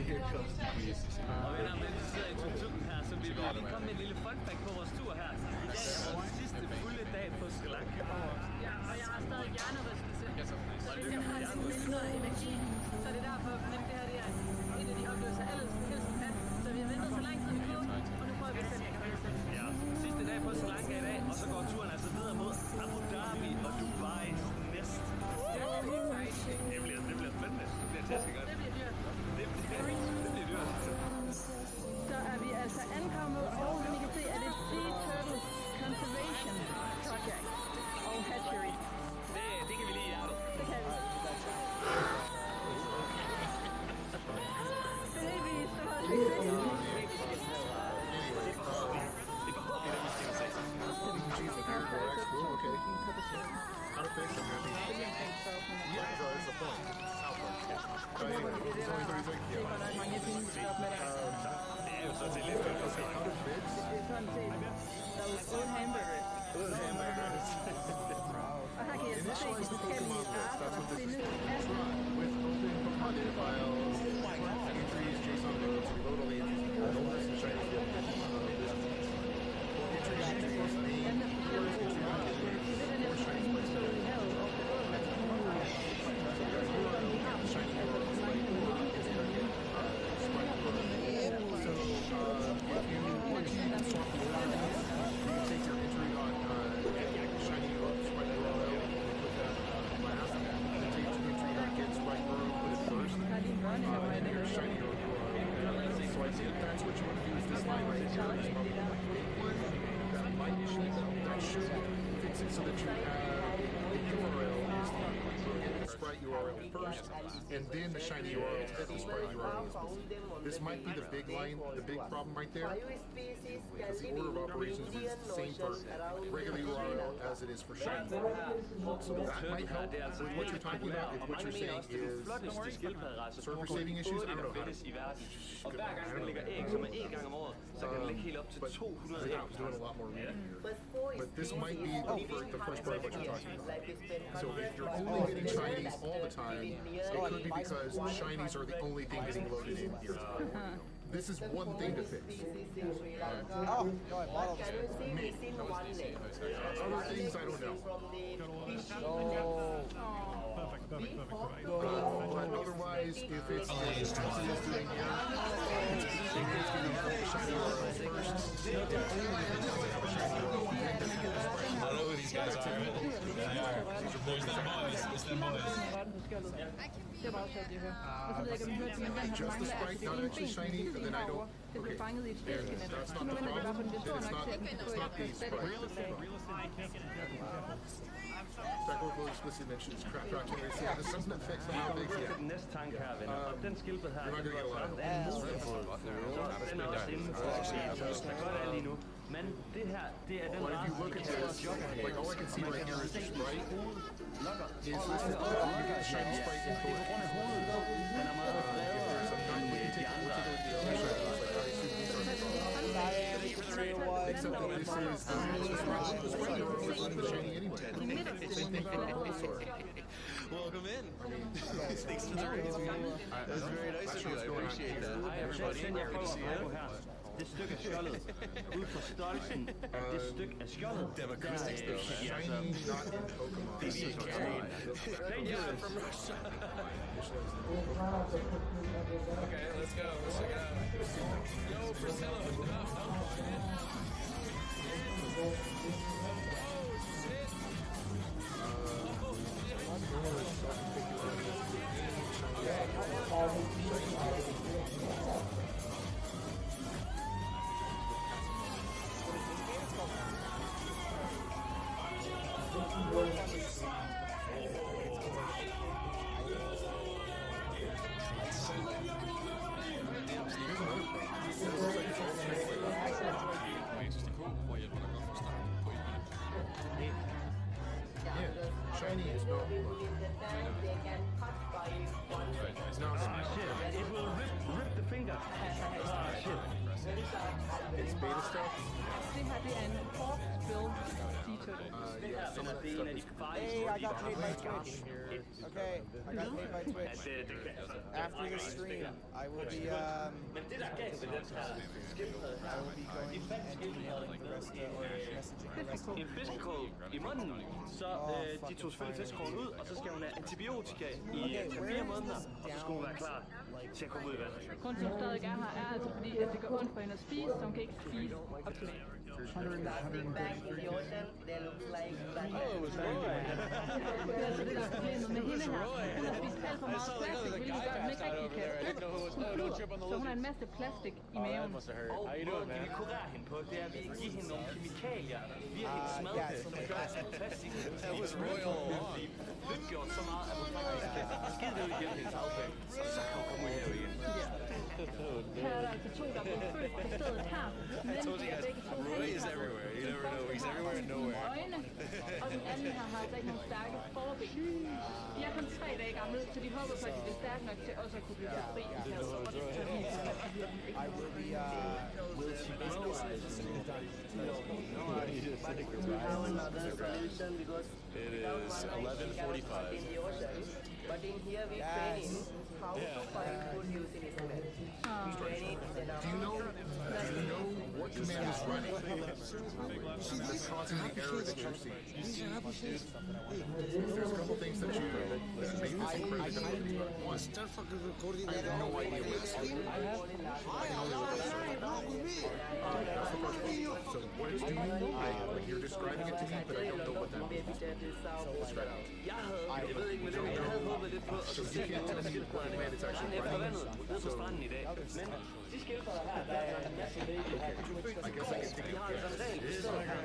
Og venner, mens vi sidder i tuk-tuk her, så vil vi lige komme med en lille fun fact på vores tur her. I dag er vores sidste fulde dag på Sri Lanka. Ja, og jeg har stadig hjernerystelse. Så hvis jeg har lidt mindre energi, så er det derfor, men det her det er en af de oplevelser, jeg helst kan. Så vi har ventet så lang tid vi kunne, og nu prøver vi at se, om jeg kan holde det. Ja, sidste dag på Sri Lanka i dag, og så går turen altså videre mod Abu Dhabi og Dubai næst. Det bliver spændende. Det bliver tæske godt. Det bliver dyrt. Det bliver dyrt. Så er vi altså ankommet, og som I kan se, er det Sea Turtle Conservation Project og Hatchery. Det kan vi lige i hjertet. Det kan vi. Baby, så er det How to fix them? Yeah, that's the point. Det er godt mange fine stop med det. Det er jo så til lidt. How to fix? Det er sådan set, der er jo 8 hamburgers. Og her kan jeg så se de forskellige racer, der findes i Asien. With open files, entries, JSON nodes, we load all the entries, we load this and shiny that's what you want to do is this line right here. That should fix it so that you have the URL is the Sprite URL first, and then the shiny URL is the Sprite URL is missing. This might be the big line, the big problem right there, because the order of operations is the same for regular URL as it is for shiny. So that might help with what you're talking about. If what you're saying is server saving issues, I don't know how to. Og hver gang den lægger æg, som er én gang om året, så kan den lægge helt op til 200 æg. I was doing a lot more reading here. But this might be the first part of what you're talking about. So if you're only getting shinies all the time, it could be because shinies are the only thing getting loaded in here. This is one thing to fix. Maybe. Other things I don't know. But otherwise, if it's as it is doing here, it's getting shiny URL first. I know who these guys are. There's them boys. It's them boys. Det var også sjovt, jeg hører. Og så ved jeg ikke, om I hørte, men den har Just the manglet sprite, not actually shiny, and then I don't. Det blev fanget i et fiskenet. That's Så not nu the venter vi bare på den. Det problem. står nok til, at den kan gå i It's not the sprite. Technical explicit mentions crap tracking. Yeah, there's something that fixed how big it Den næste tanke her, venner. Og den skildpadde her, You're not gonna get a lot of den er også inde på der godt er lige nu. Men det her, det er den But if you look at this, like all I can see right here is the sprite. Is listed shiny sprite input. Den er meget bredere end de andre. Except that this is the sprite URL is the shiny anyway. Same thing for Bulbasaur. Welcome in. Thanks for the reason. That was very nice of you. I appreciate that. Hi, everybody. Good to see you. Det stykke af skjoldet, ud fra størrelsen af det stykke af skjoldet. Dem acoustics, though. Shiny, not in Pokemon. Being carried. Yeah, from Russia. Okay, let's go. Let's check it out. Yo, Priscilla, hook up. Oh, shit. Shiny is no. Ah, shit. It will rip the finger. Ah, shit. It's beta stuff. Det her, det er en fork build C-turtle. Yeah, some of that stuff is Hey, I got paid by Twitch. Okay, I got paid by Twitch. After the stream, I will be going and emailing the rest or messaging the rest of En fiskekål i munden, så de tog selvfølgelig fiskekålen ud, og så skal hun have antibiotika i 4 måneder, og så skulle hun være klar til at komme ud i vandet. Grunden til, at hun stadig er her, er altså fordi, at det gør ondt for hende at spise, så hun kan ikke spise optimalt. Back in the ocean, they look like black. Oh, it was Roy. Det er altså det, der er problemet med hende her. Hun har spist alt for meget plastik, hvilket gør, at hun ikke rigtig kan så hun har en masse plastik i maven. Og måden, vi vil kurere hende på, det er, at vi giver hende nogle kemikalier via hendes mad, som gør, at plastik bliver blødgjort så meget, at hun faktisk kan skide det ud igennem hendes afføring, og så kan hun komme ud her igen. Her er der altså to, der er blevet født på stedet her, men de er begge to Roy is everywhere. You never know. He's everywhere and nowhere. Øjne, og den anden her har altså ikke nogen stærke forben. De er kun 3 dage gamle, så de håber på, at de bliver stærke nok til også at kunne blive fri. I will be, will she basically say this is We have another solution because It without is one life, we cannot 11:45. fight in the ocean. But in here we train him how to find food using his mouth. We train it enough. Do you know what command is running that's causing the error that you're seeing? There's a couple things that you make this incredibly difficult. One, I have no idea what it's doing. That's the first one. So what it's doing, you're describing it to me, but I don't know what that means. Describe it. Jeg ved ikke, men jeg havde håbet lidt på, at So you can't tell me what command it's actually efter running. vandet nede på stranden i dag. Men de skildpadder her, der er en masse baby her. I guess I can take De har en sådan regel på stedet her,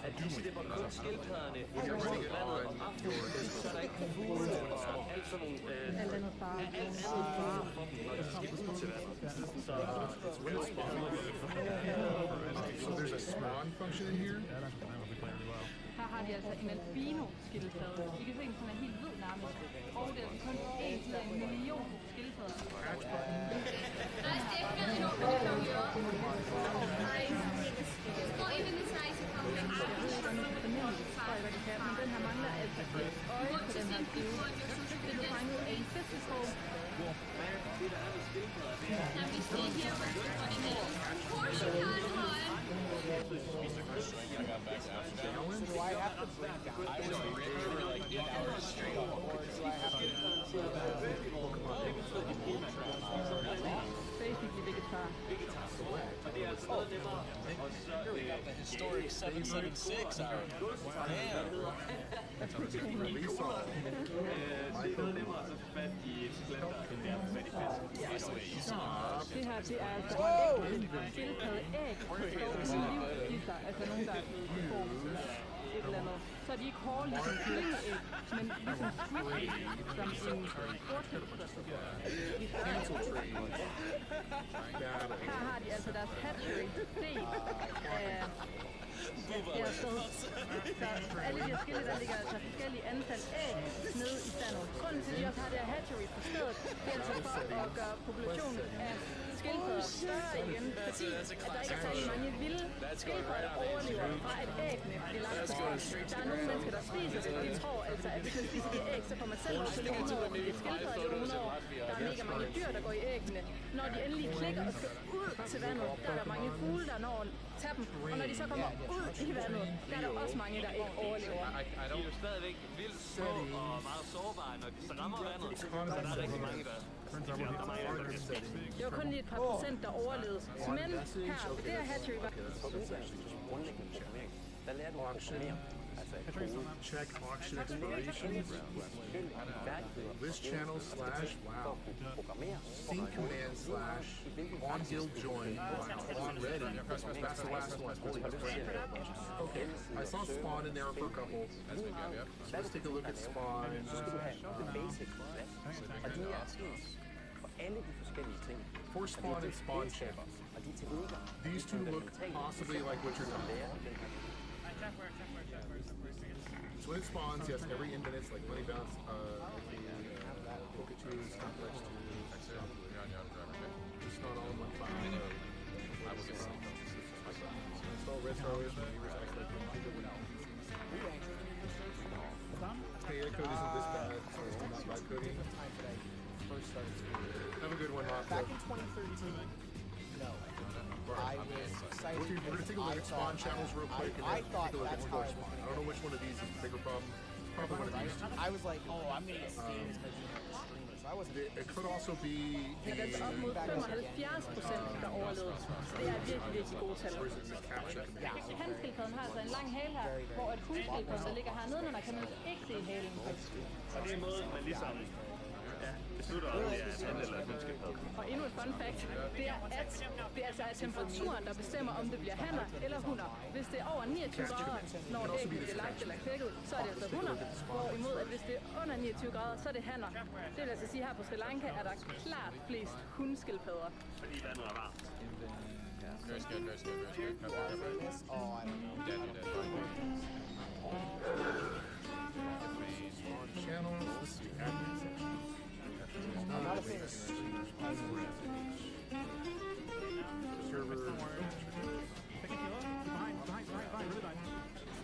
at de slipper kun skildpadderne ud i vandet om aftenen, så der ikke kan fugle og alt sådan nogle Alt andet fare. alt andet fare for dem, når de skal ud til vandet. Så when it spawns. So there's a spawn function in here. Her har de altså en albino-skildpadde. I kan se, den er helt hvid nærmest. Og det er altså kun 1 til 1 million skildpadder. Nice, definitely not going to come here. It's not even the size of how big Jeg ved ikke, om det er fornemmelig, tror jeg, hvad de kan. Men den her mangler altså et øje på den her skive. Det er fanget af en fiskekål. Can we stay here with the funny nails? Of course you can, hon. do I have to bring down? I was ripped for like 8 hours straight. Or do I have to Basically vegetar. og det er altså noget nemmere. Og så The historic 776 hour. Damn. det er noget nemmere at få fat i et splinter, end det er at få fat i fisk. Det her, det er altså en skildpadde æg, der står liv i sig. Altså nogen, der er blevet formet eller et eller andet. Så er de ikke hårde ligesom kyllingeæg, men ligesom squid, som en sportfisk. Her har de altså deres hatchery del af deres sted. Så alle de her skilte, der ligger altså forskellige antal æg nede i sandet. Grunden til, at de også har det her hatchery på stedet, det er altså for at gøre populationen af skildpadder større igen, fordi at der ikke er særlig mange vilde skildpadder, der overlever fra et ægne bliver lagt på. Der er nogle mennesker, der spiser det. De tror altså, at hvis man spiser de æg, så får man selv lov til at ligge 100 år, fordi skildpadder lever 100 år. Der er mega mange dyr, der går i æggene. Når de endelig klikker og skal ud til vandet, der er der mange fugle, der når at tage dem. Og når de så kommer ud i vandet, der er der også mange, der ikke overlever. De er jo stadigvæk vildt små og meget sårbare, når de så rammer vandet. Så der er rigtig mange, der Det var kun lige et par procent, der overlevede. Men her, det her hatchery var... Check auction expirations. This channel / wow. Sync command / on guild join on ready. That's the last one. Okay, I saw spawn in there for a couple. So let's take a look at spawn. For spawn and spawn check. These two look possibly like what you're talking about. So when it spawns, yes, every in minutes, like money bounce, Poke 2, complex 2, it's not all in one file. pros, when he was actually completely hey, code isn't this bad, so it's not bad coding. Have a good one, Rob. Back in 2013, no. I was excited. We're going to take a look at spawn channels real quick, and then thought take a look at that's one how more spawn. I don't know which one of these is the bigger problem. It's probably one of these. I was like, oh, I'm going to get famous by being a streamer, so I wasn't. It could also be Men den er op mod 75%, der overlevede. Så det er virkelig, virkelig gode tal. Handskildpadden har altså en lang hale her, hvor et hundskildpadden, der ligger hernede, når der kan man ikke se halen. Og det er måden, man ligesom beslutter, om det er en han eller en hundskildpadde. Og endnu et fun fact, det er, at det altså er temperaturen, der bestemmer, om det bliver hanner eller hunder. Hvis det er over 29 grader, når ægget bliver lagt eller klækket, så er det altså hunder. Hvorimod, at hvis det er under 29 grader, så er det hanner. Det vil altså sige, at her på Sri Lanka er der klart flest hundskildpadder. Fordi vandet er varmt. Very scared, very scared, very scared. Cover, cover. Oh, I don't know. You're dead, you're dead. Channels, let's see, admin section. I'm not a fan of streamers. Server.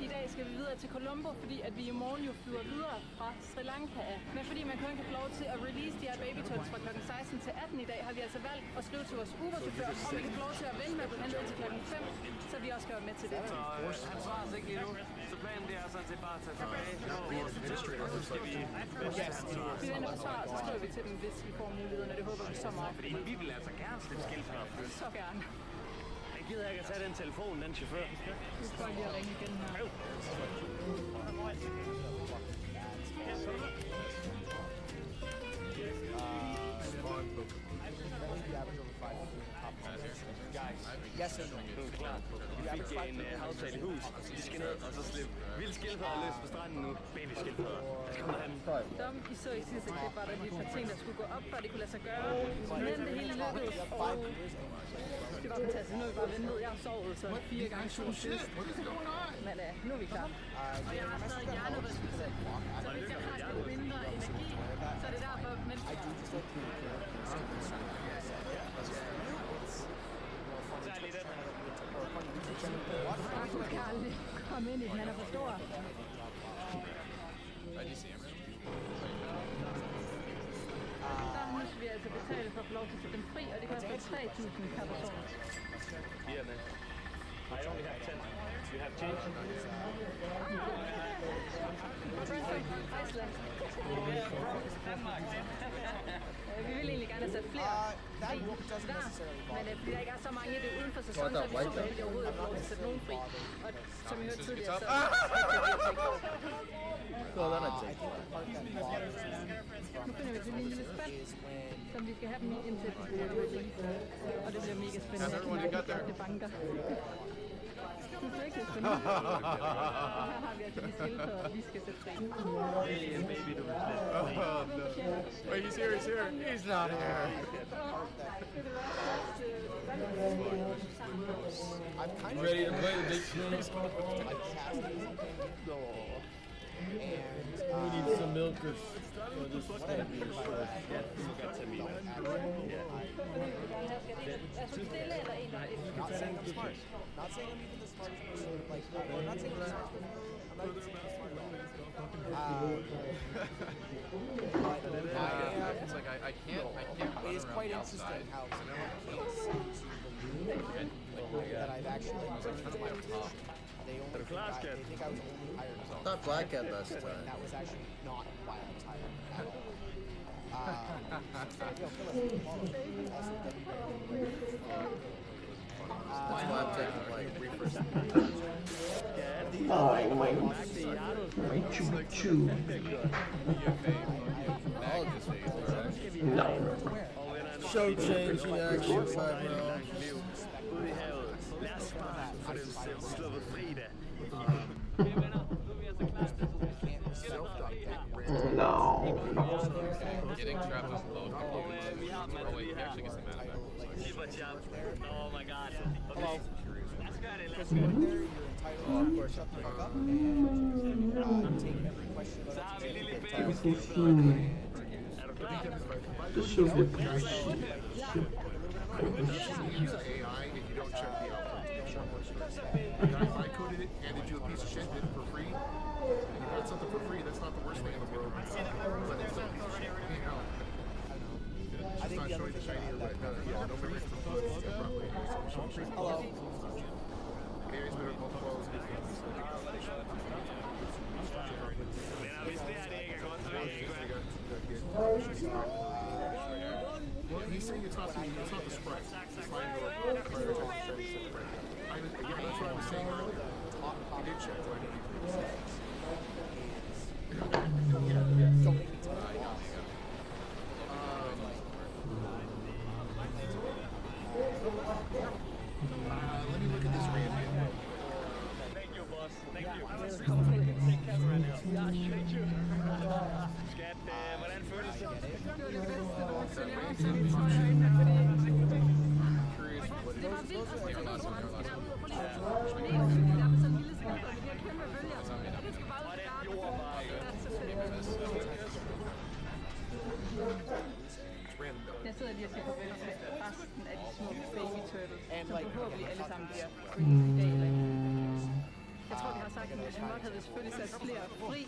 I dag skal vi videre til Colombo, fordi at vi i morgen jo flyver videre fra Sri Lanka af. Men fordi man kun kan få lov til at release de her babytons fra kl. 16 til 18 i dag, har vi altså valgt at skrive til vores Uber-chauffør, om vi kan få lov til at vente med at blive hentet til kl. 5, så vi også skal være med til det. Så han svarer sig ikke endnu, så planen det er sådan set bare at tage tilbage over til hotellet, og så skal vi Vi venter på svar, og så skriver vi til dem, hvis vi får mulighederne. Det håber vi så meget. Fordi vi vil altså gerne slippe skildpadder. Så gerne. Jeg gider ikke at tage den telefon, den chauffør. Vi skal lige at ringe igen her. Yes, sir. Klart. Vi fik en aftale i hus. Vi skal ned og så slippe vilde skildpadder løs på stranden nu. Babyskildpadder. Lad os komme derhen. Som I så i sidste klip, var der lige et par ting, der skulle gå op, for det kunne lade sig gøre. Men det hele lykkedes, og det var fantastisk. Nu har vi bare ventet. Jeg har sovet så 4 gange siden sidst. Men nu er vi klar. Og jeg har stadig hjernerystelse. Så hvis jeg har lidt mindre energi, så er det derfor, men... Marco kan aldrig komme ind i den, han er for stor. Der må vi altså betale for at få lov til at sætte dem fri, og det koster 3.000 per person. Yeah, man. I only have 10. You have change? Iceland. Vi vil egentlig gerne have sat flere fri der, men fordi der ikke er så mange, det er uden for sæsonen, så er vi super heldige overhovedet at få lov til at sætte nogen fri. Og som I hørte tidligere, så... Nu finder vi til en lille spand, som vi skal have dem i indtil de bliver release. Og det bliver mega spændende. Det banker. Det er virkelig spændende. Og her har vi altså de skildpadder, vi skal sætte fri. Alien baby, du vil slippe. Wait, he's here, he's here. He's not here. I'm kind of ready to play the big snake. And we need some milkers. So this is gonna be short. not saying I'm smart. Not saying I'm even the smartest person. Like, or not saying I'm the smartest person. I'm not even saying I'm smart at all. But It's like I can't it is quite interesting how someone can't seem to believe that I've actually learned my position. They only think they think I was only hired as Not black at last when time. that was actually not why I was hired at all. Yo, Philip, also That's why I'm taking like refresh. Oh, my choo-choo. No. Show changing action 5 rounds. Ude i havet. Lad os bare få dem sluppet fri da. No. Getting trapped is low. Oh wait, he actually gets the mana back. Oh my god. Okay. Let's go. Because when you're entitled to shut the fuck up and take every question about This should be AI if you don't check the output. I coded it, handed you a piece of shit, did it for free. You got something for free, that's not the worst thing in the world. But it's still a piece of shit, you know. It's not showing the shiny or what. Yeah, nobody's proposed it properly. Hello. Areas better multiple is good. Well, he's saying it's not the sprite. It's not your yeah, that's what I was saying earlier. I did check. Don't make me tell you. Let me look at this RAM. Thank you, boss. Thank you. Skat, hvordan føles det? Det var det bedste nogensinde. Jeg fik sådan lidt tår i øjnene, fordi det var vildt. Altså, det var så mange derude, og prøv lige at se, der er sådan en lille skib, og med de her kæmpe bølger. Og det skal bare ud og skarpe. Det er så fedt. Jeg sidder lige og ser farvel til resten af de små baby turtles, som forhåbentlig alle sammen bliver free i dag eller ikke. Jeg tror, vi har sagt, at mod havde vi selvfølgelig sat flere fri,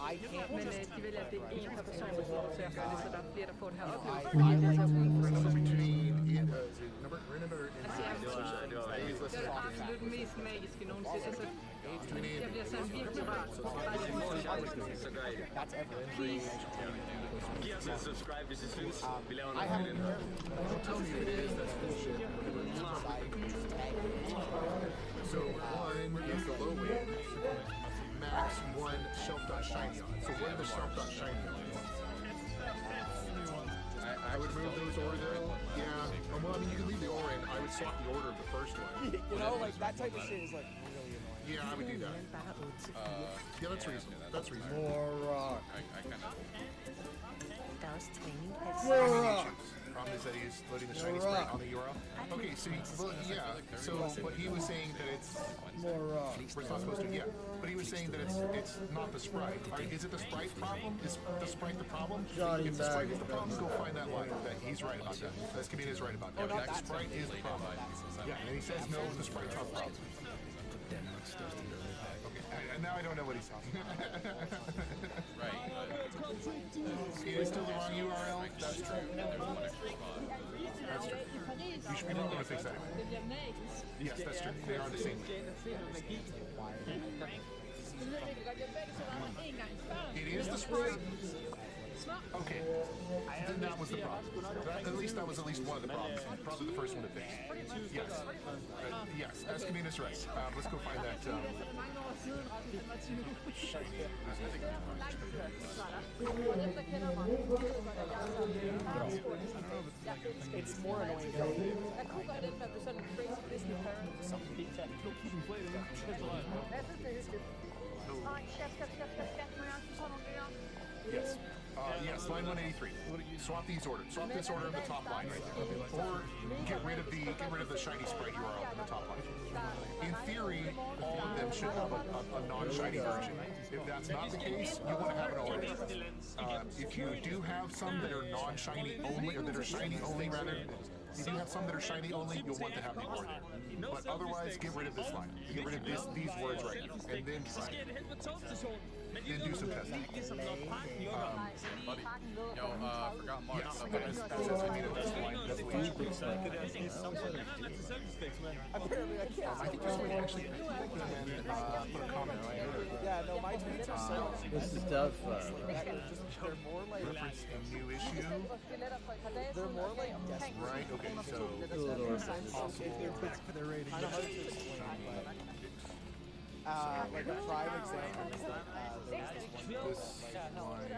men de vælger, at det er en per person, der får til at gøre det, så der er flere, der får den her oplevelse, fordi det er så uden for sig. Altså, det er absolut mest magiske nogensinde. Altså, jeg bliver sådan virkelig rart. Please. Giv os en subscribe, hvis I synes, vi laver noget af den. So one is the low wave, max one shelf.shiny on. So what are the shelf.shiny on? I would move those order though. Yeah. Well, I mean, you can leave the order in. I would swap the order of the first one. You know, like that type of shit is like really annoying. Yeah, I would do that. Yeah, that's reasonable. That's reasonable. More rock. I kind of... More rock. Problem is that he's loading the shiny sprite on the URL. Okay, so but he was saying that it's more rock. We're not supposed to, yeah. But he was saying that it's not the sprite. Right? Is it the sprite problem? Is the sprite the problem? If the sprite is the problem, go find that line. That he's right about that. This comedian is right about that. The sprite is the problem. Yeah, and he says no, the sprite's not the problem. Okay, and now I don't know what he's saying. Right. It is still the wrong URL. That's true. That's true. You should be looking to fix that anyway. Yes, that's true. They are the same. It is the sprite. Okay, then that was the problem. At least that was at least one of the problems. Probably the first one to fix. Yes. Yes, Escamino's right. Let's go find that. It's more annoying. Yes. Yes, line 183. Swap these orders. Swap this order of the top line right there. Or get rid of the shiny sprite URL in the top line. In theory, all of them should have a non-shiny version. If that's not the case, you want to have an order. If you do have some that are non-shiny only, or that are shiny only rather, if you have some that are shiny only, you'll want to have the order. But otherwise, get rid of this line. Get rid of these words right now, and then try it. Then do some testing. Buddy. Yo, forgot Mark. Yes, that's Escamino. That's the line. That's the line. Apparently I can't. I think there's a way to actually put a comment right here. Yeah, no, my tweets are so... This is tough. They're more like... Reference a new issue. They're more like desperate. Right, okay, so... For their rating. I don't know how to explain it, but... like a prime example is that there was this one This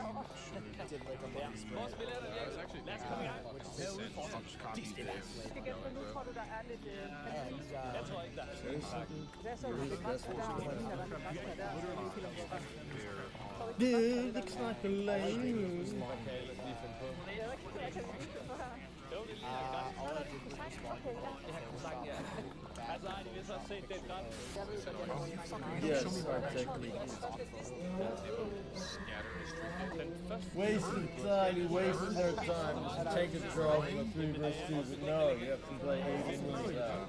line did like a money spread. I'll just copy this. Dude, looks like a lame. All I did was respond. bad. Yes, our technique is wasting time. You wasted their time. Just take a draw from a 3 versus 2, but no, you have to play 80 moves out.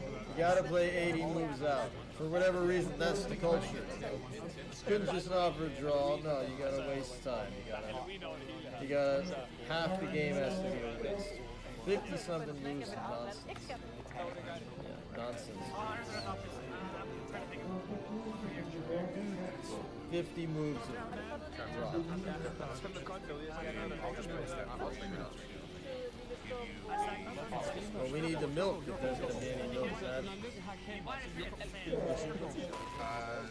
You gotta play 80 moves out. For whatever reason, that's the culture. Couldn't just offer a draw. No, you gotta waste time. You gotta, half the game has to be a waste. 50-something moves is nonsense. Yeah, nonsense. 50 moves of draw. Well, we need the milk if there's going to be any milk.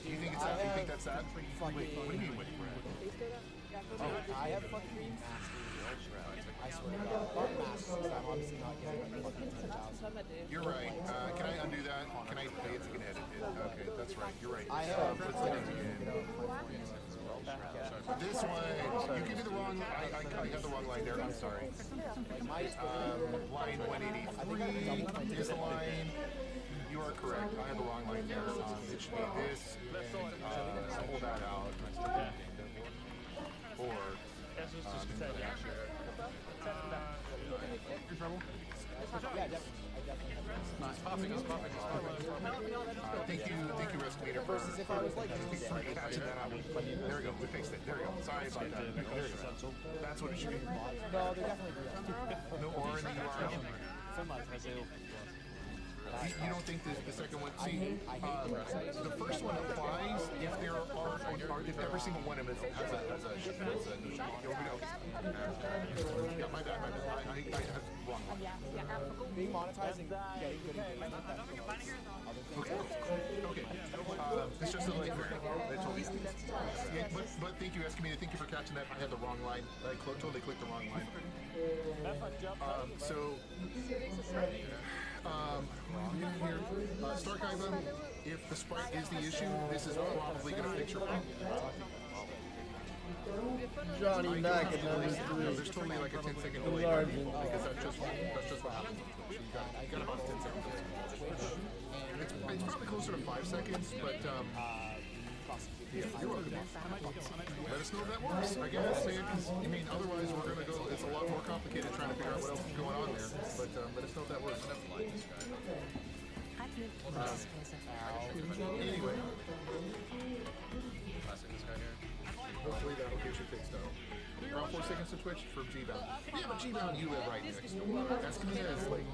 You think it's that? You think that's that? What do you mean with bread? Oh, I have fucking green. I swear to God. Fuck masks. I'm obviously not getting fucking 10,000. You're right. Can I undo that? Can I play it so you can edit it? Okay, that's right. You're right. I have. Let's look at it again. This one, you gave me the wrong. I got the wrong line there. I'm sorry. Line 183 is the line. You are correct. I have the wrong line there. It should be this. And, pull that out. Or. You're trouble? Yeah, definitely. It's popping. Thank you, Rescue Meter. Versus if I was like, catching that out. There we go. We fixed it. There we go. Sorry about that. There we go. That's what it should be. No, they're definitely real. No or in the URL. You don't think the second one? See, the first one applies if there are if every single one of them has a yeah, my bad. I have wrong one. Being monetized and getting good engagement. Okay. It's just a like that's what we yeah, but thank you, Escamina. Thank you for catching that. I had the wrong line. I totally clicked the wrong line. Stark Ivan, if the sprite is the issue, this is probably going to fix your problem. Johnny Mack at number 3. There's totally like a 10-second delay because that's just what happens. You got about a 10-second delay. It's probably closer to 5 seconds, but yeah, you're welcome. Let us know if that works, I guess, man, because, I mean, otherwise we're going to go, it's a lot more complicated trying to figure out what else is going on there, but let us know if that works. Anyway. Hopefully that'll get you fixed out. Around 4 seconds to Twitch from G-Bound. Yeah, but G-Bound, you live right next door. Escamina is like...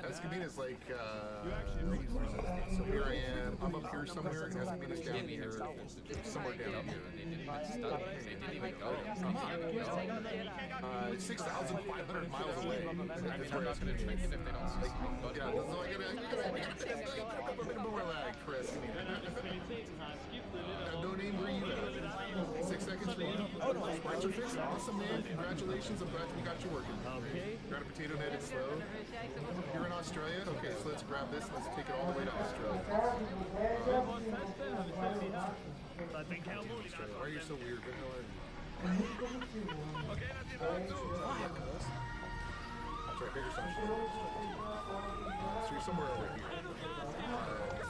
Escamina's like, so here I am, I'm up here somewhere, and Escamina's down here, somewhere down here. They didn't even go. 6,500 miles away. I mean, I'm not going to drink it if they don't speak. Yeah, so I gotta put a bit more lag for Escamina. No name, where you at? 6 seconds for you. Oh, no. Sprites are fixed. Awesome, man. Congratulations. I'm glad we got you working. Grab a potato net, it's slow. You're in Australia? Okay, so let's grab this. Let's take it all the way to Australia. Why are you so weird? What the hell are you? That's right, bigger sunshine. So you're somewhere over here.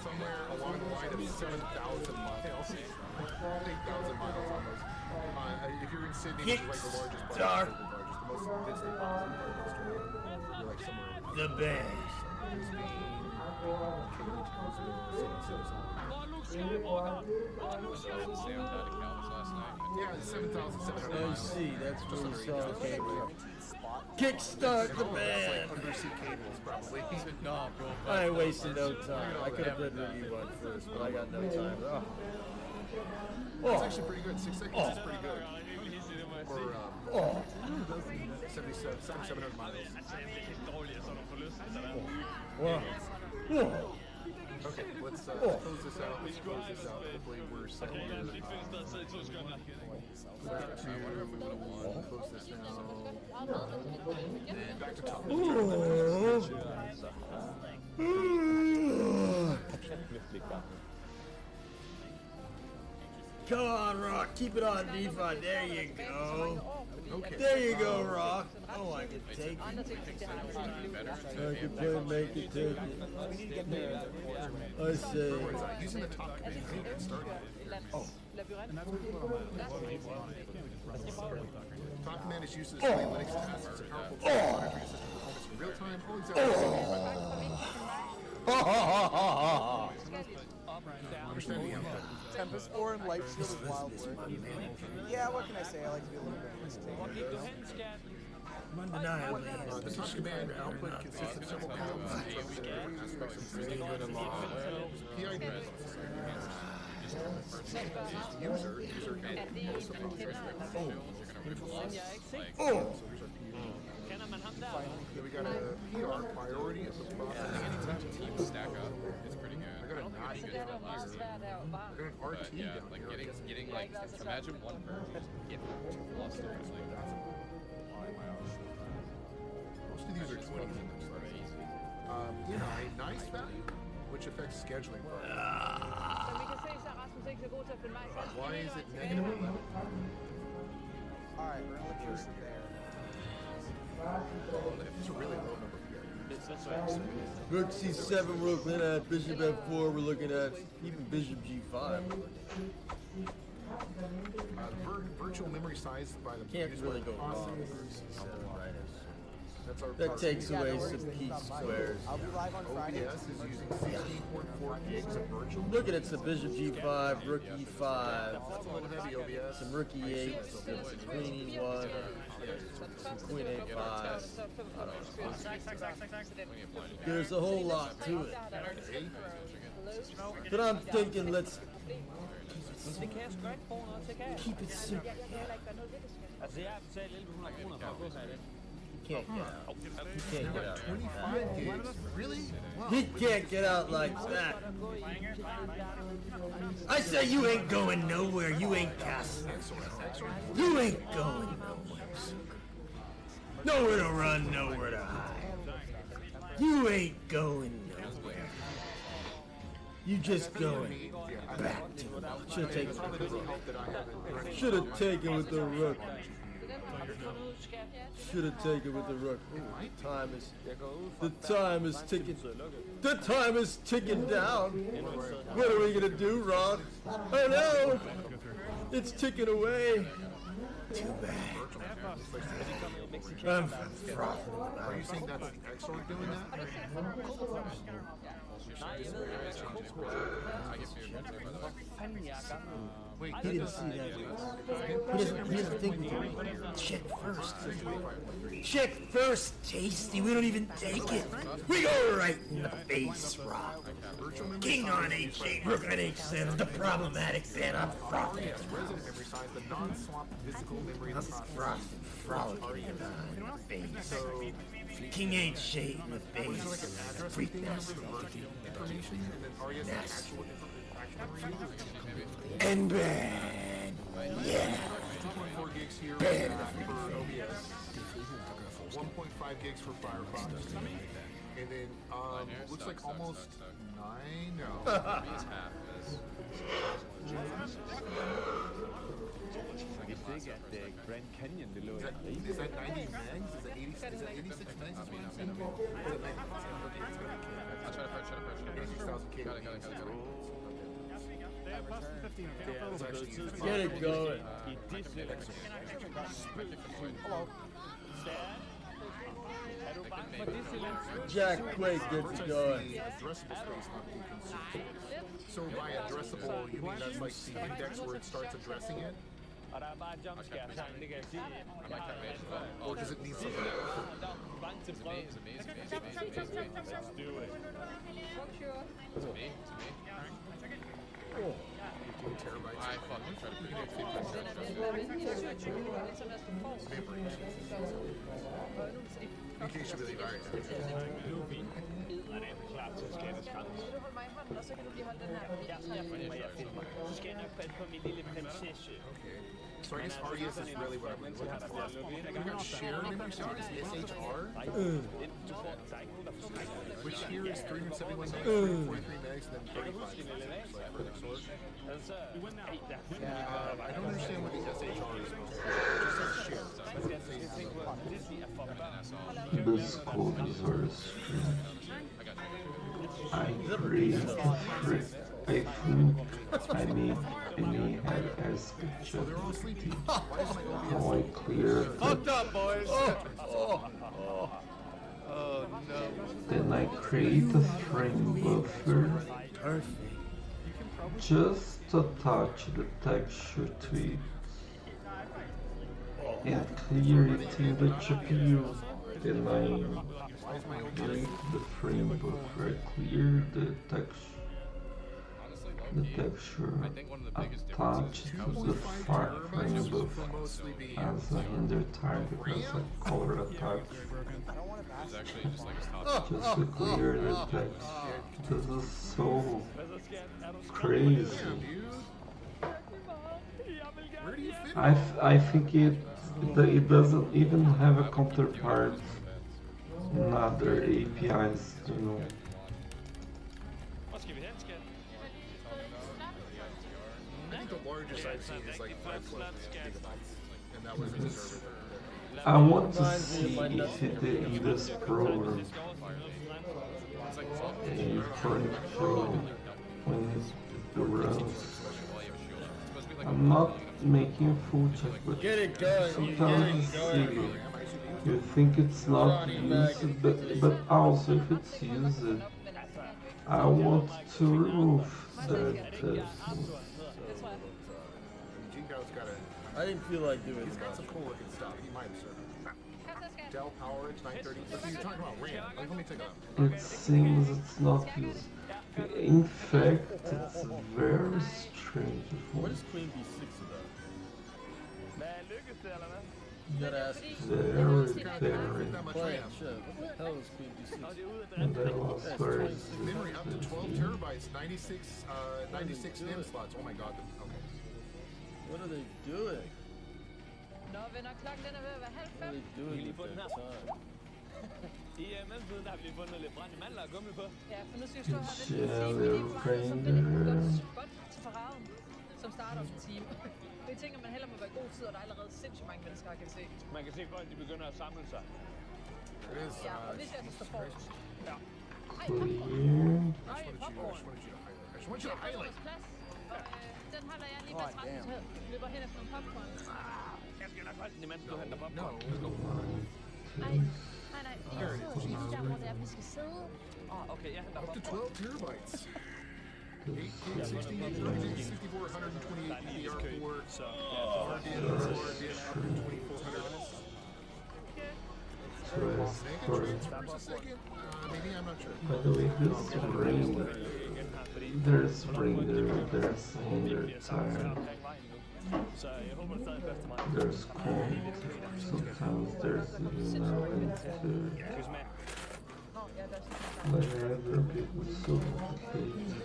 Somewhere along the line of 7,000 miles. 8,000 miles almost. If you're in Sydney, which is like the largest part, the most distant part of Australia, you're like somewhere. The best. Yeah, 7,700 miles. I see, that's where we saw it came from. Kickstart the band! Like undersea cables, probably. No, bro. I ain't wasting no time. I could have been with you one first, but I got no time. That's actually pretty good. 6 seconds is pretty good. Or, 7,700 miles. Okay, let's close this out. Hopefully we're set here. Close this now. And back to top. Come on, Rock. Keep it on DeFi. There you go. Okay. There you go, Rock. Oh, I can take it. I can play make it, take it. I say. Using the top command, you can start. Oh. Top command is used to display Linux tasks. It's a powerful tool for monitoring system performance in real time. Understanding input. Tempest or in Light Shield is wild work. Yeah, what can I say? I like to be a little bit Undeniably. The top command output consists of several columns and different aspects of the PID. User can also Then we got a PR, priority of the process. Team stack up. It's pretty good. I got a NOT here. I got an RT Yeah, down like here. getting like imagine one person get lost in it. Most of these are 20 minutes. In a nice value, which affects scheduling. Why is it negative 11? Alright, we're gonna look here there. It's a really low number here. Rook C7, we're looking at Bishop F4, we're looking at even Bishop G5. Virtual memory size by the Can't really go wrong. That's our That takes away some key squares. I'll be live on Friday. OBS is using 16.4 gigs of virtual. Look at it, some Bishop G5, Rook E5, That's a little heavy OBS. some Rook E8, some Queen E1, some Queen A5. I don't know. There's a whole lot to it. But I'm thinking let's keep it simple. He can't get out. He can't get out. 25 gigs? Really? Wow. He can't get out like that. I say you ain't going nowhere. You ain't casting. You ain't going nowhere. Nowhere to run, nowhere to hide. You ain't going nowhere. You just going back to it. Should have taken with the rook. Should have taken with the rook. The time is ticking. The time is ticking down. What are we gonna do, Rod? Oh no! It's ticking away. Too bad. I'm frothing. Are you saying that's the XOR doing that? Wait, He didn't see that. He doesn't think we can. Check first. Check first, Tasty. We don't even take it. We go right in the face, Rob. King on H8, Rook on H7. The problematic bit. I'm frothing. resident memory size, the non-swap physical memory I'm of the process. frothing, frolicking in the face. King H8 in the face. Freak nasty. Information, and then RES actual information. And bad. Yeah. 2.4 gigs here Bad. for OBS. 1.5 gigs for Firefox. And then, looks like almost 9, no. Is that 90 megs? Is that 86 megs? Get it going. Jack Quake gets it going. So by addressable, you mean that's like the index where it starts addressing it? Or does it need something else? Terabytes. I fucking try to In case you believe, alright. Klar til at skabe skræmt. Vil du holde mig i hånden, og så kan du lige holde den her, fordi Ja, jeg filmer, jeg filmer. Så skal jeg nok passe på min lille prinsesse. Okay. So I guess RES is really what I'm looking for. We got shared interface, SHR, which here is 371 megs, 343 megs, and then 35 megs. I don't understand what the SHR is supposed to be. It just says share. This code is very strange. I created I think I need any ask So they're all sleepy. Why is my how I OBS? clear Fucked the, up, boys! Oh no. then I create a frame buffer. Just attach the texture to it and clear it in the GPU. Then I create the frame buffer, clear the texture. The texture attached to the far frame buffer as a render target as a color attach. Just to clear the text. This is so crazy. Where do you fit? I think it doesn't even have a counterpart in other APIs, you know. Hvor skal vi hen, skat? I think the largest I've seen is like 5 gigabytes, and that was reserved. I want to see if in this program, a current program, when it runs, I'm not making full check, but Get it going. sometimes you think it's not used, but also if it's used, I want to remove that. Jinko's got a, I didn't feel like doing he's got that. some cool looking stuff. He might have served. Dell PowerEdge 930. But you're talking about RAM. Like, let me take a look. It seems it's not used. In fact, it's very strange. What is Queen B6 about? Hvad lykkedes det, eller hvad? You gotta ask. Very. Play it, shit. What the hell is Queen B6? And that was very. Memory up to 12 terabytes, 96 NIM slots. Oh my god. Okay. What are they doing? Nå, venner, klokken den er ved at være halv What are fem. they doing with their time? I mellemtiden har vi fundet lidt brændte mandler og gummel på. Ja, for nu skal vi stå her og vente en time, fordi vi har jo så veldig godt spot til paraden, som starter om en time. Vi tænker, man hellere må være i god tid, og der er allerede sindssygt mange mennesker, kan vi se. Man kan se, at folk de begynder at samle sig. It is. Ja, og hvis jeg så står forrest. Ja. Ej, popcorn. Clear. Nej, popcorn. I just want you to highlight. Plads. Og den holder jeg lige med 30 til. Løber hen efter nogle popcorn. Jeg skal nok holde den, imens du henter popcorn. No. Nej, nej, fordi jeg sidder lige der, hvor det er, vi skal sidde. Okay, jeg henter Up to popcorn. 12 terabytes. 8 gig, 16 gig, 64, 128 pbr-4, RDIMM, up to 2400. For a second, maybe I'm not sure. By the way, this ring, there's render, there's render time, Så jeg håber, det stadig er plads til mig. there's count, sometimes there's even a render. Whenever people so complicated.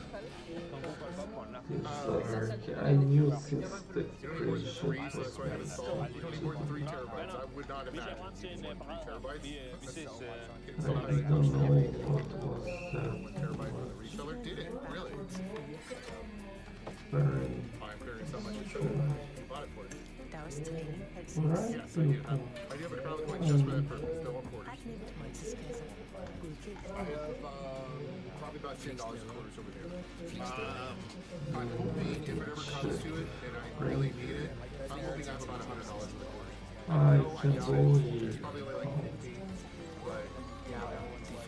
I knew since the creation was That's why I haven't installed. You don't need more than 3 terabytes. I would not Hvis jeg imagine er til it's en more than 3 parade, terabytes. vi ses... I don't know what was that. 1 terabyte for the reseller. Did it? Really? Very I'm clearing so much. So you bought it for it. right. Yes, I do. I do have a crowd point just for that purpose. No more quarters. I have probably about $10 a quarters over there. I'm hoping if it ever comes to it and I really need it, I'm hoping I have about $100 in the quarters. I can go here. It's probably only like 50, but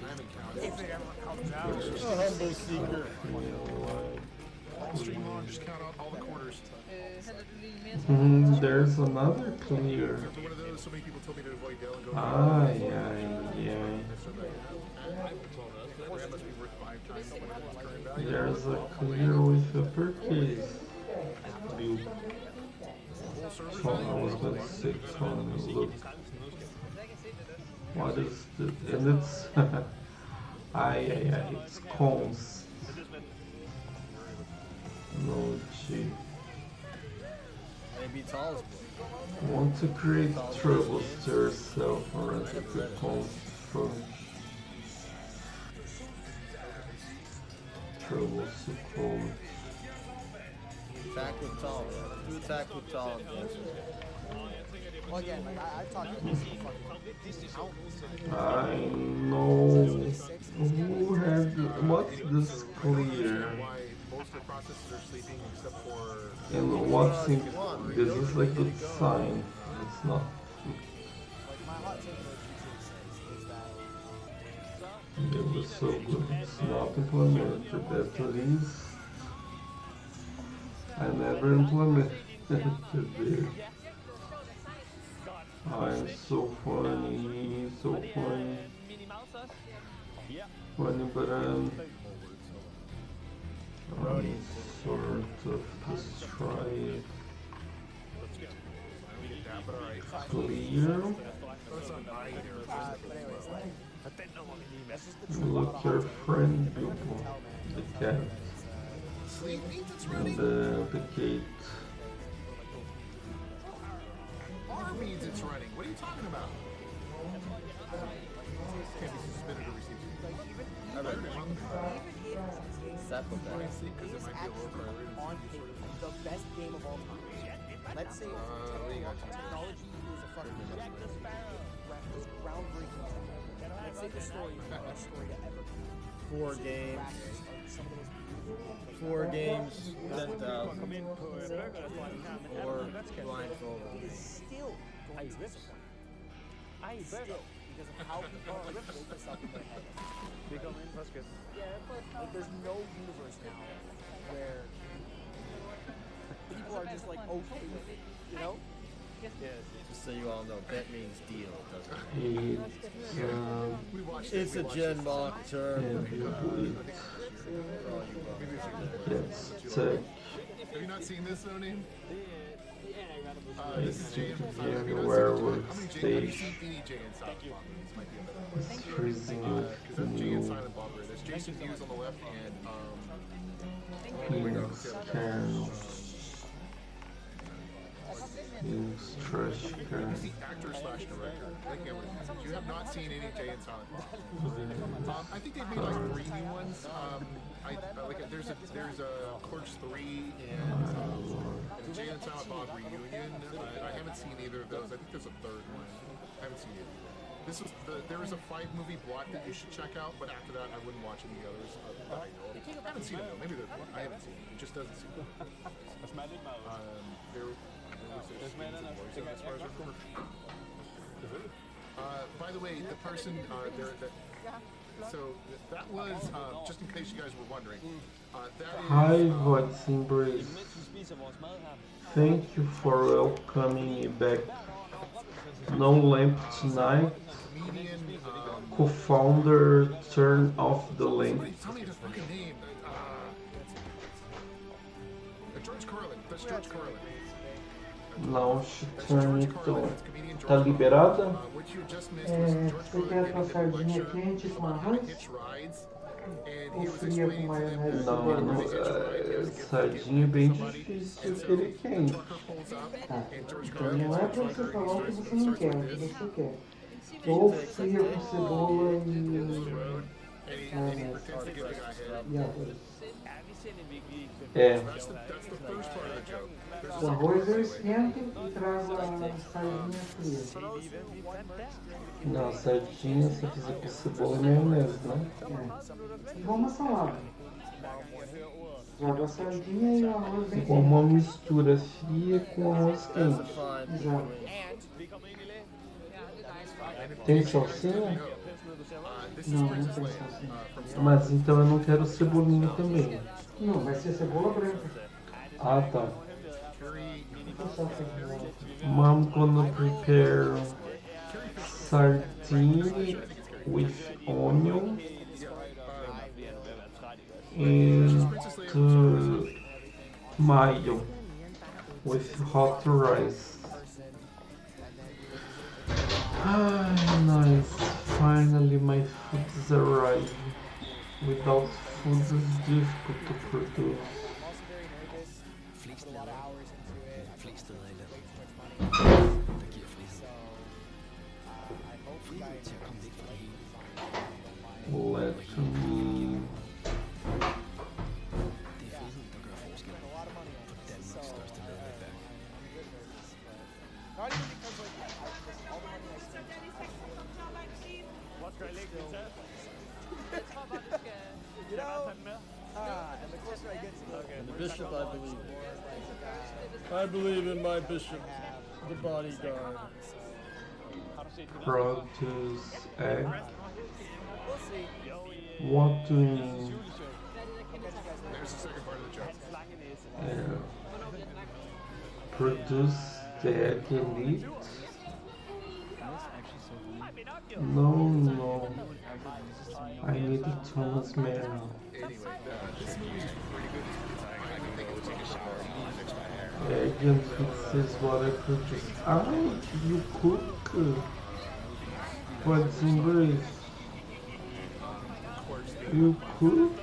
I haven't counted. A humble seeker. All stream on, just count out all the quarters. Hælder du lige mere til? There's another clear. After one of those, so many people told me to avoid Dell and go. Yeah. That must be worth 5 times whatever its current value. There's a clear with uppercase. So I was going to say, look. What is this? And it's It's cons. No, G. Maybe it's all Want to create troubles to yourself or rent it to cons for troubles to call. Attack with tall. Do attack with tall. Well, again, like I've talked to this fucking I know who had what's this clear and what's in this is like a sign. It's not. like my hot take about GTA 6 is that It was so good. It's not implemented at least. I never implemented it. I'm so funny, so funny. Funny, but I'm sort of destroyed. Clear. Look your friend, people. The cat. And the gate. R means it's running. What are you talking about? Can't be suspended or received. I read it. That was that. It's actually on paper the best game of all time. Let's say technology is a fucking groundbreaking. Let's say the story is the best story to ever come. 4 games. Some of the most beautiful. 4 games, 10,000. Or blindfolded. It's still going to disappoint. Still, because of how people are make this up in their head. Like, there's no universe now where people are just like okay with it, you know? Just so you all know, that means deal, doesn't it? It's a Gen Mock term. Have you not seen this, Oni? This is Jason. werewolf stage. It's freezing with the Jay and new Silent Bob. There's Jason Hughes on the left and Phoenix Kernel. Phoenix Trash Kernel. he's the actor slash director. If you have not seen any Jay and Silent Bob, I think they've made like 3 new ones. There's a Clerks 3 and Jay and Silent Bob reunion. I haven't seen either of those. I think there's a 3rd one. I haven't seen it. There was a fight movie, Block, that you should check out, but after that, I wouldn't watch any others. I haven't seen it though. Maybe I haven't seen it. It just doesn't seem. By the way, the person that was just in case you guys were wondering. Hi, Voice Embrace. Thank you for welcoming me back. No lamp tonight. Co-founder, turn off the lamp. Tell me his fucking name. George Carlin. That's George Carlin. Não, turn it on. Tá liberada? Você quer uma sardinha quente com arroz? Ou fria com maionese? Não, sardinha é bem difícil querer quente. Tá, então não é pra você falar o que você não quer, o que você quer. Ou fria com cebola e arroz. É. O arroz eu esquento e trago a sardinha fria. Não, sardinha você fizer com cebola e maionese, né? É. Igual uma salada. Joga a sardinha e o arroz bem Igual uma mistura fria com arroz quente. Exato. Tem salsinha? Não, não tem salsinha. Mas então eu não quero cebolinha também. Não, vai ser cebola branca. Ah, tá. Mom gonna prepare sardine with onion and mayo with hot rice. Ah, nice. Finally my food is arrived. Without food it's difficult to produce. I'm also very nervous. I put a lot of hours into it. I put way too much money into it. So I hope you guys like the design. Let me... A lot of money on this, so I'm good nervous, but not even because like all the money I spent. You know, and the closer I get to the bishop, I believe. I believe in my bishop, the bodyguard. Produce egg. We'll see. What do you mean? There's the second part of the joke. Produce the egg elite? No. I need a Thomas Mann. Anyway, this movie's pretty good. I can go take a shower and fix my hair. Egg and this is what I produce. Ah, you cook? What's in this? You cook?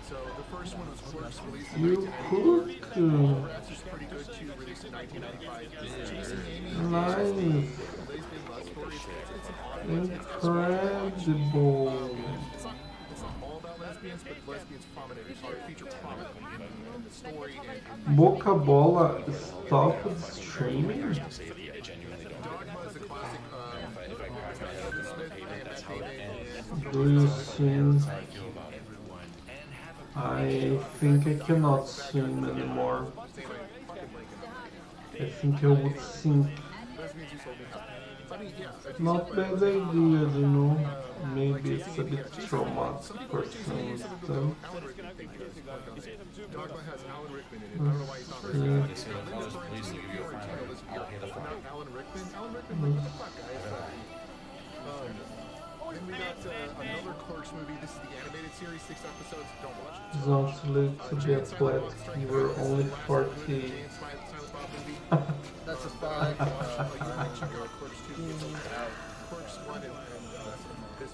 So the first one was Clerks, released in You 1994. cook? Rats is pretty good too, released in 1995. Chasing Amy Nice. lesbian love story. It's an odd Incredible. It's not all about lesbians, but lesbians feature prominently in the story and Boca Bola stopped streaming? Dogma is a classic. Do you swim? I think I cannot swim anymore. I think I would sink. Not bad idea, you know. Maybe it's a bit traumatic for some of them. Dogma has Alan Rickman in it. I don't know why he's not Alan Rickman? Alan Rickman, what the fuck, guys? Then we got another Clerks movie. This is the animated series, 6 episodes. Don't watch it. Don't let to be a flat. You were only 40. That's a 5.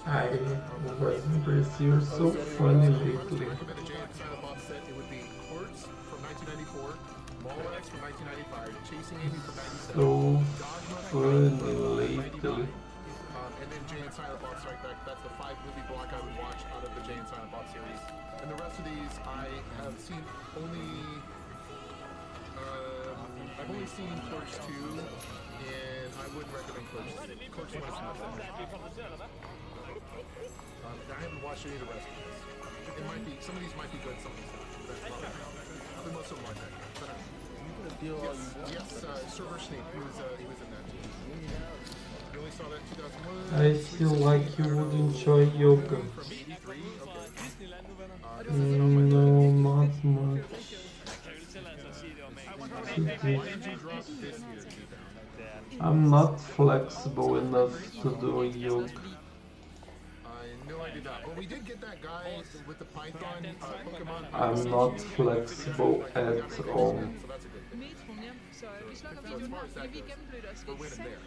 I was impressed. You're so funny lately. It would be Clerks from 1994, Mallrats from 1995, Chasing Amy from 97, So funny lately. And then Jay and Silent Bob Strike Back. That's the 5-movie block I would watch out of the Jay and Silent Bob series. And the rest of these I have seen only... I've only seen Clerks 2, and I wouldn't recommend Clerks 1. Clerks 1 is not that much. I haven't watched any of the rest of this. It might be, some of these might be good, some of these not. But most of them aren't that good. Yes, Server Snake, he was in that too. You only saw that in 2001. I feel like you would enjoy yoga. No, not much. I'm not flexible enough to do yoga. No, I did not. Well, we did get that guy with the Python Pokemon. I'm not flexible at all. Metroen, så vi slukker videoen her, fordi vi gennemblødte os helt selv.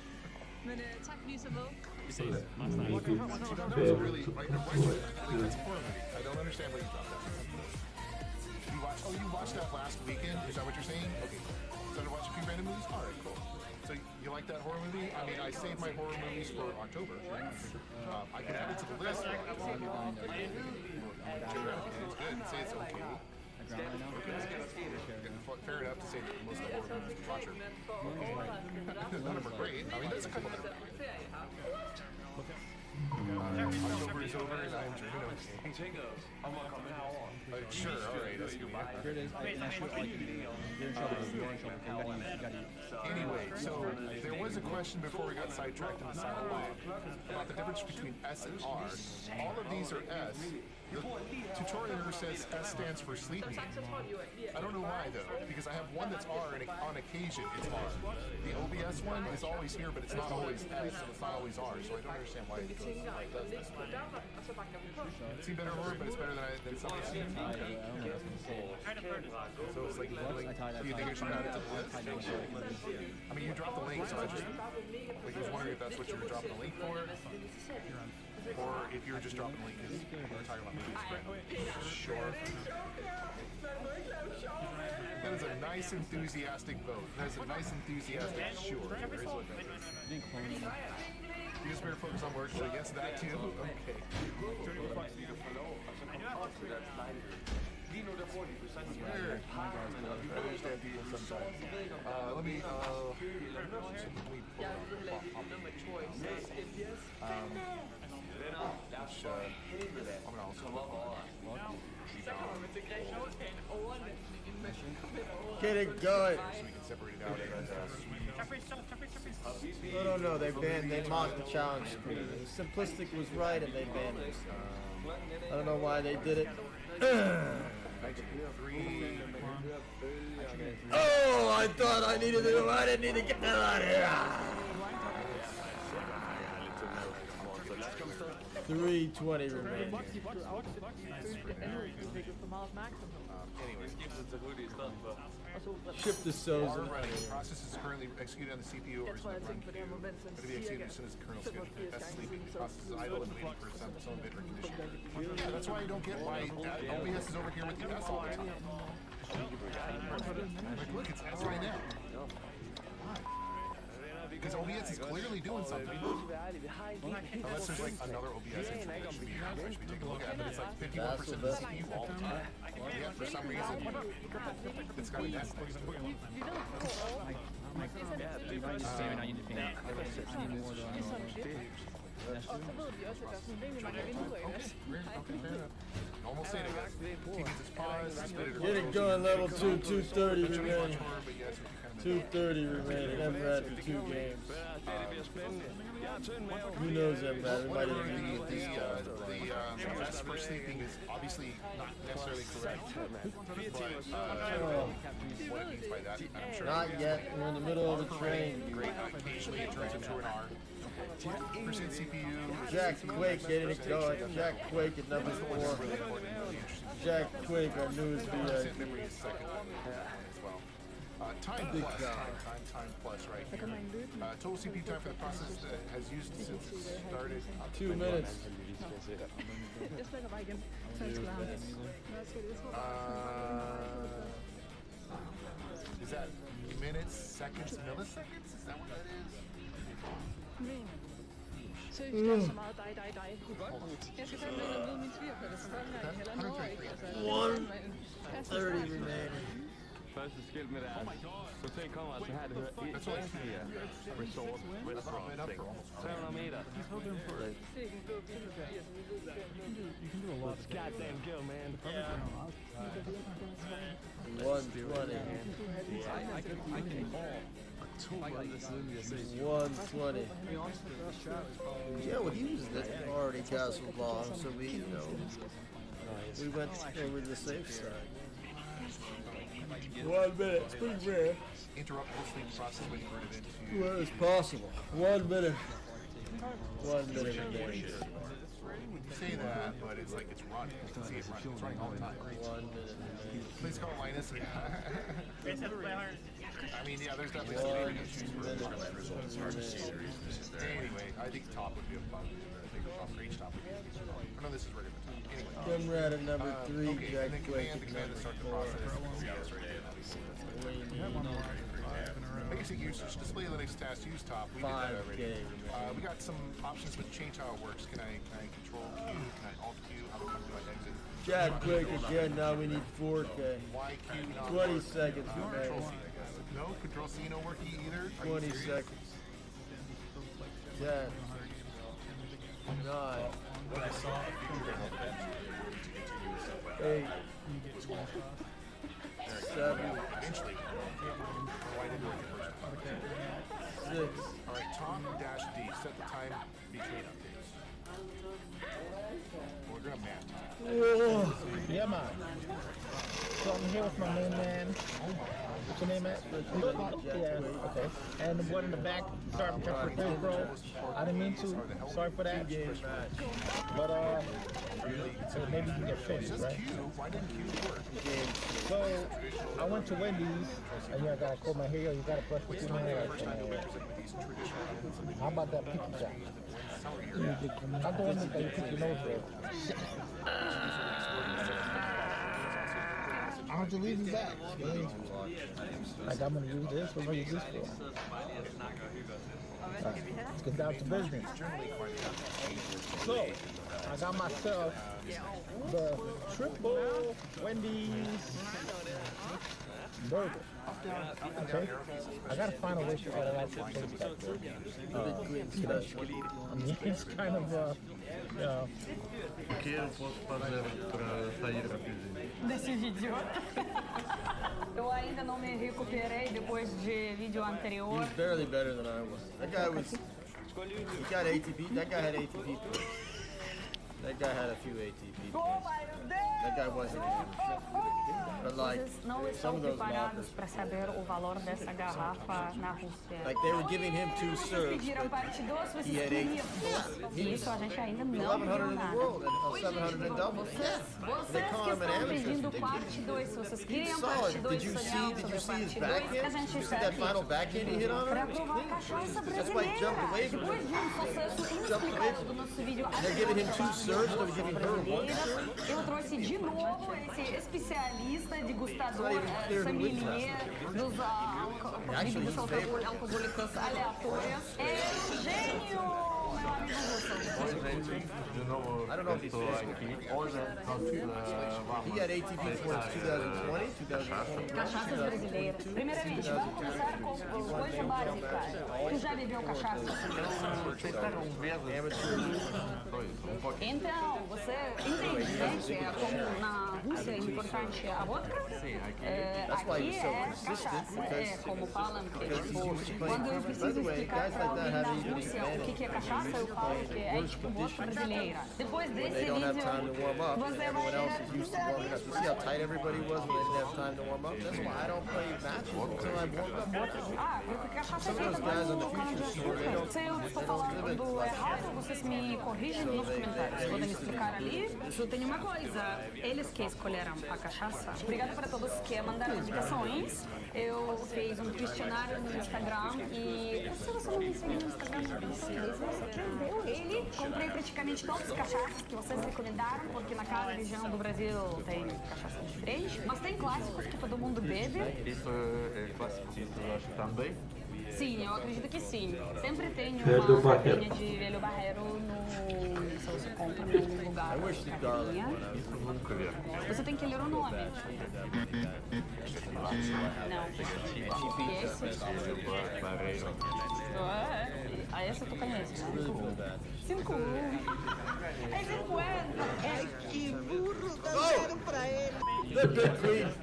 Men tak fordi I så med. Maybe it's better to put like this. I don't understand what you dropped that. You watched that last weekend? Is that what you're saying? Okay. Started watching a few random movies? Alright, cool. So you like that horror movie? I mean, I saved my horror movies for October. I can add it to the list. It's good. Say it's okay. Fair enough to say that most of the horror movies we watch are none of them are great. I mean, there's a couple that are great. October is over and I'm dreaming of sure, alright. Anyway, so there was a question before we got sidetracked in the Silent Bob about the difference between S and R. All of these are S. The tutorial here says S stands for sleepy. I don't know why though, because I have one that's R and on occasion it's R. The OBS one is always here, but it's not always S, so it's not always R, so I don't understand why it does that. It's seen better horror, but it's better than some I've seen. So it's like, do you think I should add it to the list? I mean, you dropped the link, so I just was wondering if that's what you were dropping the link for. or if you're just dropping a link, because we're talking about movies. Sure. That is a nice enthusiastic vote. That is a nice enthusiastic sure. There is what that is. You just better focus on work, so yes, that too. Okay. Let me Get it going. so we can separate it out and No, they mocked the challenge screen. Simplistic was right and they banned it. I don't know why they did it. Oh, I thought I needed to. I didn't need to get that out of here. 3:20 remaining. Ship the Soza. The process is currently executed on the CPU or is run queue. But to be executed as soon as the kernel schedule. That's sleeping. The process is idle and waiting for some bit recognition. Yeah, that's why I don't get why OBS is over here with you guys all the time. Like, look, it's S right now. Because OBS is clearly doing something. Unless there's like another OBS entry that should be taking a look at, but it's like 51% of the CPU all the time. Yet for some reason, it's got an S next to it. Almost saying it. Get it going, level 2, 2:30 remaining. 2:30 remaining. MRAD for 2 games. Who knows MRAD? We might even The S for sleeping is obviously not necessarily correct. But what it means by that, I'm sure. Not yet. We're in the middle of a train. Great. Occasionally it turns into an R. 10% CPU. Jack Quake getting it going. Jack Quake at number 4. Jack Quake, our newest VIP. Memory is second as well. Time plus right here. Total CPU time for the process has used since it started. 2 minutes. Is that minutes, seconds, milliseconds? Is that what that is? Seriøst, der er så meget dig. Jeg skal fandme ind og møde min svigerfætter, som kommer her i halvandet år, ikke? Altså, 1:30 remaining. Første skilt med deres hotel kommer altså her, det hedder Asia Resort Restaurant thing. 300 meter. sikke en blå bil, It's goddamn go, man. 1:20. 1:20. Yeah, well, he was already Castle Long, so we, we went over to the safe side. 1 minute. It's pretty rare. Interrupt the sleep process when you put it into. Well, it's possible. 1 minute. 1 minute remaining. You say that, but it's like it's running. You can see it running. It's running all the time. 1 minute remaining. Please call Linus. I mean, yeah, there's definitely some data issues for anyway, I think top would be a fun. I think the top for each top would be a fun. I know this is regular top. Anyway. Comrade at number 3, okay, Jack and then Quake command at to start the number 4. process. Basic usage, display Linux task, use top. We did that already. We got some options with change how it works. Can I control Q? Can I alt Q? How do I exit? Jack Quake again, now we need 4K. Why Q? 20 seconds Control C, remaining. I guess. No, Control C no working either. 20 seconds. 10. 9. 8. 7. Eventually. Why didn't work at first? 6. All right, top dash D. Set the time between updates. We're gonna map time. Yeah, man. So I'm here with my main man. What's your name, Matt? Yeah, okay. And the one in the back, sorry for catching your face, bro. I didn't mean to. Sorry for that. But, maybe you can get fixed, right? So, I went to Wendy's, and I gotta comb my hair, you gotta brush between my hair. How about that picky job? I'm the one that you pick your nose with. Why don't you leave me back? Like, I'm gonna use this, what am I use this for? Right, let's get down to business. So, I got myself the triple Wendy's burger. Okay, I gotta find a way to add that to taste that good. I mean, it's kind of, you know. O que eu posso fazer para sair rapidinho? Desse vídeo. Eu ainda não me recuperei depois de vídeo anterior. He's barely better than I was. That guy was. He got ATP. That guy had ATP. That guy had a few ATP. That guy wasn't. But like, Vocês não estão preparados para saber o valor dessa garrafa na Rússia. Like they were giving him 2 serves, Pediram parte 2, vocês he had queriam 8. isso, a gente ainda não 1100 viu in the nada. world and 700 in double. Vocês que estão pedindo parte 2, se vocês queriam parte 2, Did you see sonhar his sobre parte 2, a backhand? gente Did you see está that final aqui backhand he hit on para her? provar a cachaça That's why he jumped away brasileira. from Depois de sucesso Jumped away inexplicável from do nosso vídeo They're giving him 2 serves, they're giving her 1 serve. eu trouxe de novo esse especialista, degustador, sommelier dos bebidas alcoólicas aleatórias. É gênio, meu amigo Wilson. I don't know if he's aqui. He had ATP points 2020, 2021. Cachaças brasileiras. Primeiramente, vamos começar com coisa básica. Tu já bebeu cachaça? Então, você entende, né? Que é como na Rússia é importante a vodka? Aqui é cachaça. É como falam que, tipo, quando eu preciso explicar para alguém na Rússia o que é cachaça, eu falo que é tipo vodka brasileira. Depois desse vídeo, você vai ver. You see how tight everybody was when they didn't have time to warm up? That's why I don't play matches until I warm up. Ah, porque cachaça é feita com cana de açúcar. Se eu estou falando errado, vocês me corrigem nos comentários. Podem me explicar ali. Tem uma coisa, eles que escolheram a cachaça. Obrigada para todos que mandaram indicações. Eu fiz um questionário no Instagram e se você não me segue no Instagram, você perdeu ele. Comprei praticamente todos os cachaças que vocês recomendaram, porque na cada região do Brasil tem cachaça diferente, mas tem clássicos que todo mundo bebe. Isso é clássico, eu acho também. Sim, eu acredito que sim. Sempre tem uma capinha de velho barreiro no... se você compra em algum lugar. Isso nunca vi. Você tem que ler o nome. Não. Esse? Barreiro. Ah, esse tu conhece, né? 5-1. É 50. Ai, que burro, dá 0 pra ele.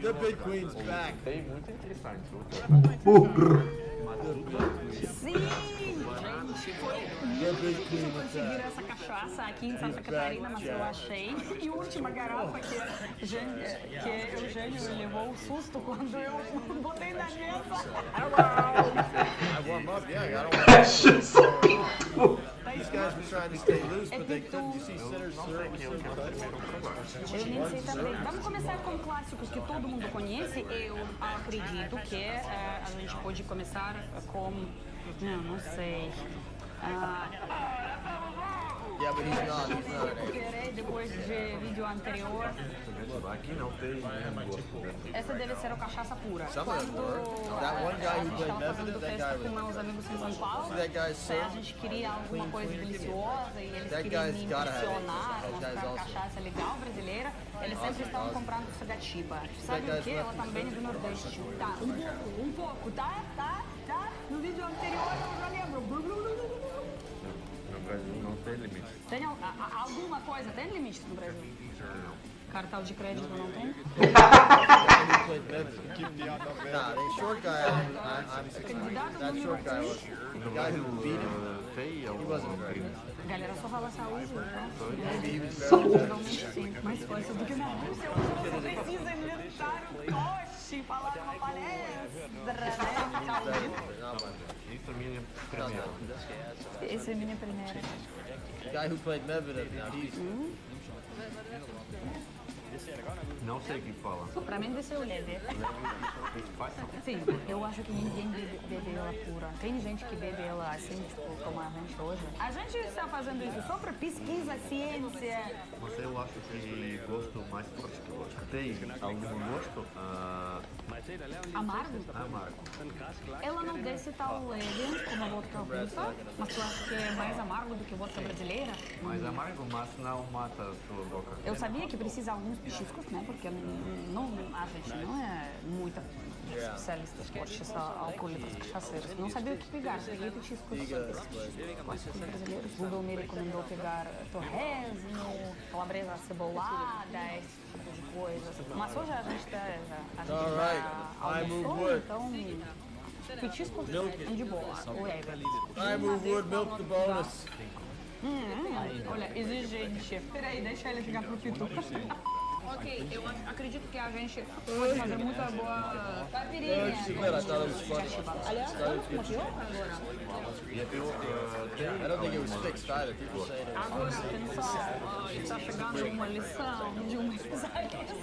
The Big Queen's back. Tem muito interessante. Sim, gente, foi difícil conseguir essa cachaça aqui em Santa Catarina, mas eu achei. E a última garrafa que Eugênio levou um susto quando eu botei na mesa. I warm up, yeah. I don't want to. These guys were trying to stay loose, but they couldn't. You see sinners serve. Eu nem sei também. Vamos começar com clássicos que todo mundo conhece. Eu acredito que a gente pode começar com... Não sei. Yeah, but he's not depois de vídeo anterior. Aqui não tem Essa deve ser a cachaça pura. Quando that one guy who played Methodist, that guy was. Com meus amigos em São Paulo, a gente queria alguma coisa deliciosa e eles queriam me impressionar, mostrar a cachaça legal brasileira. Eles sempre estavam comprando sagatiba. Sabe o que? Ela também é do Nordeste. Tá, um pouco, tá? No vídeo anterior eu já lembro. No Brasil não tem limite. Tem alguma coisa? Tem limite no Brasil? Cartão de crédito não tem? Nah, the short guy, that short guy was the guy who beat him. He wasn't very good. Galera, só fala saúde, He was provavelmente sim, mais forte do que na Rússia. Você precisa inventar o toche. te falar numa palestra, né? Isso é minha primeira. Esse é minha primeira. The guy who played Medvedev now, he's... Não sei o que fala. Pra mim deve ser o leve. Sim, eu acho que ninguém bebe ela pura. Tem gente que bebe ela assim, tipo, como a gente hoje. A gente está fazendo isso só pra pesquisa, ciência. Mas eu acho que gosto mais forte que vodka. Tem algum gosto? Amargo? Amargo. Ela não desce tão leve como a vodka russa, mas tu acha que é mais amargo do que a vodka brasileira? Mais amargo, mas não mata a sua boca. Eu sabia que precisa alguns pichiscos, né? Porque não, a gente não é muita especialista fortes alcoólicos cachaceiros. Não sabia o que pegar, peguei pichiscos clássicos brasileiros. Google me recomendou pegar torresmo, calabresa cebolada, esse tipo de coisas. Mas hoje a gente almoçou, então petiscos de boa. I move wood, milk the bonus. Olha, exigente. Peraí, deixa ele ficar pro Pitu. Ok, eu acredito que a gente pode fazer muita boa caipirinha. Aliás, vamos com pior agora? I don't think it was fixed either. People say that. Agora, pessoal, está chegando uma lição de um especialista.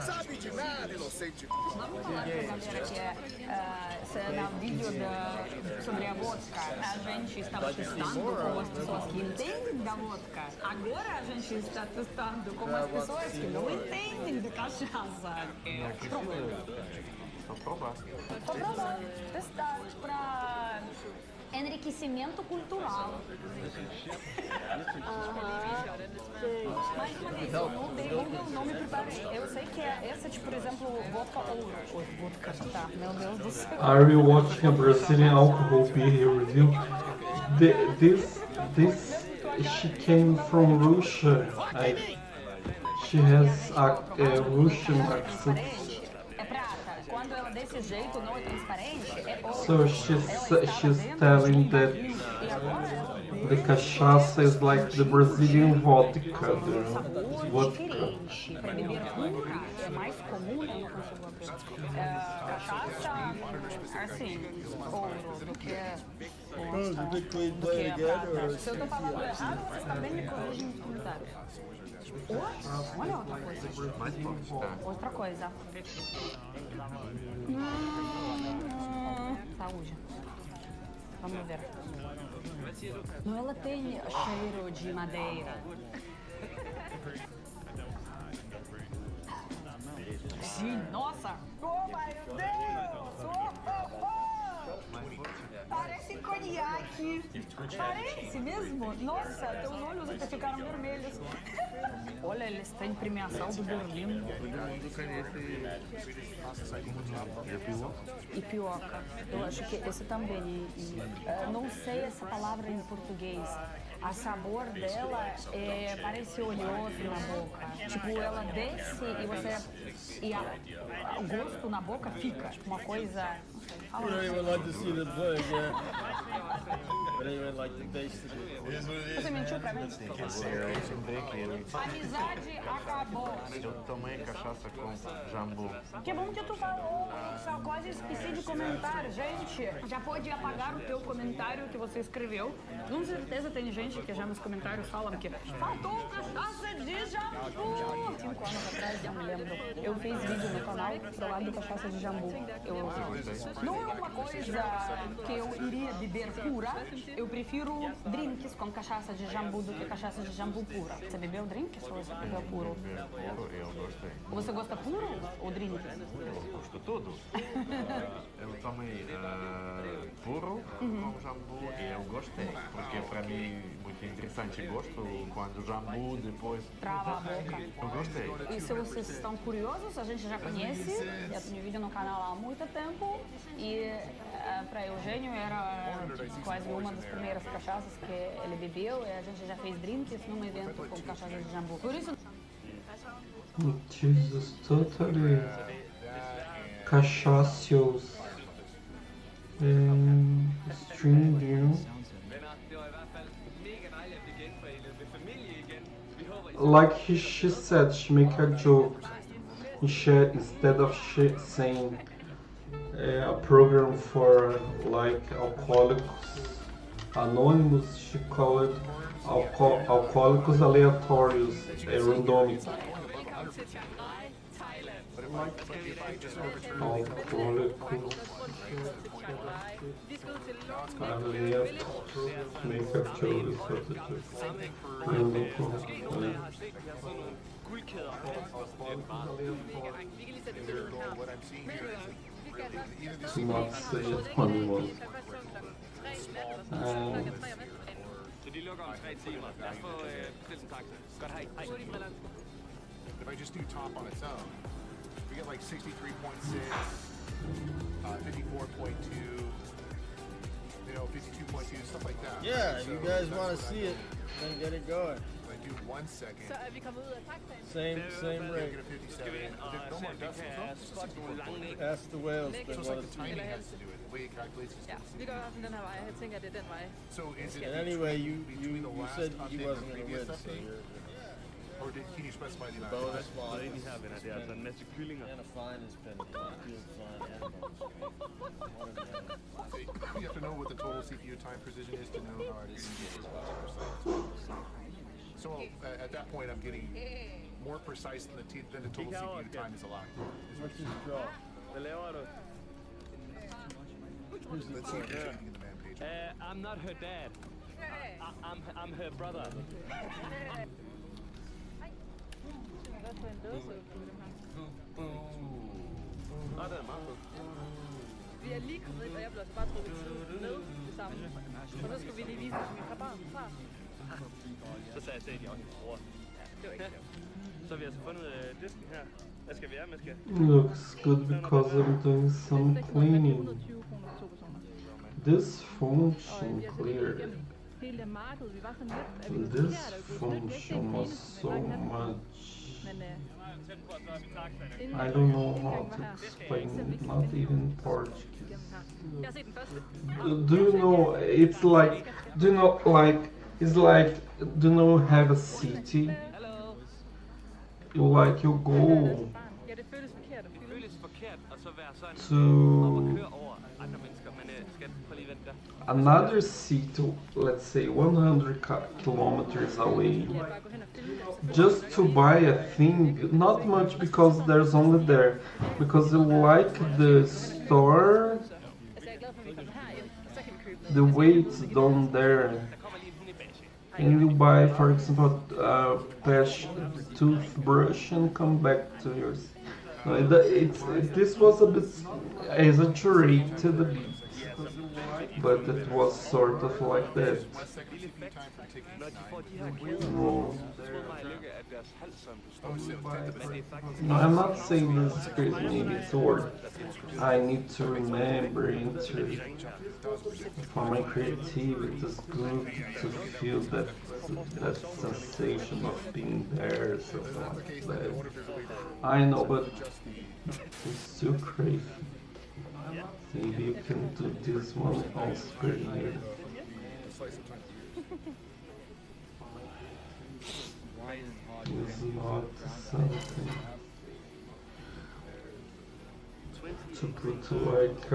Sabe de nada, inocente. Vamos falar pra galera que no vídeo sobre a vodka, a gente estava testando com as pessoas que entendem da vodka. Agora a gente está testando com as pessoas que não entendem de cachaça. Só provar. Só provar, testar para enriquecimento cultural. Mais uma vez, eu não dei Google, não me preparei. Eu sei que essa, tipo, por exemplo, vodka ou vodka, tá? Meu Deus do céu. Are you watching a Brazilian alcohol beer review? This she came from Russia. She has a Russian accent. É prata. Quando ela desse jeito não é transparente, é ouro. So she's telling that the cachaça is like the Brazilian vodka. Vodka. Para beber pura é mais comum, né? Cachaça, assim, ouro do que prata. Se eu tô falando errado, vocês também me corrigem nos comentários. Olha outra coisa. Outra coisa. Saúde. Vamos ver. Não, ela tem cheiro de madeira. Sim, nossa! Oh, meu Deus! Parece conhaque! Parece mesmo? Nossa, teus olhos até ficaram vermelhos. Olha, eles têm premiação do Berlim. E pioca. Eu acho que esse também. Não sei essa palavra em português. A sabor dela parece oleoso na boca. Tipo, ela desce e você... E o gosto na boca fica uma coisa... You don't even like to see the play, yeah. I don't even like to taste it. Você mentiu pra mim? A amizade acabou. Eu tomei cachaça com jambu. Que bom que tu falou. Só quase esqueci de comentar. Gente, já pode apagar o teu comentário que você escreveu. Com certeza tem gente que já nos comentários falam que faltou cachaça de jambu. 5 anos atrás, já me lembro. Eu fiz vídeo no canal provando cachaça de jambu. Não é uma coisa que eu iria beber pura. Eu prefiro drinks com cachaça de jambu do que cachaça de jambu pura. Você bebeu drinks ou você bebeu puro? Eu gostei. Você gosta puro ou drinks? Eu gosto tudo. Eu tomei puro com jambu e eu gostei. Porque para mim muito interessante gosto quando o jambu depois... Trava a boca. Eu gostei. E se vocês estão curiosos, a gente já conhece. Eu tenho vídeo no canal há muito tempo. E para Eugênio era quase uma das primeiras cachaças que ele bebeu. E a gente já fez drinks num evento com cachaça de jambu. Por isso... Jesus, totally cachacious string, you know? Like she said, she make a joke. instead of saying a program for like alcoólicos anônimos, she called alcoólicos aleatórios, randômico. Alcoólicos aleatórios, make a choice of the to not say anonymous. If I just do top on its own, we get like 63.6, 54.2, you know, 52.2, stuff like that. Yeah, if you guys want to see it, then get it going. If I do 1 second. Same rate. Ask the whales. So it's like the timing has to do it. The way it calculates is So is it? And anyway, you said you wasn't going to win, so you're... Or can you specify the amount? Bonus volume. And a fine has been You have to know what the total CPU time precision is to know how it is. So at that point, I'm getting more precise than the total CPU time is allowed. What's this draw? Let's see if there's anything in the man page. I'm not her dad. I'm her brother. Vi er lige kommet ind, og jeg blev altså bare trukket med det samme. Og så skulle vi lige vise, at vi har barn fra. Så sagde jeg til de også bror. Det var ikke sjovt. Så har vi altså fundet disken her. Hvad skal vi have med, skal? Looks good because I'm doing some cleaning. This function cleared. This function was so much. I don't know how to explain it, not even Portuguese. Do you know, it's like, do you know, like, it's like, do you know, have a city? You like, you go to another city, let's say 100 kilometers away, just to buy a thing, not much because there's only there, because you like the store, the way it's done there, and you buy, for example, a toothbrush and come back to yours. No, this was a bit exaggerated, but it was sort of like that. No, I'm not saying this is crazy, maybe it's word. I need to remember for my creativity, it's good to feel that sensation of being there, something like that. I know, but it's still crazy. Maybe you can do this one on screen here. It's not something to put like a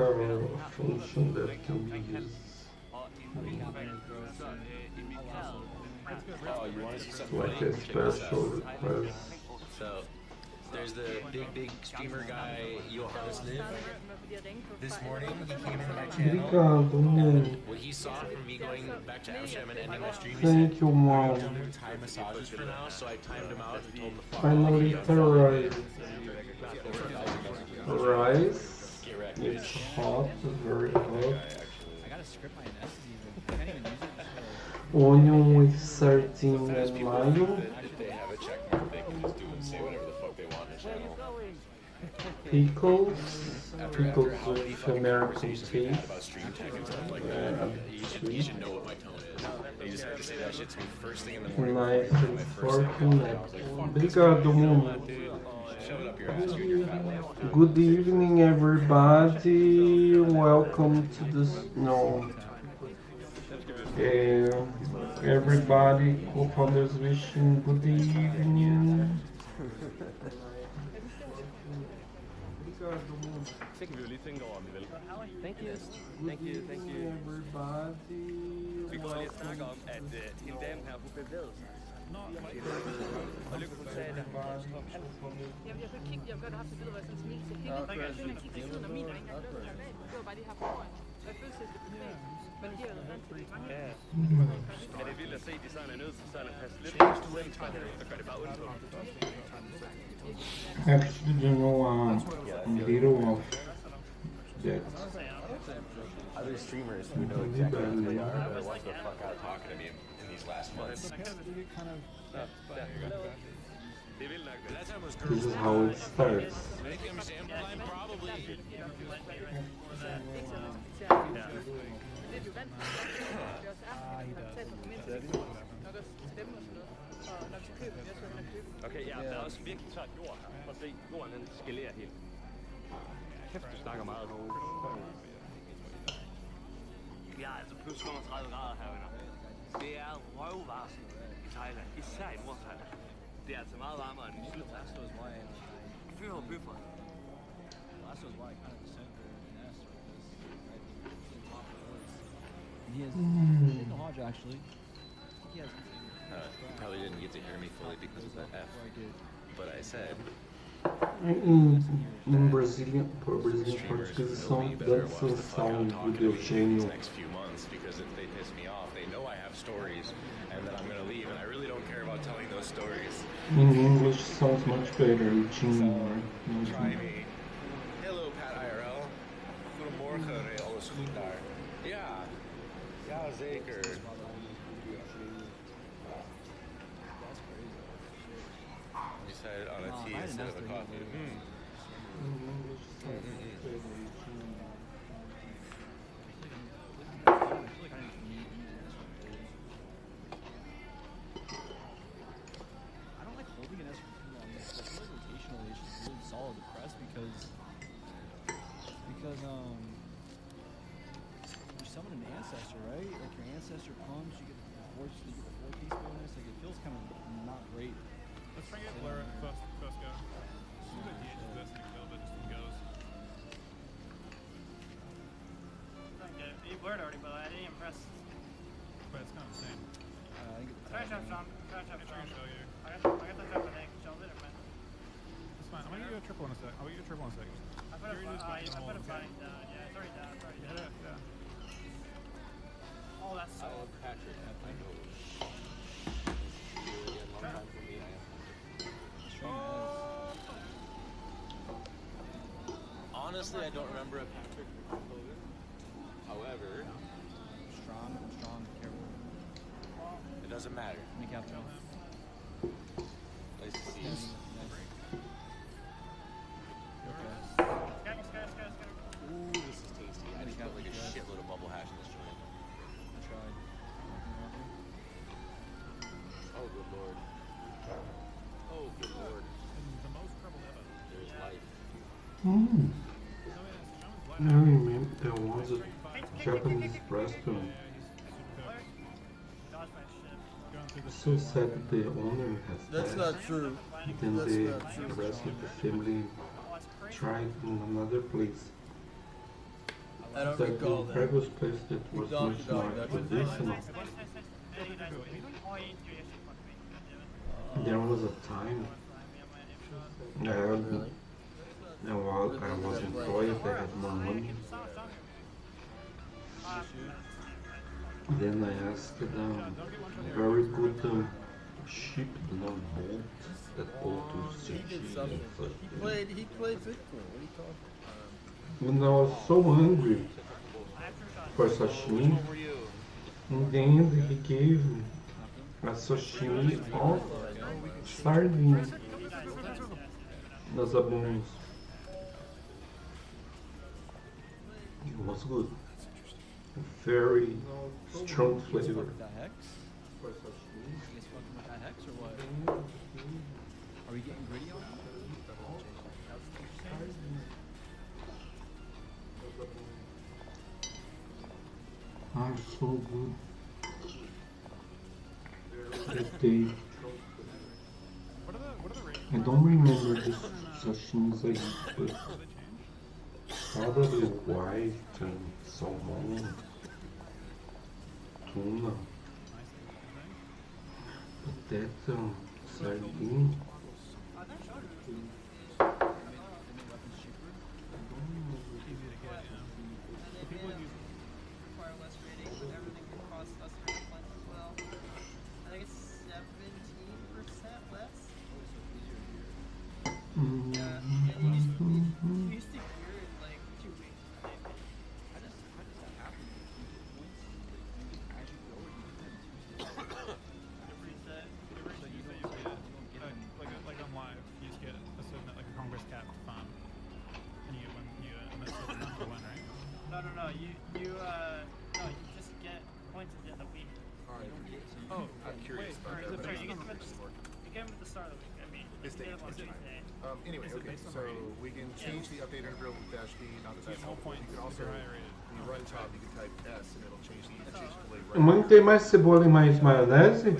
function that can be used. Like a special request. So there's the big streamer guy, Johannes Liv. This morning he came into my channel, and what he saw from me going back to Amsterdam and ending my stream, he Thank you, Mom. I'm doing Thai massages for now, so I timed him out and told him to Finally, the rice. It's hot, very hot. Onion with sardine and mayo. Pickles with American taste. You should know what my tone is. You just have to say that shit to me first thing in the morning. Knife and fork and napkin. Obrigado, Mumu. Good evening, everybody. Welcome to this. No. Everybody, co-founders wishing good evening. Det kan vi jo lige tænke over, om vi vil. Thank you. Thank you, thank you. Everybody. Vi går lige og snakker om, at hende dame her, hun bevægede sig. Og Lykke, hun sagde, at hun var strøm. Jeg kunne kigge, jeg har godt haft et billede, hvor jeg sådan smilte til hende. Jeg kunne kigge til siden, og min var ikke engang løbet her bag. Det var bare lige her foran. Og jeg følte sig lidt bevæget. Men det giver jo noget til mange. Ja. Men det er vildt at se, at de sådan er nødt til sådan at passe lidt på så gør det bare ondt på dem. Actually, do you know little of that? Other streamers who know exactly who they are but what the fuck out talking to me in these last months. This is how it starts. Okay, ja, der er også virkelig tørt jord her. Prøv at se, jorden den skalerer helt. Kæft, du snakker meget. Vi har altså plus 35 grader her, venner. Det er røvvarsel i Thailand, især i Nord-Thailand. Det er altså meget varmere end i syd. Fyr og bøffer. He has in the lodge actually. He has Probably didn't get to hear me fully because of that F. But I said In Brazilian, for Brazilian Portuguese song, that's a sound video genial. Next few months because if they piss me off, they know I have stories and that I'm gonna leave, and I really don't care about telling those stories. In English, sounds much better. Genial. Try me. Hello, Pat IRL. Goedemorgen, alles goed daar. Ja, ja zeker. Decided on a tea instead of a coffee. I don't like holding an S for too long. It's like rotationally, it's just really solid to press because you summon an ancestor, right? Like your ancestor comes, you get the 4-piece bonus. Like it feels kind of not great. Let's try and get Blur first go. As soon as I get this thing kill, but just goes. He blurred already, but I didn't press. But it's kind of the same. I think it's Try to jump strong. Try to jump strong. Show you. I got the jump, I think. Show it, man. It's fine. I'm gonna give you a triple in a sec. I'll give you a triple in a sec. I put a flying down. Yeah, it's already down. It's already down. Yeah. Oh, that's so. Patrick, I know. Really a long time for me. Honestly, I don't remember a Patrick Hogan. However, strong, careful. It doesn't matter. Make out jump. Nice to see you. Nice. Ooh, this is tasty. I just got like a shitload of bubble hash in this joint. I tried. Oh, good lord. Oh, good lord. The most trouble ever. There's life. I remember there was a Japanese restaurant. So sad that the owner has That's died. not true. Then That's the not true. rest of the family tried in another place. I don't That recall the that. previous place that was don't much know more that. traditional. There was a time I was employed, I had more money. Then I asked very good ship, bolt that bolt to He did something. He played Bitcoin. What are you talking about? And I was so hungry for sashimi. In the end, he gave me a sashimi of sardines as a bonus. It was good. Very strong flavor. That hex? You guys fucking with that hex or what? Are we getting gritty on it? So good. That day. I don't remember the sashimi I eat, but Probably white and salmon, tuna, but that sardine. Easy to get, yeah. People use require less rating, but everything can cost us less as well. I think it's 17% less. Yeah, and you used to gear in like 2 weeks. How does that happen? Do you get points as you go, or do you have to Reset. Like on live, you just get a certain like a conquest cap to farm, and you get one. You get a certain number to win, right? No. You just get points at the end of the week. Oh, I'm curious about that. Sorry, you get them at the start of the week. I mean, This day, you get them on Tuesday. anyway, okay, so we can change the update interval with -D, not that that's helpful. You can also, when you run top, you can type S and it'll change the delay right. Mãe, tem mais cebola e mais maionese?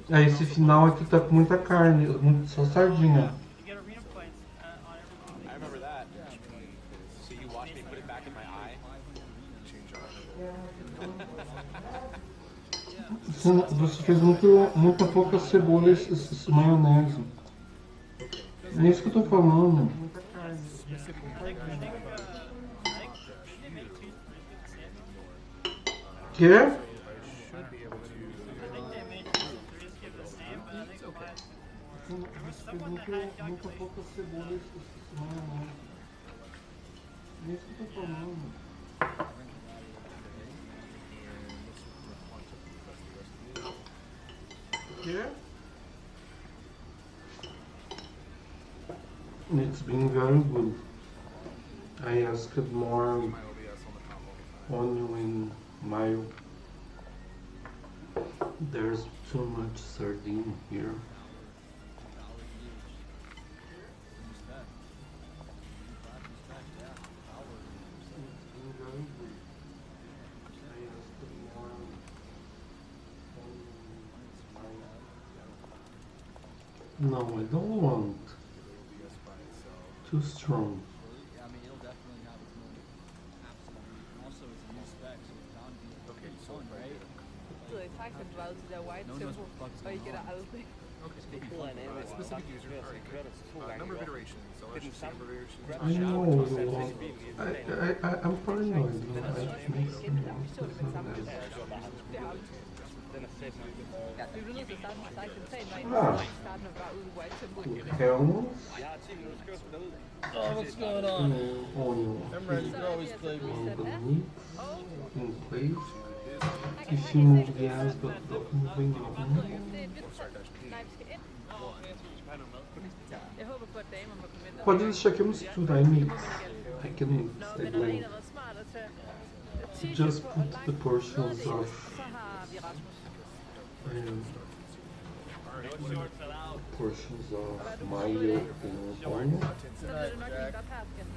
Esse final aqui tá com muita carne, só sardinha. I remember that. So you watched me put it back in my eye? Você fez muita pouca cebola e maionese. É isso que eu tô falando. Quê? Muita pouca cebola e maionese. É isso que eu tô falando. Yeah. It's been very good. I asked more onion and mayo. There's too much sardine here. No, I don't want. Too strong. Yeah, I mean, it'll definitely have its moment. Absolutely. And also, it's a new spec, so it's bound to be fun, right? Tak for dwell til der white tempo, og I gætter aldrig. Specific user number of iterations. So let's just say number of iterations. I know. I'm paranoid. I make some Vi bliver nødt til at starte med at starte den Ah. starten og bare ud i white tempo. Helmets? Oh, what's going on? Onion. I'm ready. You can always play me. Underneath, in place. If you move the ass, but don't move in your hand. Nej, vi skal ind. Jeg håber på, at damer må komme ind. Pode deixar que eu misturar em mix. I can mix. I Men når der er en, blend. der har været smart at tage Just put the portions of så har vi Rasmus. Portions of mayo and onion. Så bliver det nok helt op her, skal nu.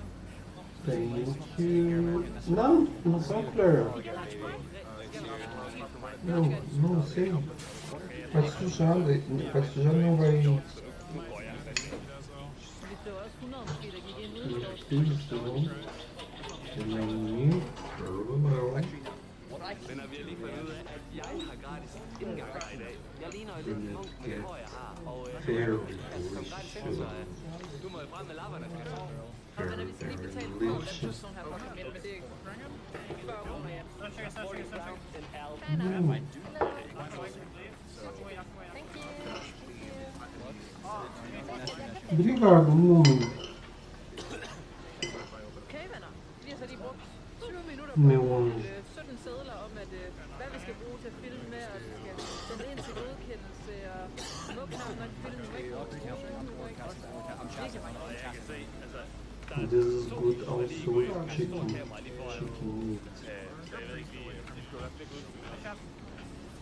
Thank you. Não, no sampler. Não sei. Vai sujar não vai. Vi så også 100 måske, der gik ind uden Isso, não. Men vi har lige fundet ud af, at jeg har gratis indgang i dag. Jeg ligner jo lidt munk med det hår, jeg har. Og som gratis indgang, du må jo frem med lapperne. Og men vi skal lige betale på den person her for at komme ind, men det er 40 kroner hjem. Thank you. Obrigado, homem. Okay, venner. Vi har så lige brugt 20 minutter Meu på anjo. 17 sedler om, at hvad vi skal bruge til at filme med, og vi skal sende ind til godkendelse, og må knap nok filme, må ikke bruge til This is good also with chicken meat.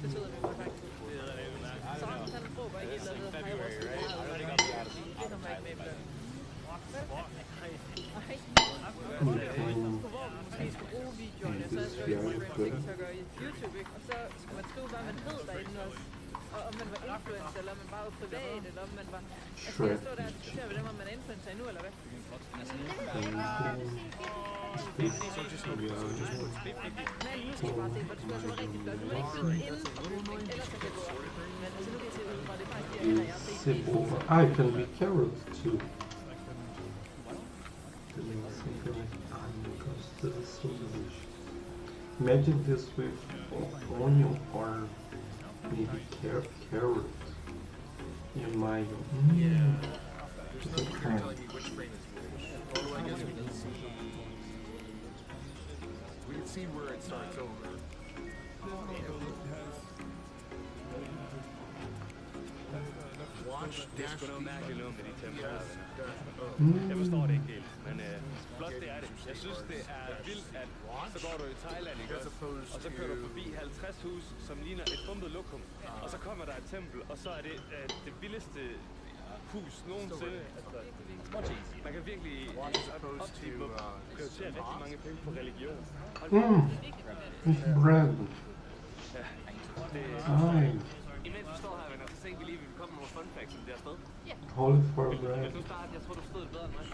Betyder det faktisk. Så han råber ikke et eller andet, har jeg også det kommer ikke med på det. På hvor man måske skal bruge videoerne, så er det Instagram, TikTok og YouTube, ikke? Og så skal man skrive, hvad man hed derinde også. og om man var influencer, eller om man bare var privat, eller om man var... Altså, skal jeg stå der og diskutere med dem, om man er influencer endnu, eller hvad? Men nu skal jeg bare se, hvor du skal også være rigtig flot. Du må ikke flytte inden, ellers så kan du op. Men altså, nu kan jeg se ud fra, det er faktisk de her, jeg har set. I can be carrot too. Because this is so delicious. Imagine this with onion or maybe carrot in my We can see where it starts over. Det er sgu noget mærkeligt noget med de templer. Jeg forstår det ikke helt, men flot det er det. Jeg synes det er vildt, at så går du i Thailand, ikke også? Og så kører du forbi 50 hus, som ligner et bumpet lokum. Og så kommer der et tempel, og så er det det vildeste hus nogensinde. Altså, man kan virkelig opstige og prioritere rigtig mange penge på religion. Bread. Ja, imens du står her, venner, så tænker vi lige, at vi vil komme med nogle fun facts om det her sted. Holy for bread. Vil du starte? Jeg tror, du stod bedre end mig.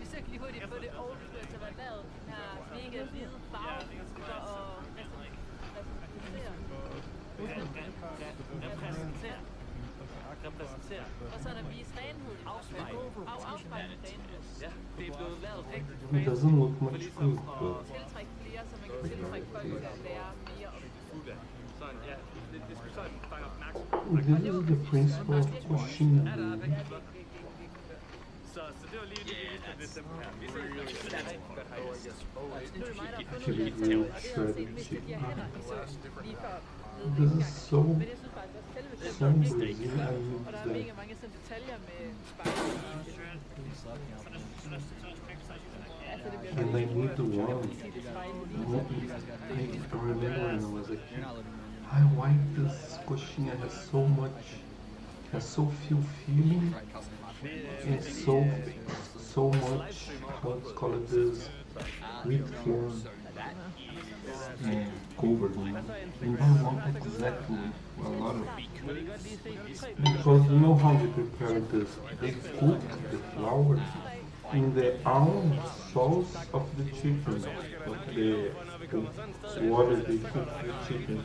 Vi søgte lige hurtigt på det overbegyndt at være lavet her mega hvide farve for at repræsentere. Og så er der vist renhed. Afspejlet renhed. Ja, det er blevet lavet ægte It doesn't look much food, but tiltrække flere, så man kan tiltrække folk, der lærer mere om det. Sådan, ja. Det skulle sådan fange this is the principle of pushing. Så det var lige det eksempel her. Vi ser det rigtig godt her. Nu er det mig, der har fundet det her, og det er også set, hvis de her hænder i søen lige før This is so men jeg synes faktisk også, selve templet er virkelig flot, og der er mega mange sådan detaljer med spejle. And I need the one. I remember when I was a kid. I like this coxinha has so few feeling and so much, let's call it this, wheat flour covered and I want exactly a lot of because you know how they prepare this, they cook the flour in the own sauce of the chicken, of the water they cook the chicken.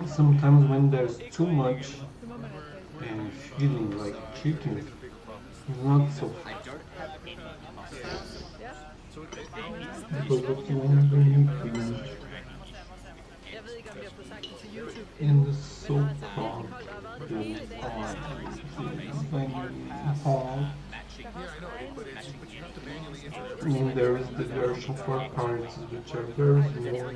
Sometimes when there's too much and feeling like chicken, it's not so because of the one and the so hard and there is the version for parts which are very small.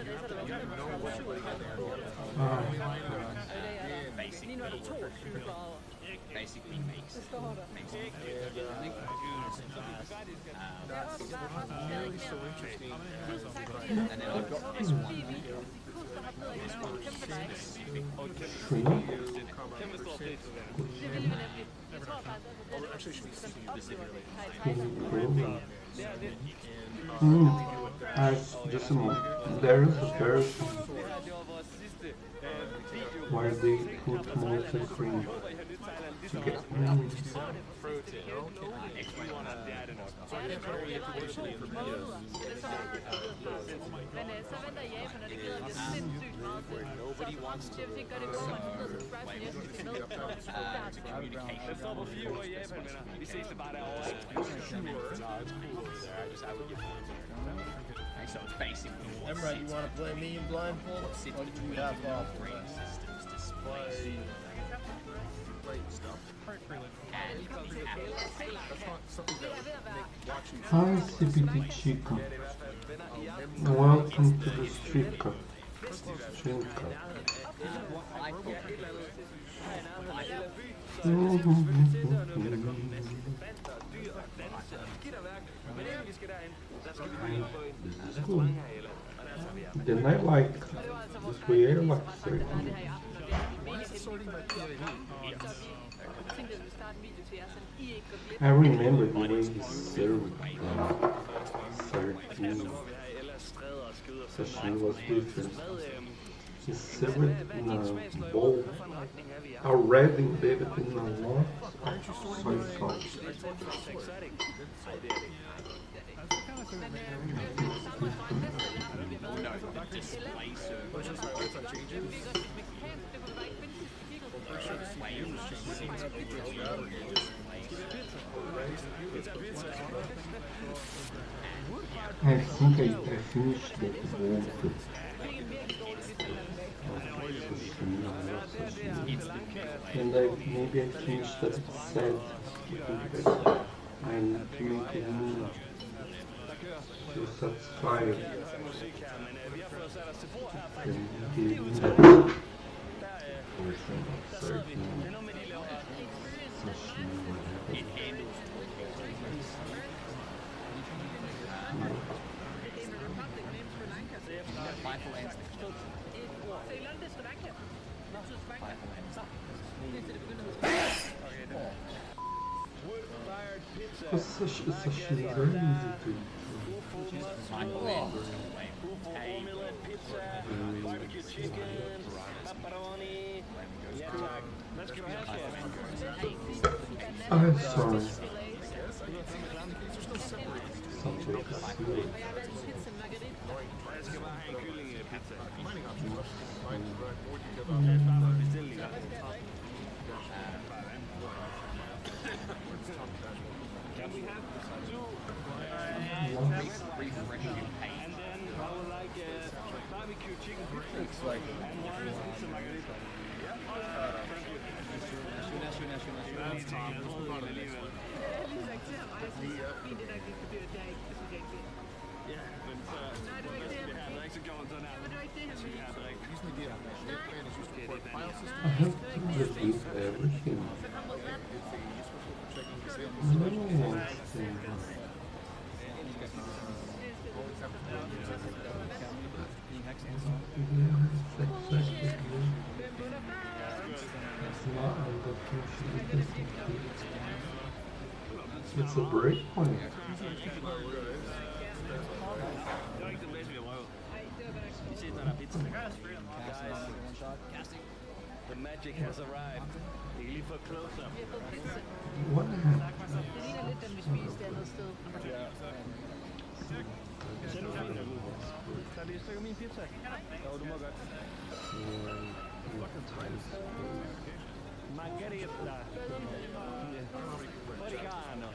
Basically makes really so interesting. And then I've got this one. Just a moment. There is a version where they put molten cream to get nobody wants to so it's basically Emra, you want to play me in blindfold? Or do you have off? systems display stuff. Hi CBD Chica. Welcome to the streetcar. Then I like this way. I like certain. I remember the way he served them. 13. Session was different. He served in a bowl, already embedded in a lot of soy sauce. I think I finished that bowl. And maybe I finished that set because I need to make a new to satisfy the it's such very easy to I'm sorry. Something like Can we have two refreshing and then I would like barbecue chicken pizza It's like and one pizza margarita. I have to delete everything. It's a break point. The magic has arrived. Det kan lige få close-up. What happened? Det ligner lidt, dem vi spiste andet sted. Se nu fint ud. Så er det et stykke af min pizza. Jo, du må godt. Margarita. Oregano.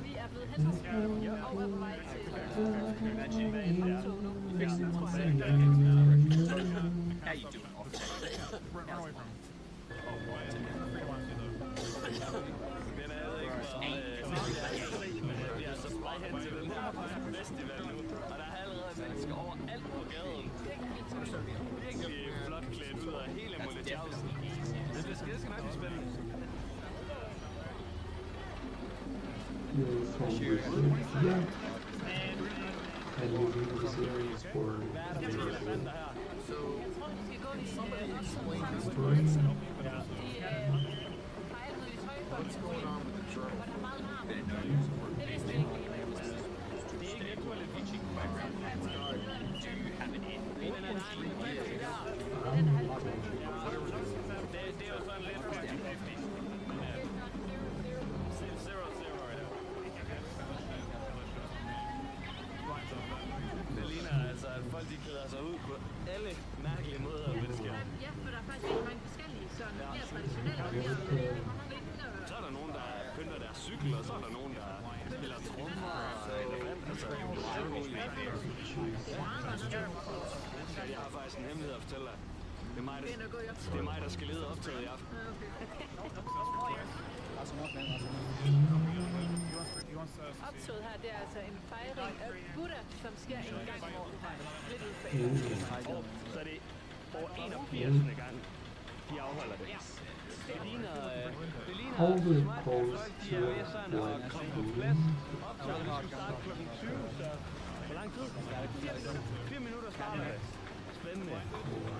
Vi er blevet hentet og er på vej til How you doing, officer? Run away from him. Vi er så vej hen til den her festival nu, og der er allerede mennesker overalt på gaden. Virkelig flot klædt ud af hele Molletjavsen. Det bliver skideskræmmende spændende. Yeah. And moving to this area is for So somebody explain this to Spring. us. What's going on with the journal? Folk de klæder sig ud på alle mærkelige måder, hvad det sker. Ja, for der er faktisk rigtig mange forskellige sådan mere traditionelle. Så er der nogen, der pynter deres cykel, og så er der nogen, der spiller trommer og elefant. Altså, alt muligt. Jeg har faktisk en hemmelighed at fortælle dig. Det er mig, der skal lede optaget i aften. Optoget her, det er altså en fejring af Buddha, som sker en gang om året. Lidt ud for Så er det How do you pose to like balloon? Hvor lang tid? 4 minutter starter det. Spændende.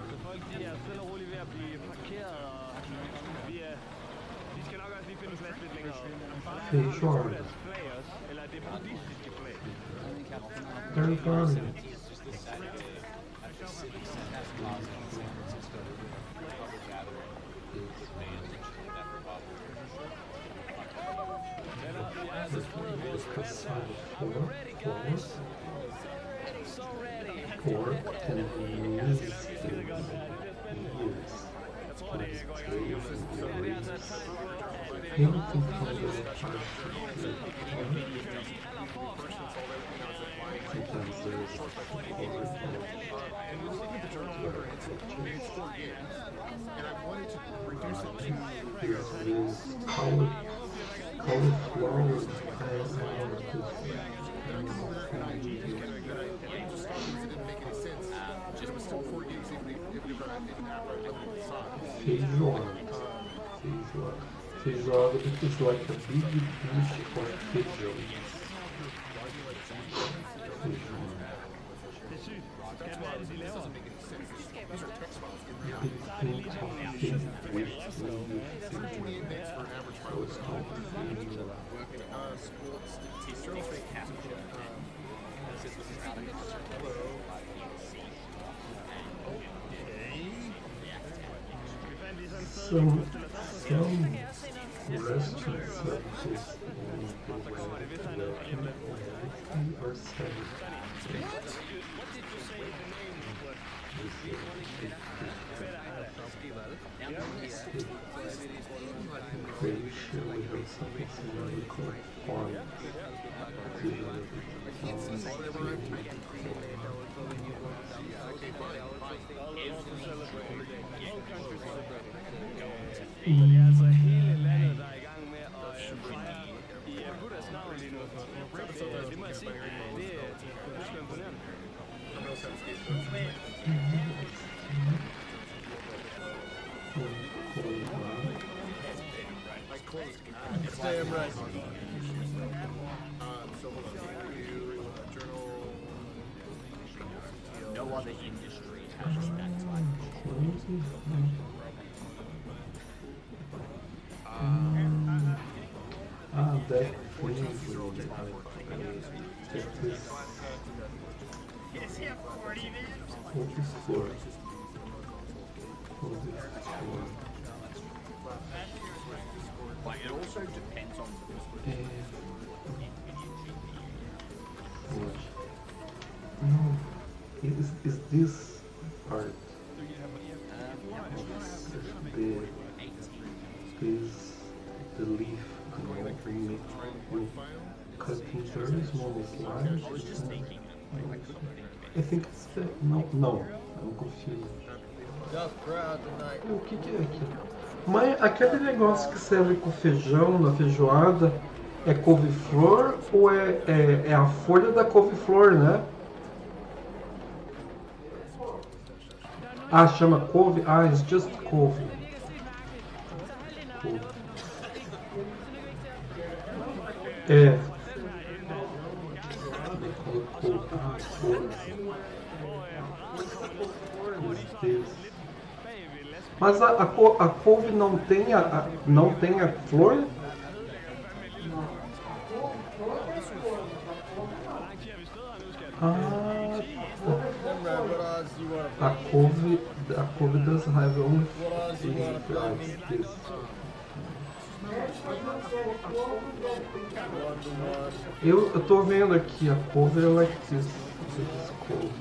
Så folk de er stille og roligt ved at blive parkeret, og vi skal nok også lige finde plads lidt længere. Flag også, eller det buddhistiske flag. Very fun. Four can be used in years. Painting from the sometimes there is cauliflower feijoada is like a big dish of pigeon. Some restaurant services are selling. Pretty sure we have something similar called farm. Og det er altså hele landet, der er i gang med at fejre i Buddhas navn lige nu. Det må jeg sige, det er sgu imponerende. Damn right. No other industry has that type that thing check this. Is he a 40 minutes? Hold this floor. Hold this floor. Like, it also depends on no, is this part the leaf cutting very small slices? I think it's the no, I'm confused. O que é aquilo? Mas aquele negócio que serve com feijão na feijoada é couve-flor ou é a folha da couve-flor, né? Ah, chama couve? Ah, it's just couve. É. Mas a couve não tem a flor? Ah, a couve does have only this. Eu tô vendo aqui a couve é like this. This is couve.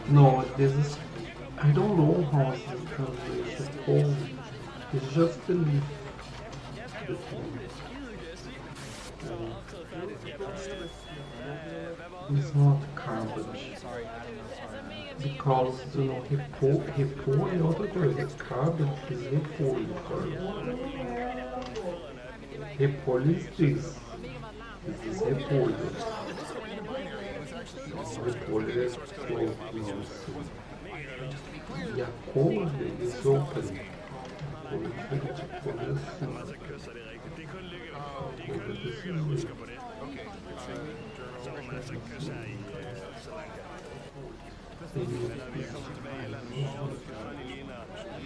No, this is. I don't know how it's translated. Couve. It's just the leaf. It's not cabbage. Because, you know, repolho é outra coisa. Cabbage is repolho. Repolho is this. This is repolho. reported float nodes. Jacobi is open.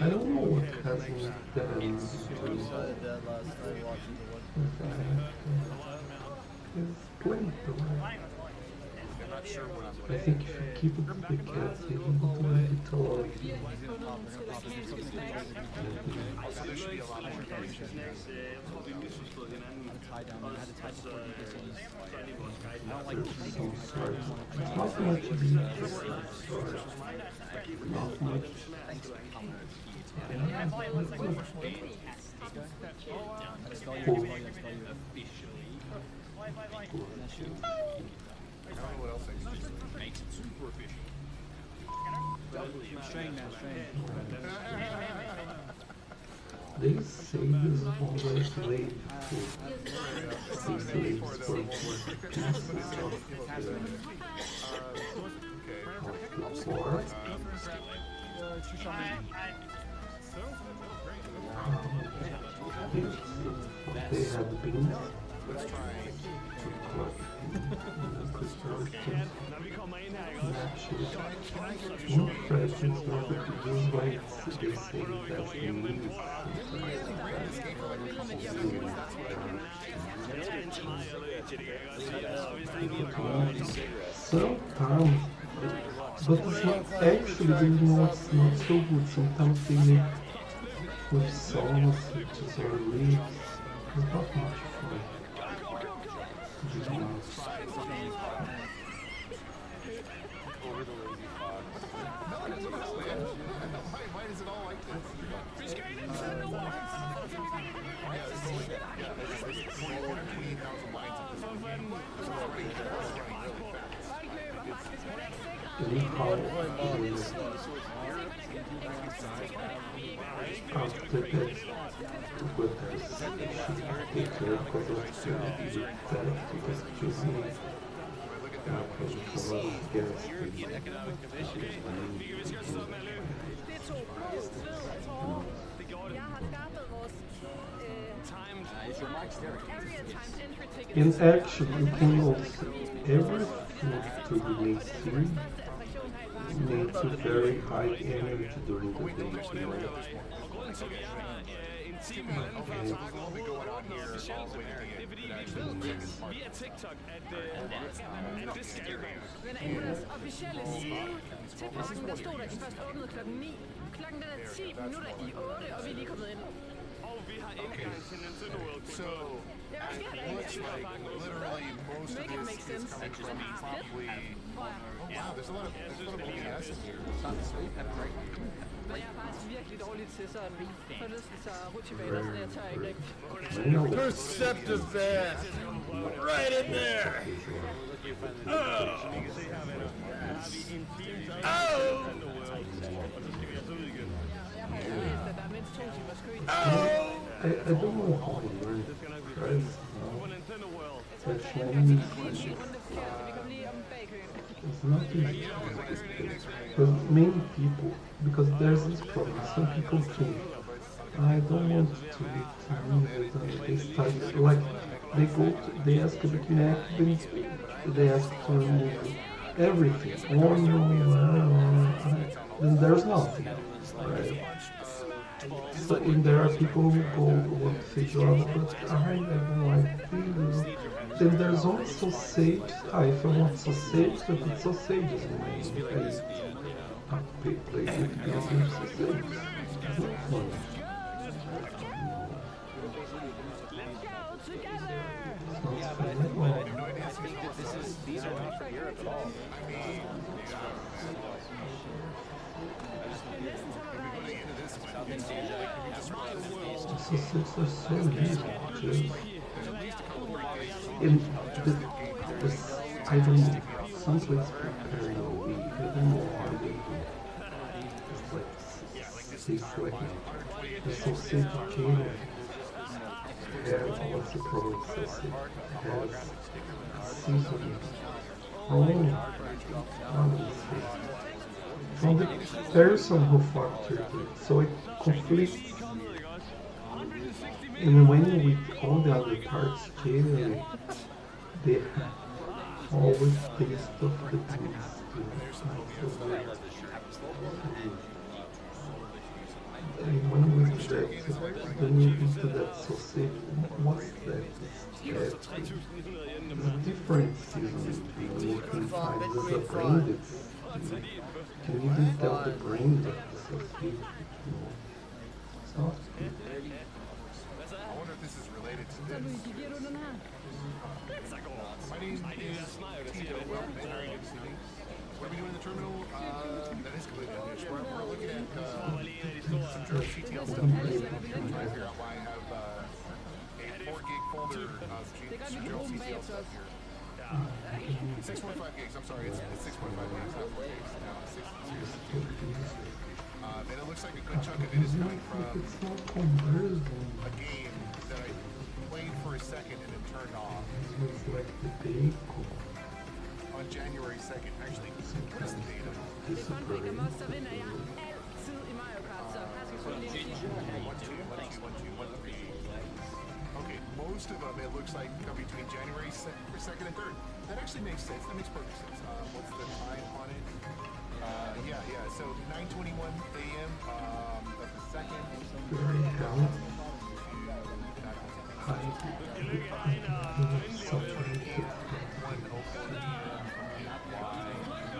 I don't know what hasn't done. It's played though. I think if you keep it to the cats, you can do it a lot. Not much beat. Not much. Cool. I don't know what else makes it super efficient. They say this is always late for these slaves for pieces of the floor. They had beans. Let's try. More fragments were produced by they say that they need sometimes, but it's not actually, you know, it's not so good. Sometimes they make with sauce, which are leaves. It's not much fun. Why is it all like this? Fish going into the water! Yeah, this is like, there's 28,000 lines of this game. It's already really after that, but should be careful because excuse me. European Economic Commission. In action, you can also everything to the next scene needs a very high energy during the day. Via TikTok, at det skal være. Men på deres officielle side, TikTok'en, der stod der, de først åbnede klokken 9. Klokken den er 10 minutter i 8, og vi er lige kommet ind. Og vi har indgang til Nintendo World. So, it looks like literally most of this is coming from probably... Oh wow, there's a lot of OBS in here. Men jeg er faktisk virkelig dårlig til sådan forlystelse og rutsjebaner, så jeg tør ikke rigtig. Perceptive fast! Right in there! Oh! I don't know how to learn Christ now. But Chinese it's not easy. Because many people, because there's this problem, some people think, I don't want to be Chinese, they start, like, they ask between accidents, they ask to remove everything, then there's nothing, right? So when there are people who go want to figure out, but I don't like this. Then there's also saves. If I want sausages, I put sausages in my face. I play with these sausages. It's not fun. Yeah, but I think that these are not from Europe at all. Sausages are so easy. In I don't know, some places preparing a week, I don't know how they do it. It's like the sausage came and what's the problem? Sausage has seasoning. From the person who factored it, so it conflicts. And when with all the other parts generally, they always the stuff that needs to and when with that, then you into that sausage, what's that? The difference is between you can find as a brain that's, can you even tell the brain that the sausage soft? I wonder if this is related to this. My name is Tito. Well, very good to see me. What are we doing in the terminal? That is completely unfinished. We're looking at some German CTL stuff. Right here online, I have a 4 gig folder of German CTL stuff here. 6.5 gigs, I'm sorry, it's 6.5 gigs, not 4 gigs. Now it's 6. And it looks like a good chunk of it is coming from a game that I played for a second and then turned off. On January 2nd. Actually, what is the date of it? Okay, most of them, it looks like, come between January 2nd and 3rd. That actually makes sense. That makes perfect sense. What's the time on it? Yeah. So 9:21 a.m. Of the 2nd.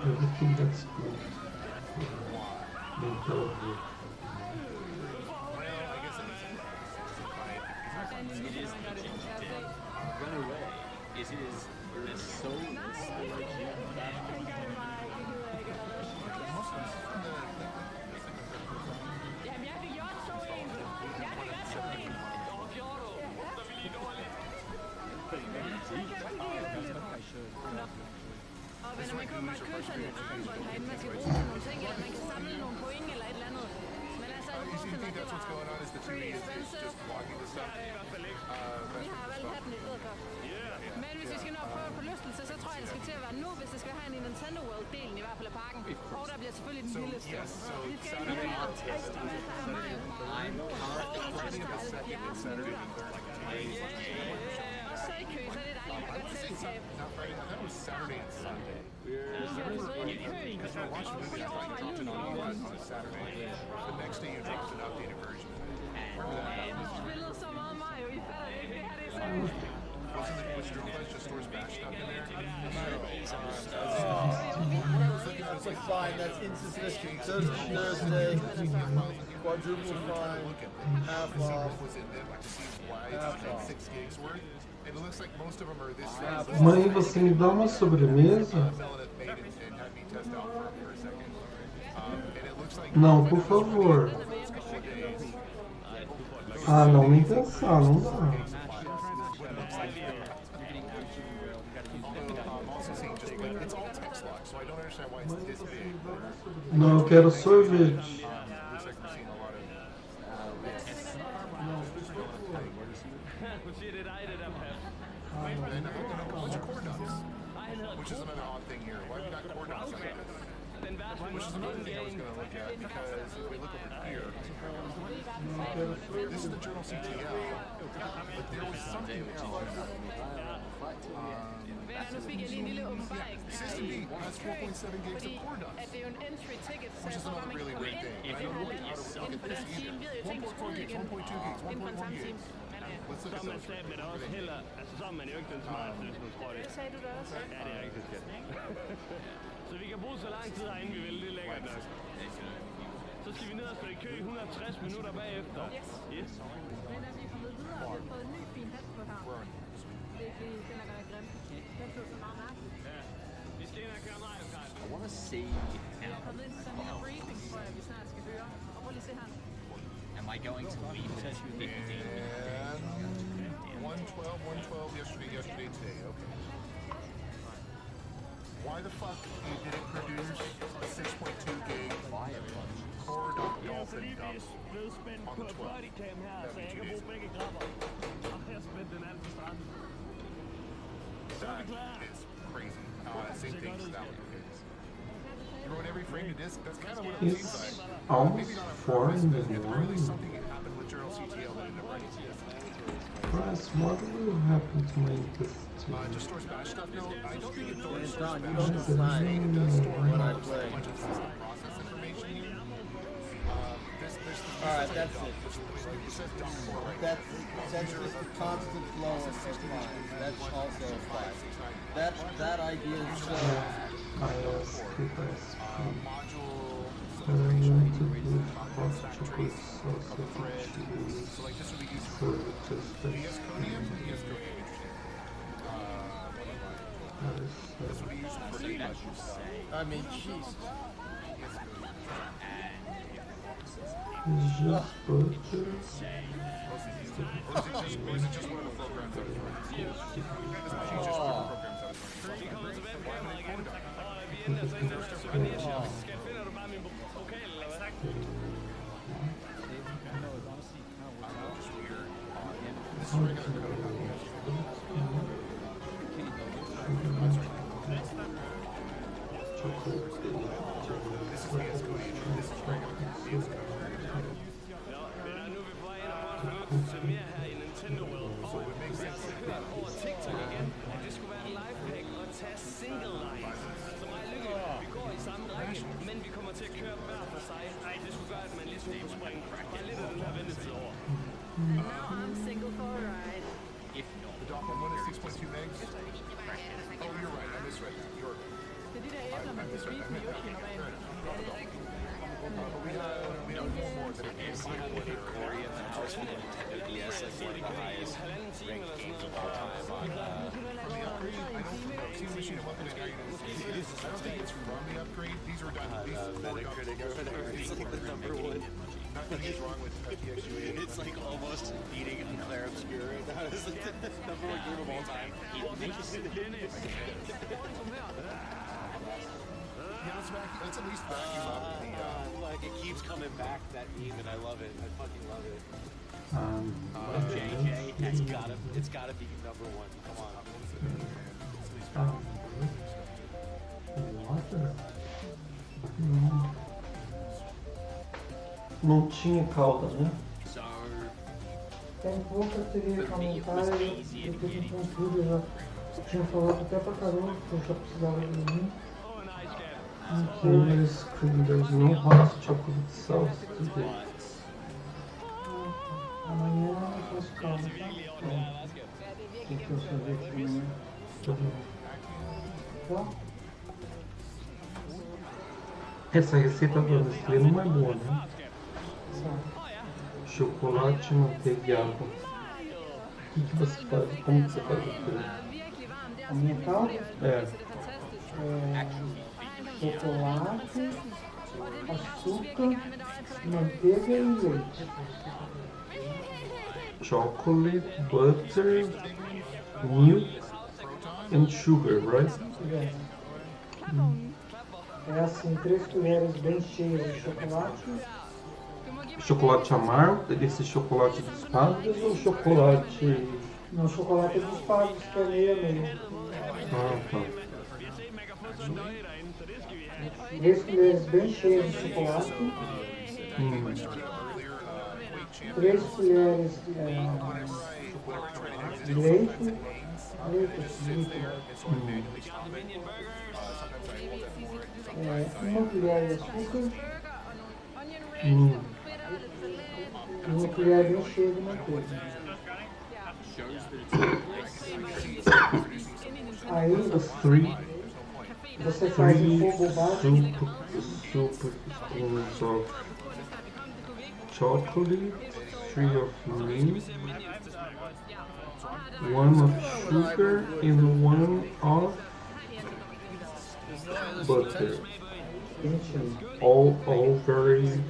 Everything that's good. Mental good. Run away. It is the soulless energy. Og når man kommer og køber sådan et armbånd herinde, man skal bruge til nogle ting, eller man kan samle nogle point eller et eller andet. Men altså, jeg forestiller mig, det var pretty expensive. Vi har valgt hatten i stedet for. Men hvis vi skal nå at prøve forlystelse, så tror jeg, det skal til at være nu, hvis det skal have en Nintendo World-delen i hvert fald af parken. Og der bliver selvfølgelig den vildeste. Vi skal ind i her, og hvis der er Mario og så i kø, så er det dejligt med godt selskab. Not Friday, that was Saturday and Sunday. Because we're watching movies, I dropped it on Saturday. The next day you dropped an updated version. Remember that? Spillede så meget Mario, I fatter det ikke, det her det er seriøst. Was your request just stores bash stuff in there? It's like fine, that's insufficient. Thursday, quadruple fine, half off. Half off. 6 gigs worth. It looks like most of them are this Mãe, você me dá uma sobremesa? Não, por favor. Ah, não, nem pensar, não dá. Não, eu quero sorvete. Which is another odd thing here. Why have we got core dots on this? Which is another thing I was going to look at, because if we look over here, this is the journal CTL, but there was something else. System D has 4.7 gigs of core dots, which is another really weird thing. I don't know how to look at this either. 1.4 gigs, 1.2 gigs, 1.1 gigs. Let's look at those. Så er man jo ikke den smarteste, hvis man tror det. Det sagde du da også. Ja, det er rigtigt, skat. Så vi kan bruge så lang tid herinde, vi vil. Det er lækkert nok. Så skal vi ned og stå i kø 160 minutter bagefter. Yes. Yes. Men er vi kommet videre, og vi har fået en ny fin hat på her. Det er fordi, den er godt grim. Den så så meget mærkeligt. Ja. Vi skal ind og køre Mario Kart. I wanna see. Vi er kommet ind til sådan en briefing, tror jeg, vi snart skal høre. Og prøv lige at se her. Am I going to leave this? 112 yesterday, today, okay. Why the fuck you didn't produce a 6.2 gig core dolphin dump on the 12th? That'd be 2 days ago. That is crazy. Same thing, just that one. Okay. You wrote every frame to disk. That's kind of what it It's seems like. almost Maybe not a 4 in the There morning. is something that happened with journal CTL that ended up writing to disk. Press, what will happen to my intestine? Just stores bash stuff? No, I don't think it stores Don, you bash don't stuff. decide It does store when I a play. bunch of system process information. Alright, that's it. It says dump for right That's just the constant flow of lines. That's also a fact. That idea is so... module. I want to do hot chocolate sauce with cheese. So like this would be used for the VS Codium. VS Codium, interesting. This would be used for data. I mean, Jesus. It's just butter. Or is it just one of the programs that is running? This machine just one of the programs that is running. I'm single for a ride. If not. The Dolphin one is 6.2 megs. Oh, you're right. I misread that. You're. Det er de der æbler, man kan spise med yoshi normalt. We have one more that is Corey in the house with a Nintendo DS, like one of the highest ranked games of all time on from the upgrade. I don't see the machine I'm looking at. I don't think it's from the upgrade. These are done. These Metacritic or whatever. It's like the #1. Nothing is wrong with FTX. It's like almost beating Unclair Obscure. That is the #1 game of all time. Let's at least vacuum up the. Like it keeps coming back, that meme, and I love it. I fucking love it. JJ, it's gotta be #1. Come on. Não tinha cauda, né? Tem pouca teria comentário, eu tô com tudo, eu já tinha falado até pra caramba que eu já precisava de mim. On the screen there's no hot chocolate sauce today. Amanhã eu faço calma, tá? Tem que eu fazer aqui amanhã. Tá? Essa receita do Nestlé não é boa, né? Chocolate, manteiga e água. O que você faz? Como que você faz aquilo? A minha calda? É. Chocolate, açúcar, manteiga e leite. Chocolate, butter, milk and sugar, right? É assim, 3 colheres bem cheias de chocolate. Chocolate amargo, esse chocolate dos padres ou chocolate... Não, chocolate dos padres, que é meio a meio. Ah, tá. 3 colheres bem cheias de chocolate. 3 colheres de leite. Uma colher de açúcar. E uma colher bem cheia de manteiga. Aí você faz o fogo baixo. Super spoons of chocolate, 3 of milk, 1 of sugar and 1 of butter. All very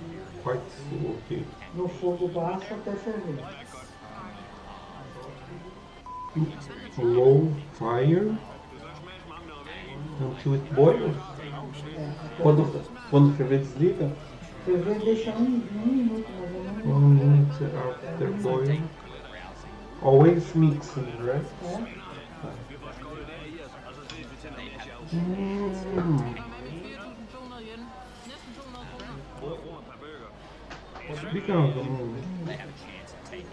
quite full here. No fogo baixo até ferver. Low fire until it boils. Quando ferver, desliga? Ferver deixa um minuto mais ou 1 minute after boiling. Always mixing, right? Speaking of the moon, They have a chance at taking it.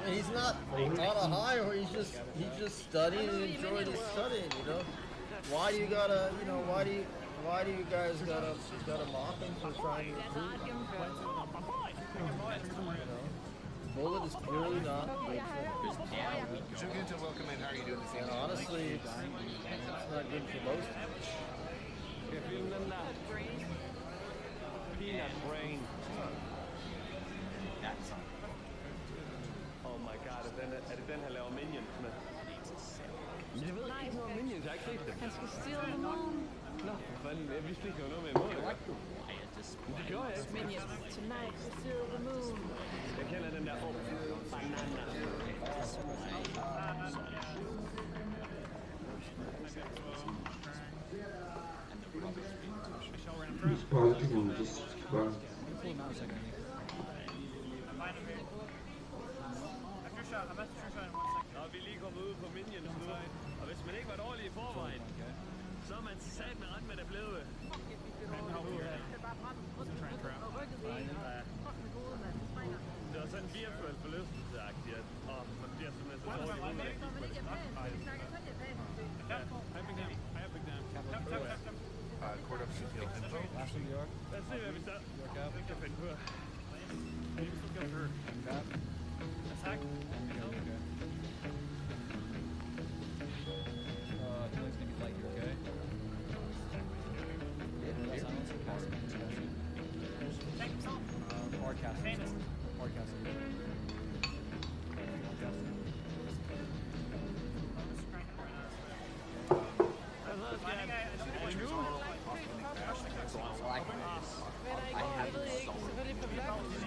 He's not on a high, or he's just studying and enjoying his studying. You know, why do you gotta, you know, why do you guys gotta mock him for trying to improve? You know, Bullet is clearly not good for Welcome in. How are you doing this evening? and honestly, it's not good for most. Peanut brain. That's Oh my god, er det den her laver minions med? Jeg ved ikke noget om minions, jeg har ikke set det. Han skal steal the moon. Nå, for fanden, jeg vidste ikke, der var noget med imod det. Men det gjorde jeg ikke. Minions, tonight we steal the moon. Jeg kender den der banana. he's biting just flat. Nå, vi er lige kommet ud på minions nu, og hvis man ikke var dårlig i forvejen, så er man sat med ret med det blevet. Det var sådan en virtuel forlystelse-agtigt, og man bliver simpelthen så dårlig ud af Court of CTL info. Lad os se, hvad vi så kan finde på. Tak. Healing's gonna be light, you okay? Yeah, silence and casting. Hard casting. Hard casting.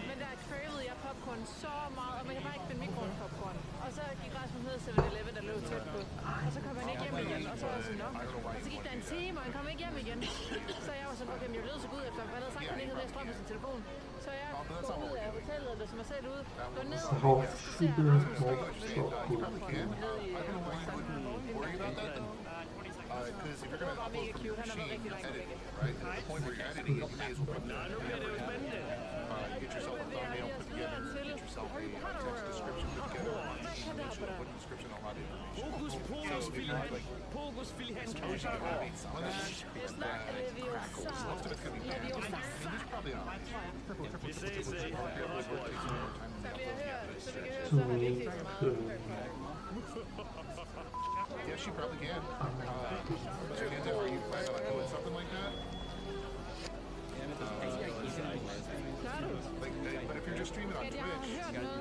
Men der cravede jeg popcorn så meget, og man kan bare ikke finde mikroovnspopcorn. Og så gik Rasmus ned til 7-Eleven, der lå tæt på. Og så kom han ikke hjem igen, og så var jeg sådan, nå. Og så gik der en time, og han kom ikke hjem igen. Så jeg var sådan, okay, men jeg blev nødt til at gå ud efter ham, for han havde sagt, at han ikke havde mere strøm på sin telefon. Så jeg går ud af hotellet, eller som jeg selv ude, går ned, og så ser jeg Rasmus stå med mikroovnspopcorn nede i Because if you're going to var mega cute, han har været rigtig langt væk. right, at the point where you're editing it, you may as well put that get yourself a thumbnail put together, get yourself a text description put together, make sure put in the description a lot of information. So if you have like Pogus most of it's going to be there's probably not. Yes, you probably can. Are you planning on doing something like that? But if you're just streaming on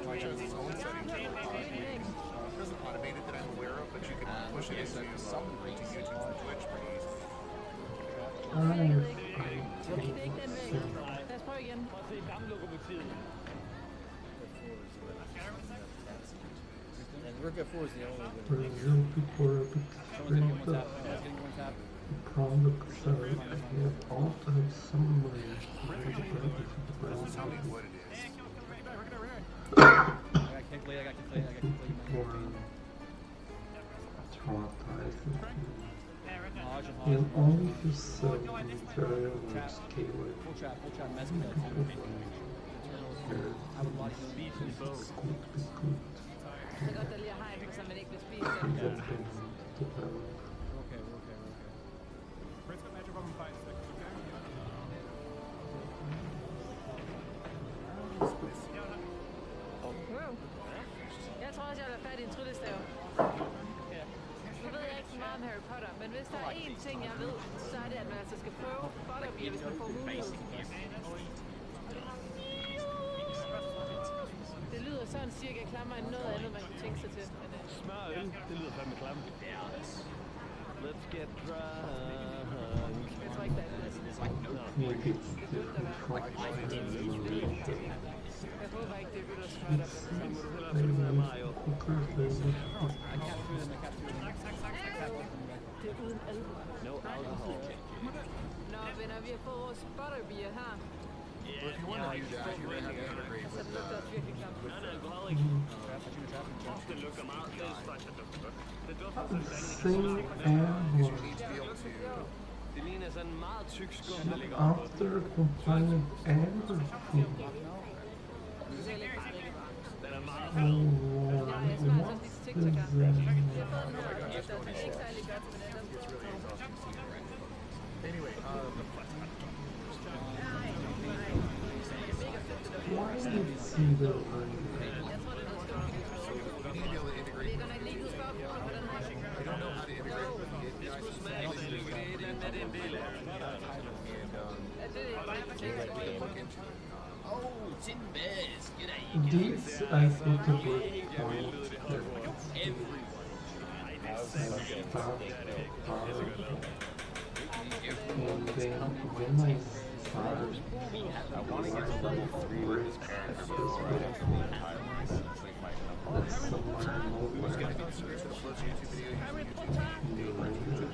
Twitch has its own settings. It doesn't automate it that I'm aware of, but you can push it into YouTube from Twitch pretty easily. Lad os prøve igen. Prøv at se gamle lokomotivet. And Rook F4 is the only one. Brazil before a bit straighter. The products have all to have some money for the benefit of the brand. Tell me what it is. I got kick late. Traumatized and only to sell material and scale it. Full trap, messing Det er godt, der lige er hegn, så man ikke bliver spist. Okay. Jeg tror også, jeg vil have fat i en tryllestav. Nu ved jeg ikke så meget om Harry Potter, men hvis der er én ting, jeg ved, så er det, at man altså skal prøve Butterbeer, hvis man får mulighed. Det lyder sådan cirka klammere end noget andet, man kunne tænke sig til. Smør øl, det lyder fandme klamt. Let's get drunk. Jeg tror ikke, der er noget. Jeg håber ikke, det er vildt at smøre dig. Så må du hellere følge med Mario. Det er uden alkohol. No alcohol. Nå, venner, vi har fået vores Butterbeer her. Well, if you want to do that, you're going to have to integrate with Han er alkoholik. lugter meget. Det dufter Same error. Det ligner sådan en meget tyk skum, der ligger oppe. After compiling everything. Den er meget Oh, Anyway, why did you see the line? we need to be able to integrate. I don't know how to integrate with the APIs. Oh, Timbers, g'day. This I put a breakpoint that and then when I started, I want to get to level 3 with this character before I have to retire myself. that's somewhere nowhere in the render.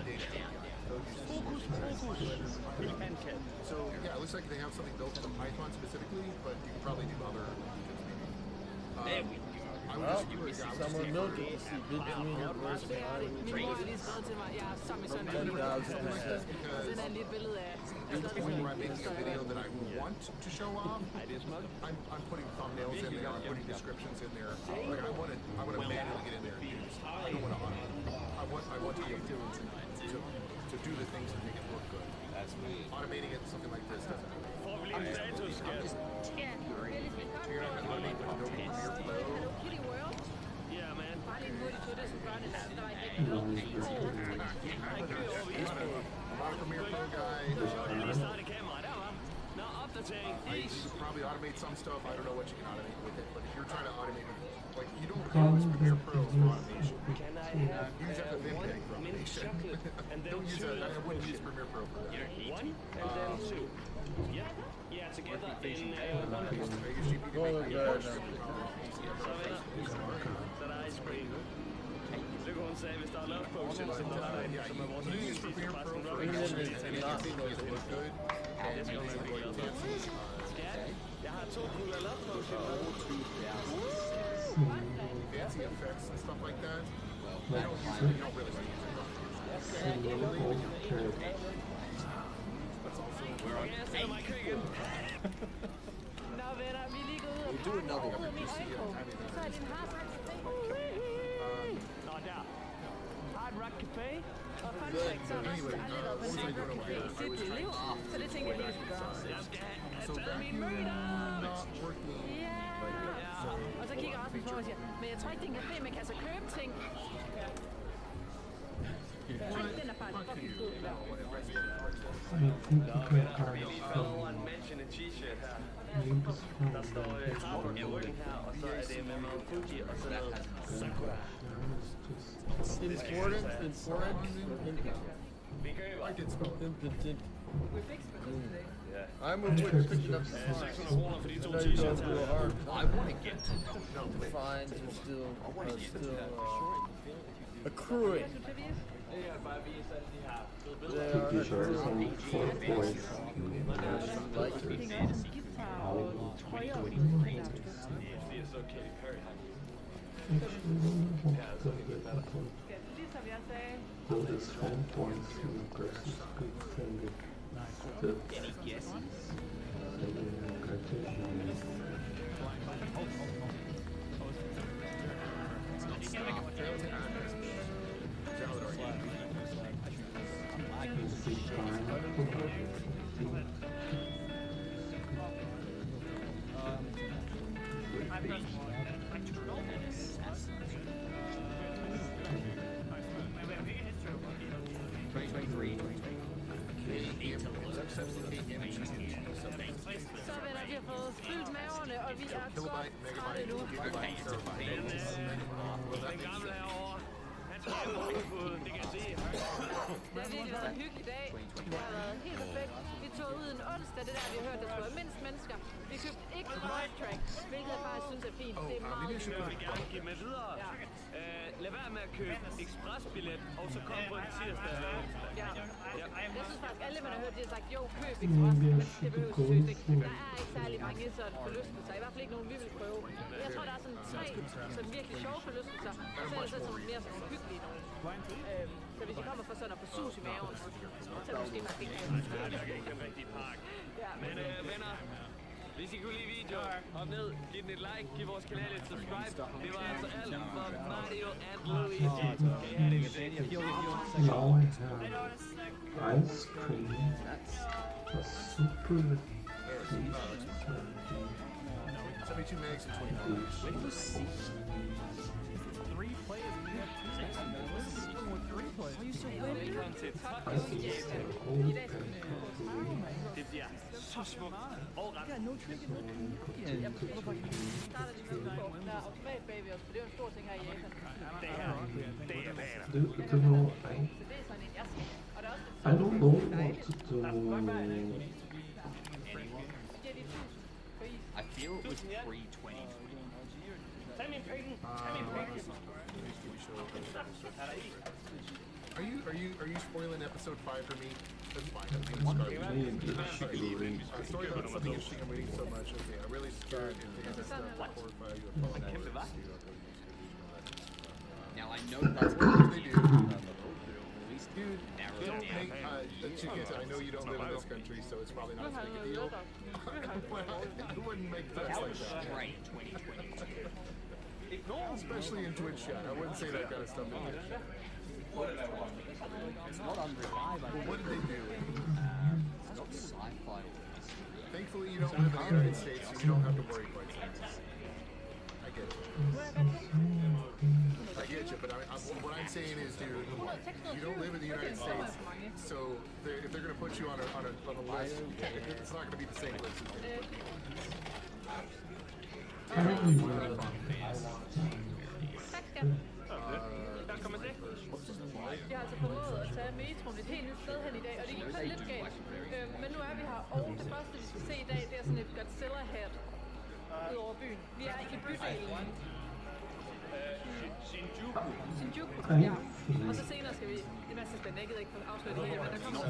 So yeah, it looks like they have something built for Python specifically, but you can probably do other things maybe. Well, someone milk it to see between your versus Min mor har lige skrevet til mig, jeg er sammen med sådan en lille sådan er lige et billede af. Where I'm making a video that I want to show off, I'm putting thumbnails in there, I'm putting descriptions in there. Like I want to manually get in there and do this. I don't want to automate. I want to be able to do the things that make it look good. Automating it something like this doesn't. I'm just you're not going to automate with Adobe Premiere Pro. Yeah, man. Bare lige en hurtig tur, det er så børnene, der var ikke I'm not a Premiere Pro guy. You could probably automate some stuff. I don't know what you can automate with it, but if you're trying to automate it, like you don't use Premiere Pro for automation. Use FFmpeg for automation. Don't use that. I wouldn't use Premiere Pro for that. One and then two. Yeah, together in one piece. Så der er ice cream. Lykke sagde, hvis der er love potion, som der er inde, som er vores yndlingsfilm, bare sådan rubbing it. Skat, jeg har 2 kugler love potion. Fancy effects and stuff like that. You don't really want to use it. That's also where I'm Nå venner, vi er lige gået ud og pakke over med min øjenkrog. Så er det en hard rock café. Nå, der. Hard rock café. Og fun fact, så har Rasmus aldrig været på en hard rock café i sit liv. Så det tænker jeg lige, vi skal gøre. Jeg skal have taget min møder. Ja. Og så kigger Rasmus på mig og siger, men jeg tror ikke, det er en café, man kan altså købe ting. Den er faktisk fucking god. I think you can find One mention a t-shirt her. links from Der står Hard Rock Vulkan her, og så er det med Mount Fuji, og så noget Sakura. Important. Vi køber. I'm a witness picking up 600 kroner for de 2 t-shirts her. I want to get to know. the fines are still accruing. They are t-shirts on 4 points. like So this 1 points versus good sending. Any guesses? Så venner, vi har fået fyldt maverne, og vi er godt trætte nu. Den gamle herovre, han skal hjem og finde på, det kan jeg se. Det har virkelig været en hyggelig dag. Det har været helt perfekt. Vi tog ud en onsdag, det der vi har hørt, der skulle være mindst mennesker. Vi købte ikke live track, hvilket jeg faktisk synes er fint. Det er meget Jeg vil gerne give med videre. lad være med at købe ekspresbillet, og så kom på en tirsdag eller onsdag. Ja. Jeg synes faktisk, alle man har hørt, de har sagt, jo, køb ekspres, men det behøves seriøst ikke. Der er ikke særlig mange sådan forlystelser, i hvert fald ikke nogen, vi vil prøve. Jeg tror, der er sådan 3 sådan virkelig sjove forlystelser, og så er det sådan mere sådan hyggelige nogen. Så hvis I kommer for sådan at få sus i maven, så er det måske meget fint. Det er ikke en rigtig park. Men venner, hvis I kunne lide videoen, hop ned, giv den et like, giv vores kanal et subscribe. Det var altså alt for Mario and Luigi. Kan I have det i dag? Now I have ice cream, a super tasty 72 megs and 24. 3 players and you have 2 seconds. What's the problem with 3 players? Velkommen til Det bliver så smukt og ret. Der starter de med at få der automat bag ved os, for det er jo en stor ting her i Japan. Det er baner. You know, Så det er sådan en, jeg skal. Og der er også I don't know what to do. I feel it was 320. Tag min penge. Tag min penge. Are you spoiling episode 5 for me? That's fine. I'm gonna start. Sorry about something interesting. I'm waiting so much. Okay, I'm really scared if they end up 4 or 5 UFOs. Now I know that's what they do. Dude, don't make, I know you don't live in this country, so it's probably not as big a deal. I wouldn't make threats like that. Right, 2022. Especially in Twitch chat. I wouldn't say that kind of stuff in Twitch chat. It's not unreliable. Well, what did they do? It's not sci-fi or Thankfully, you don't live in the United States, so you don't have to worry quite so much. I get it. I get you, but what I'm saying is, dude, you don't live in the United States, so if they're going to put you on a list, it's not going to be the same list. Velkommen til. Jeg har altså prøvet at tage metroen et helt nyt sted hen i dag, og det gik sådan lidt galt. Men nu er vi her, og det første vi skal se i dag, det er sådan et Godzilla-hat ud over byen. Vi er i bydelen Shinjuku, ja. Og så senere skal vi, det er masser spændende, jeg gider ikke afsløre det hele, men der kommer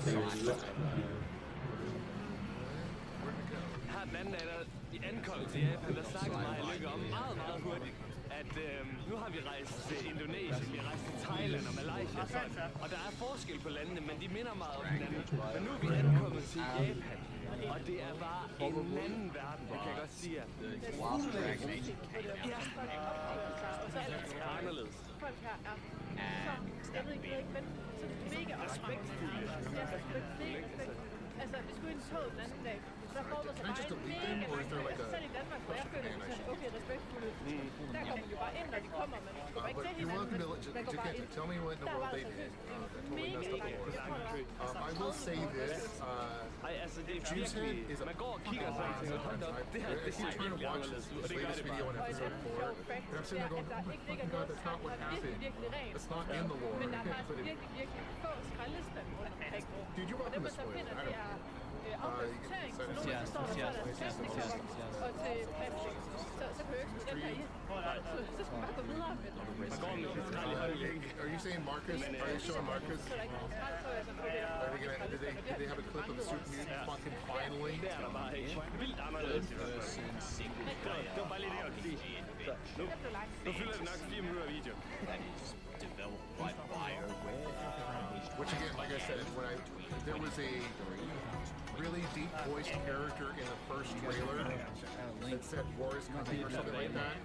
Her den anden er der i ankomst til Japan, der snakker mig og Lykke om meget hurtigt, at nu har vi rejst til Indonesien, vi har rejst til Thailand og Malaysia, og der er forskel på landene, men de minder meget om hinanden. Men nu er vi ankommet til Japan, og det er bare en anden verden, det kan jeg godt sige jer. Ja, det er anderledes. Folk her er så, jeg ved ikke, men så mega respektfulde. Ja, respekt. Altså, vi skulle ind i toget den anden dag, så der foregår så bare en mega respekt. Selv i Danmark, hvor jeg føler mig sådan, okay, respektfulde. Der kommer man jo bare ind, når de kommer, men man går ikke til hinanden, man går bare ind. Tell me what in the world they did. Mega I will say this. Altså, det er virkelig, man går og kigger og sådan ting, hold op, det her, det ser virkelig anderledes ud, og det gør det bare. And I'm sitting there going, oh my God, that's not what happened. That's not in the lore. Men der er faktisk virkelig få skraldespand rundt omkring. Dude, you're welcome to spoil it. I don't care. Affaldssortering, så nogle så står der så der teknikboks og til plastik, så kan jeg ikke smide den her i. Så skal man bare gå videre med den. Are you saying Marcus? Are you showing Marcus? Did they have a clip of the Super Mutant fucking finally? Det er der bare ikke. Vildt anderledes i hvert fald. Det var bare lige det, jeg ville sige. Nu fylder det nok 4 minutter video. developed by BioWare. Which again, like I said, there was a really deep voiced character in the first trailer that said war is coming or something like that.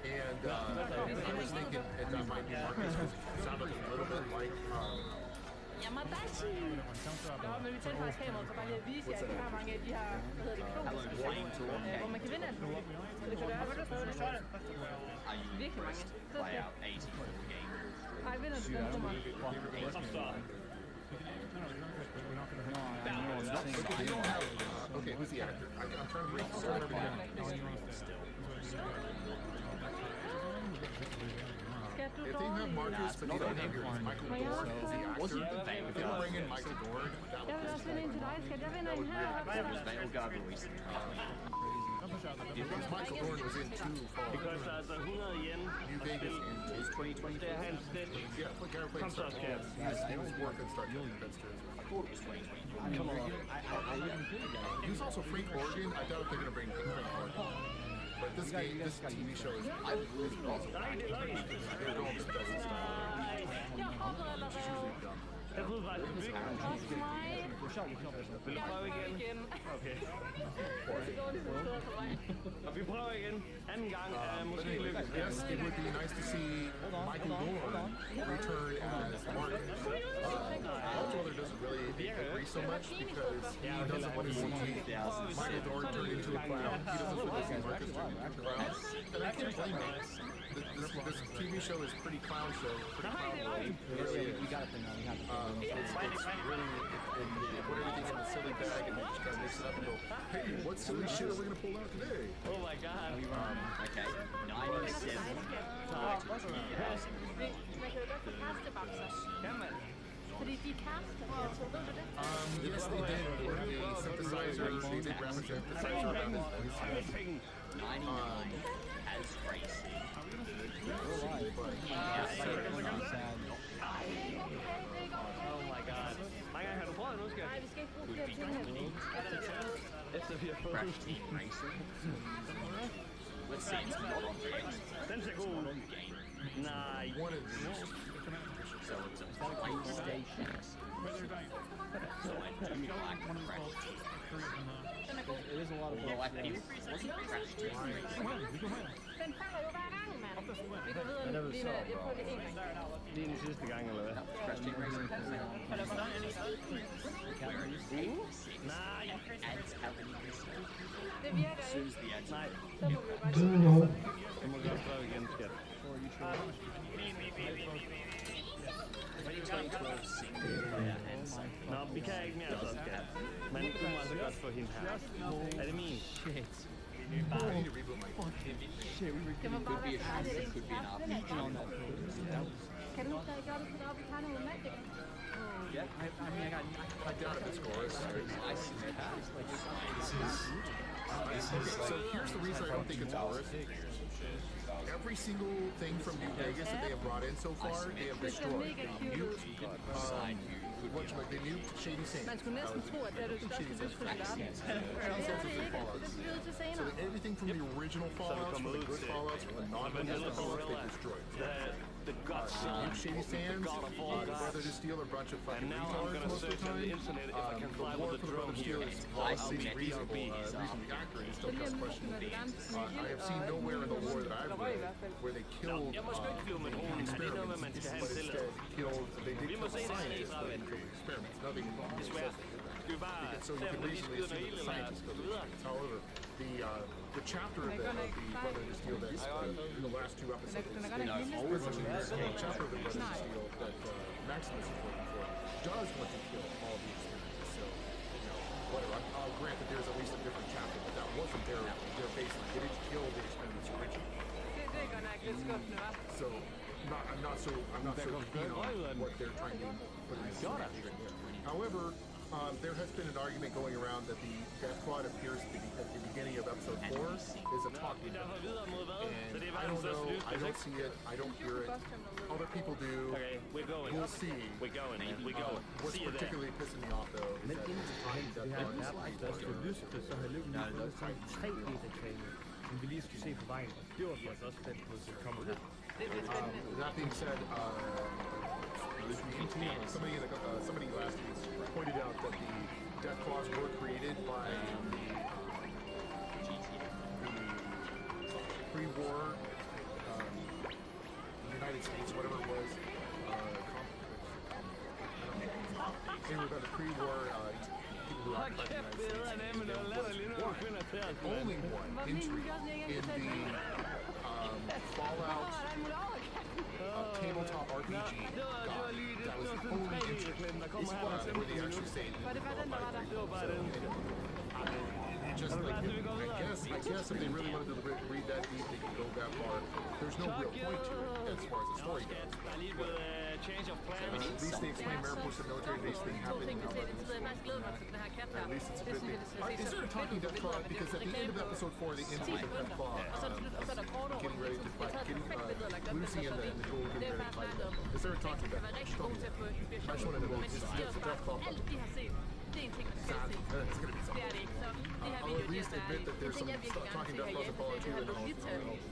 And I was thinking that might be Marcus because it sounded a little bit like Yamadashi! Nå, men vi tænder faktisk kameraet for bare lige at vise jer, at vi har mange af de her, hvor man kan vinde alt muligt. Så det kan være, virkelig mange. Så ej, vinder du den nummer? Okay, who's the actor? I'm trying to read everything. If they have Marcus, but they don't have Michael Dorn as the actor, if they don't bring in Michael Dorn, that would be because Michael Dorn was in 2 Fallout. Because altså 100 yen, Vegas and It's 2020. yeah, play guy playing Star Wars. He was working Star Trek. That's true. I thought it was 2020. Come on. He was also Frank Oregon. I doubt if they're gonna bring Frank Oregon. But this game, this TV show is really awesome. They're going to the best stuff. Which is usually dumb. Jeg ved faktisk, det er Vil du prøve igen? Okay. Og vi prøver igen. Anden gang måske lykkes. Yes, it would be nice to see Michael Dorn return as Mark. My brother doesn't really agree so much because he doesn't want to see Michael Dorn turn into a clown. He doesn't want to see Marcus turn into a clown. And I can't blame him. This TV show is pretty clown show, pretty clown world. It really is. We got it now. We have It's really, they put everything in the silly bag and they just kind of mix it up and go, hey, what silly shit are we going to pull out today? Oh my god. Okay, 97. Fordi de kaster, altså ved du det? Yes, they did. The synthesizer, they did grab a synthesizer around his voice. 99 as Gracie. Oh my god. Mange gange har du prøvet nu, skat? Nej, vi skal ikke bruge flere ting. Efter vi har fået Crash Team Racing. Let's see, it's not on games. Den ser god ud. Nej. So it's a PlayStation. So I do like Crash Team. It is a lot of Although I think it wasn't Crash Team Racing. Den falder jo hver gang, mand. Vi går videre, Lina. Jeg prøver det en gang. Lige den sidste gang, eller hvad? Crash Team Racing. Nej. Ads haven't existed. Det virker As soon as ikke. the ads Nej. Så må vi jo bare Do you know? Jeg må godt prøve igen, skat. Nå, vi kan ikke mere så, skat. Men du må altså godt få hende her. Er det min? Shit. I need to reboot my Shit, we were Det må bare være færdigt, ikke? could be an Kan du huske, da jeg gjorde det på deroppe i Carnival Magic? Yeah, I mean, I doubt if it scores. So here's the reason I don't think it's worth. Every single thing from New Vegas that they have brought in so far, they have destroyed. They nuked Shady Saints. Man skulle næsten tro, at det er det største lysfri i verden. Det er det ikke. Det skal vi ud til So senere. everything from the original Fallouts, from the good Fallouts, from the non-vanilla Fallouts, they destroyed. The guts Nuke Shady Sands, the Brother to Steal are a bunch of fucking And now I'm retards gonna most of the search on the time. internet if I can The fly War with for the the Brother to Steal drone is here. obviously reasonably accurate. It's still just questionable. I have seen nowhere in the war that I've read where they killed Jeg må sgu ikke flyve med dronen, men det er noget med, at man skal have en but tilladelse. instead killed, they did Vi må kill se det scientists, fra but they vent. killed experiments. Nothing Desværre. Skal vi bare so you se, can om der lige reasonably skyder assume noget that the ild, eller scientists skal killed vi videre? the However, the chapter of the Brother to Steal that's in the last two episodes, the chapter of the Brother to Steal that Maximus is working for does want to kill all the experiments. So, whatever. I'll grant that there's at least a different chapter, but that wasn't their baseline. They didn't kill the experiments originally. Det er godt nok lidt skuffende, hva'? So, I'm not so keen on what they're trying to put in this. However, there has been an argument going around that the Death Squad appears at the beginning of episode 4 is a talking point. And I don't know, I don't see it, I don't hear it. Other people do. Okay, we're going. We'll see. We're going, man. We're going. What's See you there. particularly pissing me off though is that it's talking Death Squad is Lyste, så har Lykken lige fået sådan 3 beta-krame, som vi lige skulle se på vejen. Det var faktisk også spændt på, at det kommer her. That being said, somebody last week pointed out that the Death Claws were created by the pre-war United States, whatever it was. They were the pre-war people who occupied the United States. Only one entry in the Fallout tabletop RPG god. That was the only entry. It's where they actually say it just like I guess if they really wanted to read that deep, they could go that far. There's no real point to it as far as the story goes. At least they explain Mariposa military base thing happening. At least it's a good thing. Is there a talking Death Claw? Because at the end of episode 4, the end of the Death Claw, getting ready to fight, Lucy and the gold Det er faktisk langt op. Is there a talk Man about kan være rigtig god til at få inspiration, I just wanted to know, men de is siger også Death bare, Claw alt de har set, det er en ting, man skal se. It's gonna be Det er det ikke. Så det her I'll video, at least det er admit that en there's ting, jeg some virkelig gerne talking vil se Death Claw herhjemme, det er det her Lolita, and Lolita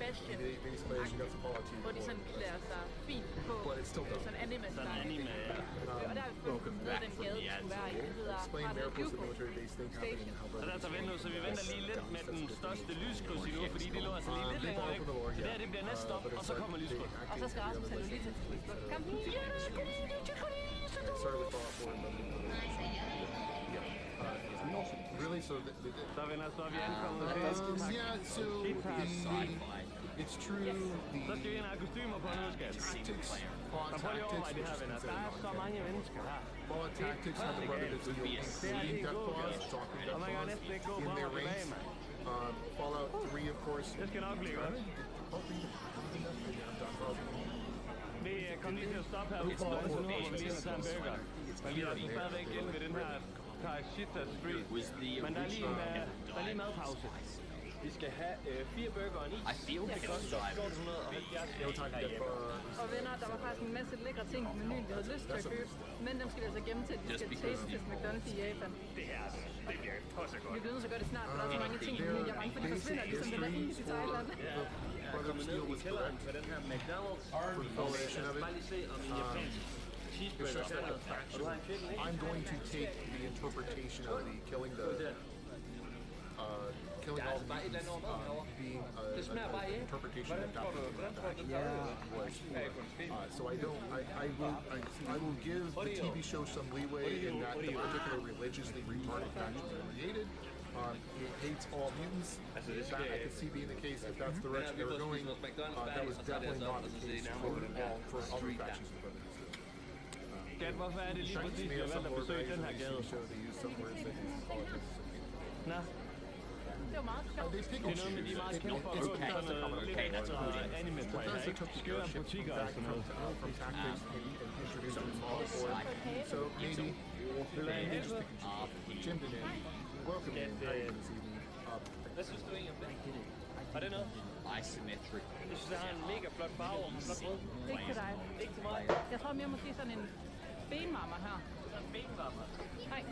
fashion, basically she got some Fallout 2. hvor de sådan klæder sig fint på, But it's still dumb. sådan anime-style. Og der er vi Welcome fundet back den from gade, the det skulle være i. Det hedder Explain the Air Force and military base thing happening and how Så der tager vi nu, så vi venter lige lidt med den største lyskryds endnu, fordi det lå altså lige lidt længere væk. Så det her, det bliver næste stop, og så kommer lyskryds. Og så skal Rasmus have Lolita til Facebook. Kom, Sorry with Fallout 4 really? So så vender så vi ankommet til yeah, so it's true. Så skal vi ind og have kostymer på nu, skat. Tactics, Så prøv lige at overveje det her, venner. Der er så mange mennesker her. Fallout Tactics have the relatives of including Death Claws, talking Death Claws in their ranks. Fallout 3, of course. Det skal nok blive godt. Vi kommer lige til at stoppe her ude på Aarhus, nu hvor vi lige tager en burger. Men vi er altså stadigvæk inde ved den her Kajshita Street. Men der er lige madpause. Vi skal have 4 burger og en is. Det koster 1470. Og venner, der var faktisk en masse lækre ting på menuen, vi havde lyst til at købe. Men dem skal vi altså gemme til, at de skal taste til McDonald's i Japan. Det her, det bliver tossegodt. Vi bliver nødt til at gøre det snart, for der er så mange ting i menuen. Jeg er bange for, de forsvinder, ligesom det der is i Thailand. Jeg er kommet ned i kælderen med den her McDonald's. Bare lige se om en japansk cheeseburger er noget. Og du har en chicken, ikke? I'm going to take the interpretation of the killing all being an interpretation of so I will give the TV show some leeway in that the particular religiously retarded faction created it hates all mutants. That I could see being the case if that's the direction they were going. That was definitely not the case for other factions of brothers. Skat, hvorfor er det lige præcis, vi har valgt at besøge den her gade? Nå. Det var meget sjovt. Det er noget med, de er meget kendt for at gå til sådan noget lidt ekstra anime-præg, ikke? Skøre butikker og sådan noget. So maybe Jim did welcome in. Hvad synes du egentlig om det? Var det noget? Isometric. Jeg synes, det har en mega flot farve og flot rød. Ikke til dig. Ikke til mig. Jeg tror mere måske sådan en benmarmer her. En benmarmer? Nej.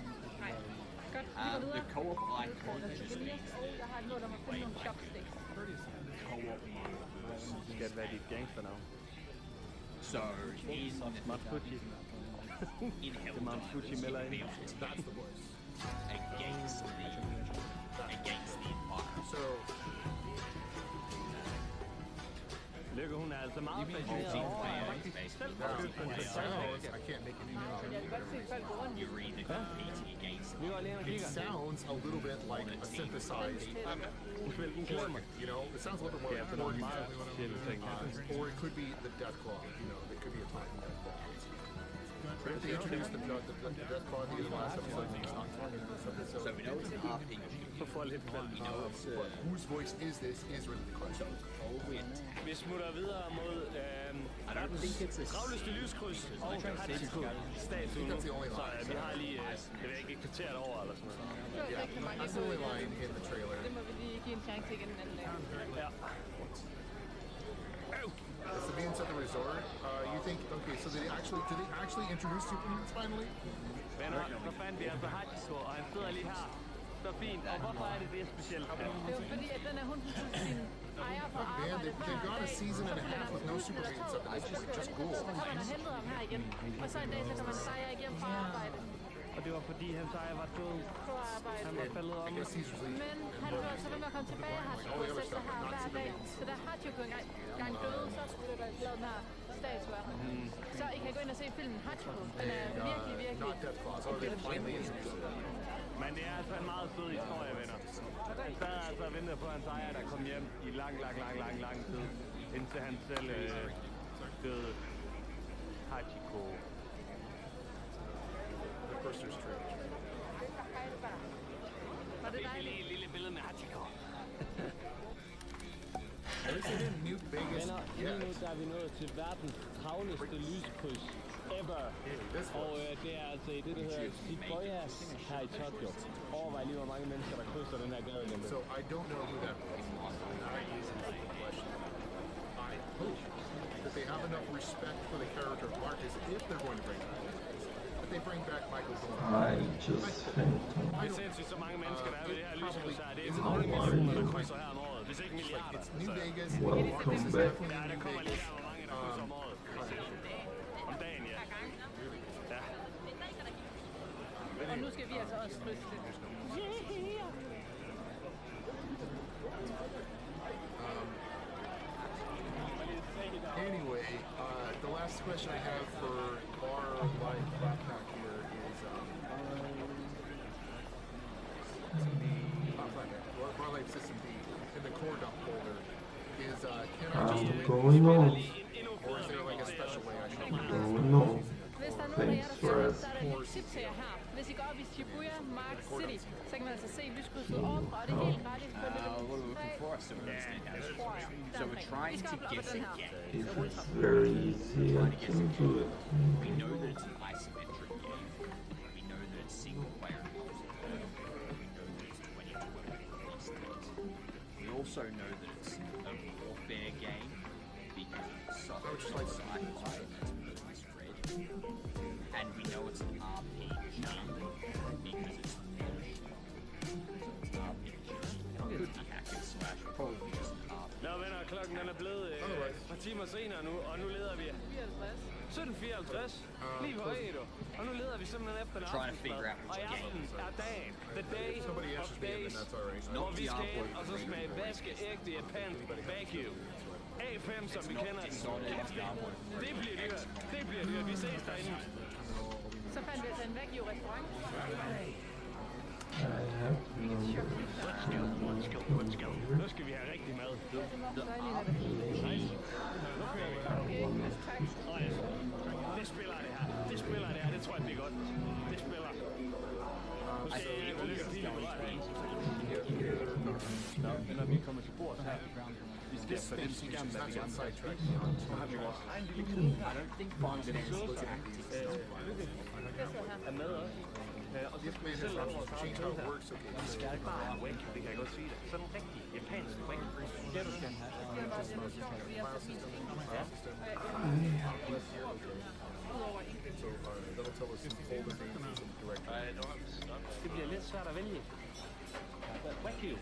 Godt, vi går videre. The co-op icon just means Jeg har et mål om at finde nogle chopsticks. co-op Det skal være dit gangsternavn. So in Mafuchi. in Mafuchi melder ind. That's the voice. against the empire. So Lykke, hun er altså meget fascineret over, at faktisk selv har købt den til I can't make any Jeg kan godt se folk gå rundt. You're either competing against Vi går lige ind og It kigger. sounds a little bit like a synthesized you know, it sounds a little bit more like sådan nogle organ. meget sjældne ting. Or it could be the Death Claw, you know, it could be a talking Death Claw. But if they introduced the Death Claw in the last episode, it's not talking in this episode. So we know it's an RPG. For få lidt kvalm. But whose voice is this is really the question. Vi smutter videre mod travleste lyskryds og statuen. Så vi har lige, jeg ved ikke, et kvarter over eller sådan noget. Yeah, that's the only line in the trailer. Det må vi lige give en chance igen en anden dag. Ja. It's the mutants at the resort. You think, okay, so did they actually introduce super mutants finally? Venner, så fandt vi altså Hachiko, og han sidder lige her. Så fint. Og hvorfor er det specielt? Det er jo fordi, at den er hun til sin ejer på Man, arbejde they've got a season and a half with no super mutants up there. It's just cool. Så kommer han og henter ham her igen. Og så en dag, så kommer han sejre igennem fra arbejde. Og det var fordi, hans ejer var død. På arbejde. Han var faldet om. Men han var så ved med at komme tilbage her, og sætte sig her hver dag. Så da Hachiko engang døde, så skulle det være lavet den her statue af ham. Så I kan gå ind og se filmen Hachiko. Den er virkelig, virkelig... Men det er altså en meget sød historie, venner. Han sad altså og ventede på hans ejer, der kom hjem i lang tid, indtil han selv døde. Hachiko. Of course, there's trailers. Var det Lige dejligt? et lille billede med Hachiko. At least they didn't mute Vegas Venner, yet. lige nu der er vi nået til verdens travleste lyskryds ever. Og det er altså i det, der hedder Shibuya her i Tokyo. Overvej lige, hvor mange mennesker, der krydser den her gade. So I don't know who that was. That is the question. hope that they have enough respect for the character of Marcus if they're going to bring him back. That they bring back Michael Dorn. I just phantom. How are you? It's New Vegas. Welcome back. Og nu skal vi altså også trøste lidt. Anyway, the last question I have for our live backpack here is our live system D in the core dump folder is can I just delete going on. or is there like a special way I should Going on. Hvis der er nogen af jer, Thanks der for følger, så er asking. der et tip til jer her. Hvis I går op i Shibuya Mark City, så kan man altså se lyskrydset overfra, og det er helt gratis på lidt. What are we looking for? So we're trying to guess a game. It is very easy, I can do it. We know that it's an isometric game. We know that it's single player and multiplayer. We know that it's 2012 release date. We also know that it's a warfare game because it's soft sci-fi that's purpose red. And we know it's an RPG because it's could be hack and slash, probably just an RPG. Nå venner, klokken den er blevet et par timer senere nu, og nu leder vi 17:54, lige på Edo. Og nu leder vi simpelthen efter en aftensmad. Og i aften er dagen, the day of days, hvor vi skal ind og så smage vaskeægte japansk vacuum. A5, som vi kender den. Det bliver dyrt, det bliver dyrt. Vi ses derinde. Så fandt vi altså en vacuum-restaurant. I have Nu skal vi have rigtig mad. Det spiller det her. Det spiller det her. Det tror jeg bliver godt. Det spiller. Men når vi kommer til bordet her, vi skal spænde så gerne, hvad vi gerne vil. Så har vi vores egen lille klub. I don't think Bond's going to look er med også. Og det skal vi selv lave vores eget kød her. Vi skal bare have wake, det kan jeg godt sige det. Sådan en rigtig japansk wake. Skal du gerne have? Det bliver lidt svært at vælge. Wagyu.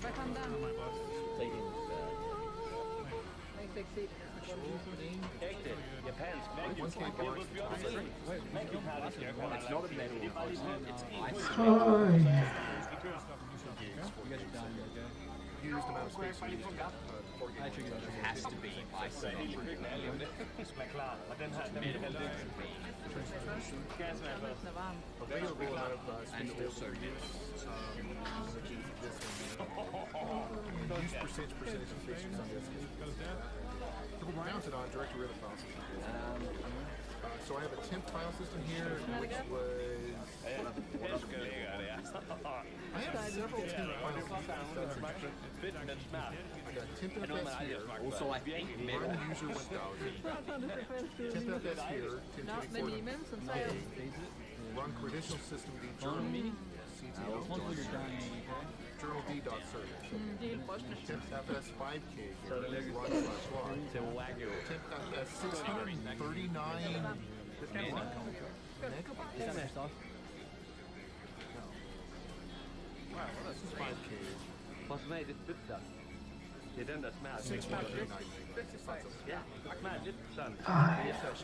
Hvad kom der? Jeg fik set det. Ægte, japansk, wagyu. It's not a medal. It's ice. Used amount of space used. It has to be isometric. Er klar, og den her, den bliver halvdelen. Gassen er først. Available amount of And space also use this one. Use percentage of space used on this. Mounted on directory of the file system. So I have a temp file system here, which was... I have several temp file systems. I got temp.fs here. Also, I think Run user 1000. Temp.fs here. Run credential system D journal. CTL. Journal D.service. Temp.fs 5K here. Run /log. Temp.fs 639 megabytes. Wow, this is 5K. Hvor smager det fedt der? Det er den, der smager. Det smager lidt. Ja, det smager lidt sådan. High five.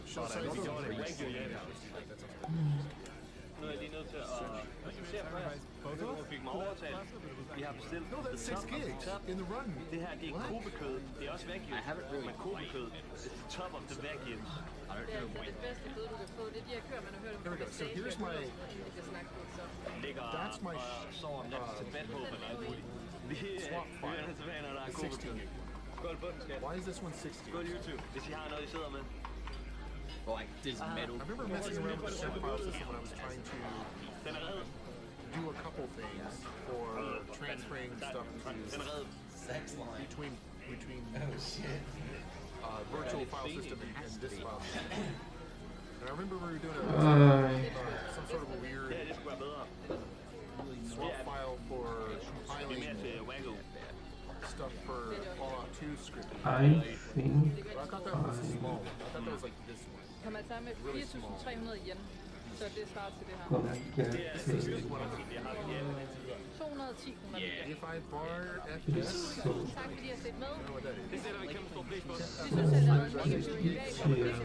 Sådan, vi gjorde det. Wagyu, ja. Nu er jeg lige nødt til at se på jer. Nu fik mig overtalt. Vi har bestilt the top of the top. Det her, det er kubekød. Det er også vacuum. Men kubekød. It's the top of the vacuum. Det er det bedste kød, du kan få. Det er de her køer, man har hørt om. Here we go. So here's my... That's my... Sover om natten til bedhåben og alt muligt. Vi er tilbage, når der er kubekød. Skål på den, skat. Why is this one 60? Skål YouTube, hvis I har noget, I sidder med. like this metal. I remember messing around with the temp file system when I was trying to do a couple things for transferring stuff between virtual file system and this file system. And I remember we were doing some sort of a weird swap file for compiling stuff for Fallout 2 scripting. I think I thought that was small. I thought that was like this one. Kan man tage med 4.300 yen, så det svarer til det her. gonna get to 210 kroner. If I bar this FPS, so Tak fordi I har set med. Det sætter vi kæmpe stor pris på. Vi synes, at der er noget negativt i dag, hvor vi Yeah. kan se en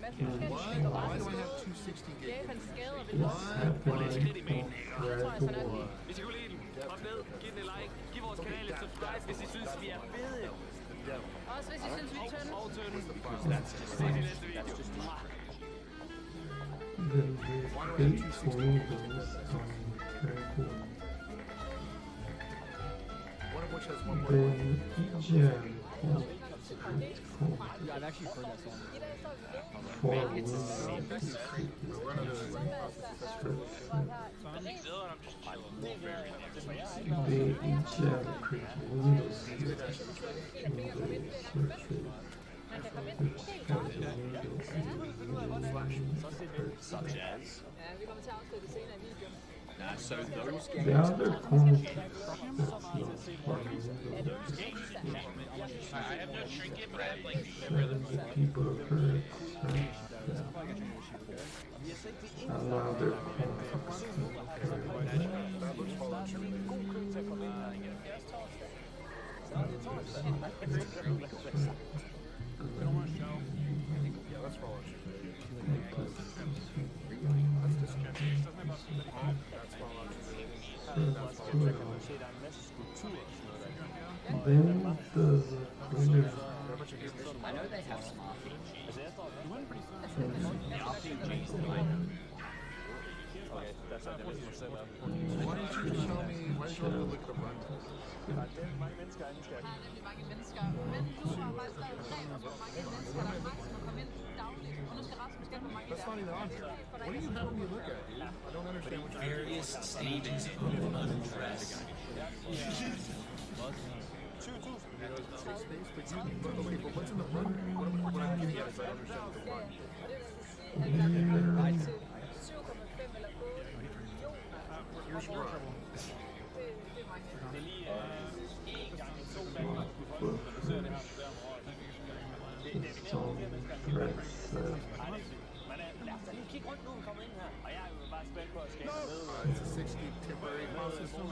masse forskellige why ting, og do I bare have 260 gig? Japans gader ved it's luft. happening incredible. Hvis I kunne lide den, hop ned, giv den et like, giv vores kanal et subscribe, hvis I synes, vi er fede. Også hvis I synes, vi er tynde. Og tynde. Vi ses i næste video. The big windows are incredible. One of which has one more. Then yeah, I've actually heard that song. for Windows the ejected Windows Such as. Ja, vi kommer til at afslutte det senere i videoen. So those the games. other content I have no trinket, but I have like people heard another then the cleaner I know they have some Why don't you just tell me, why don't you let me look at the runtime? Der er nemlig mange mennesker, men du har bare skrevet planer for, hvor mange mennesker, der er maksimum komme ind dagligt. Og nu skal Rasmus gætte, hvor mange That's not even on here. What are you having me look at, dude? I don't understand what you're Various stages of undress. But what's in the run? What I'm getting at is I don't understand the run. Here's run. It's a 6 gig temporary process. Am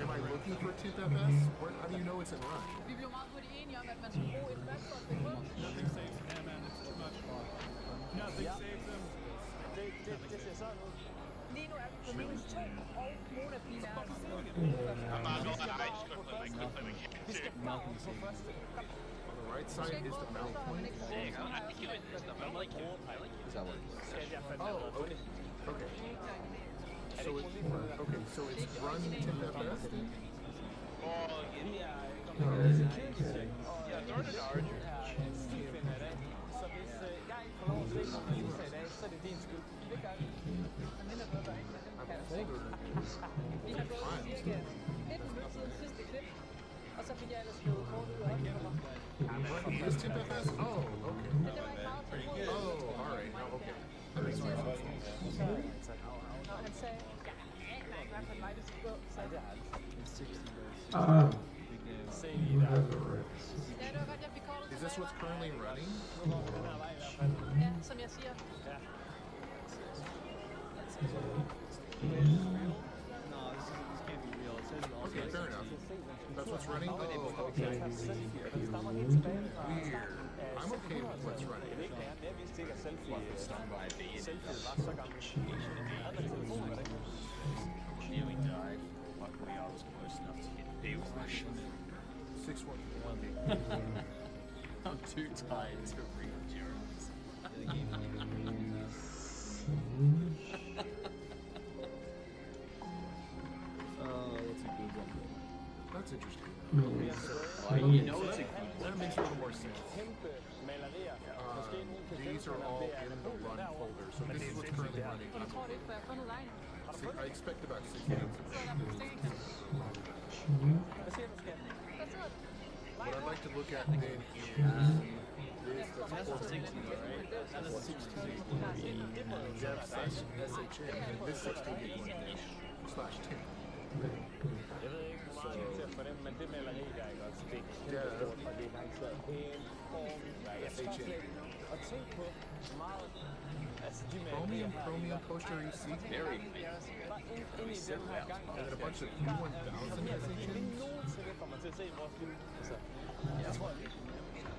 I looking for 10th FPS? How do you know it's in run? Vi blev meget hurtigt enige om, at man skulle bruge et backbone. Nothing saves him, man. It's too much. Nothing saves him. Det ser sådan ud. Lige nu er vi på minus 2, og Monapin er On the right side is the mount point. Oh, okay. Okay. So it's run 10th FPS then? Vi har gået cirka 1 minut siden sidste klip, og så fik jeg ellers skrevet kort ud af It is 10th FPS? Oh, okay. Oh, alright. No, okay. That makes sense. Når han sagde, ja, i hvert fald mig, det skulle gå, så you have a right. ja, det var godt, jeg fik kortet. Is this what's currently running? Ja, som jeg siger. Okay, fair enough. That's what's running? Oh, okay. Weird. I'm okay with what's running. Nearly died. Luckily, I was close enough to hit B rush. 6-1. I'm too tired to read Jeremy's. That's interesting. You know it's a good That makes a little more sense. These are all in the run folder, so this is what's currently running. Jeg tror det ikke, for jeg har fundet vejen. I expect about 6 minutes. What I'd like to look at then is this That's a 16, right? That's a 16. Depth SHM, and this 16 gig one slash 10. Jeg ved ikke, hvor meget det er for dem, men det maleri der, ikke også? Det er kæmpestort, og det er garanteret enormt. Jeg skal slet ikke og tænk på, hvor meget... Altså, de malerier her... Chromium poster you see? Very nice. Bare ind i den her gang. And then a bunch of U1000 SHMs. Vi nogensinde kommer til at se vores lille... Altså, jeg tror, det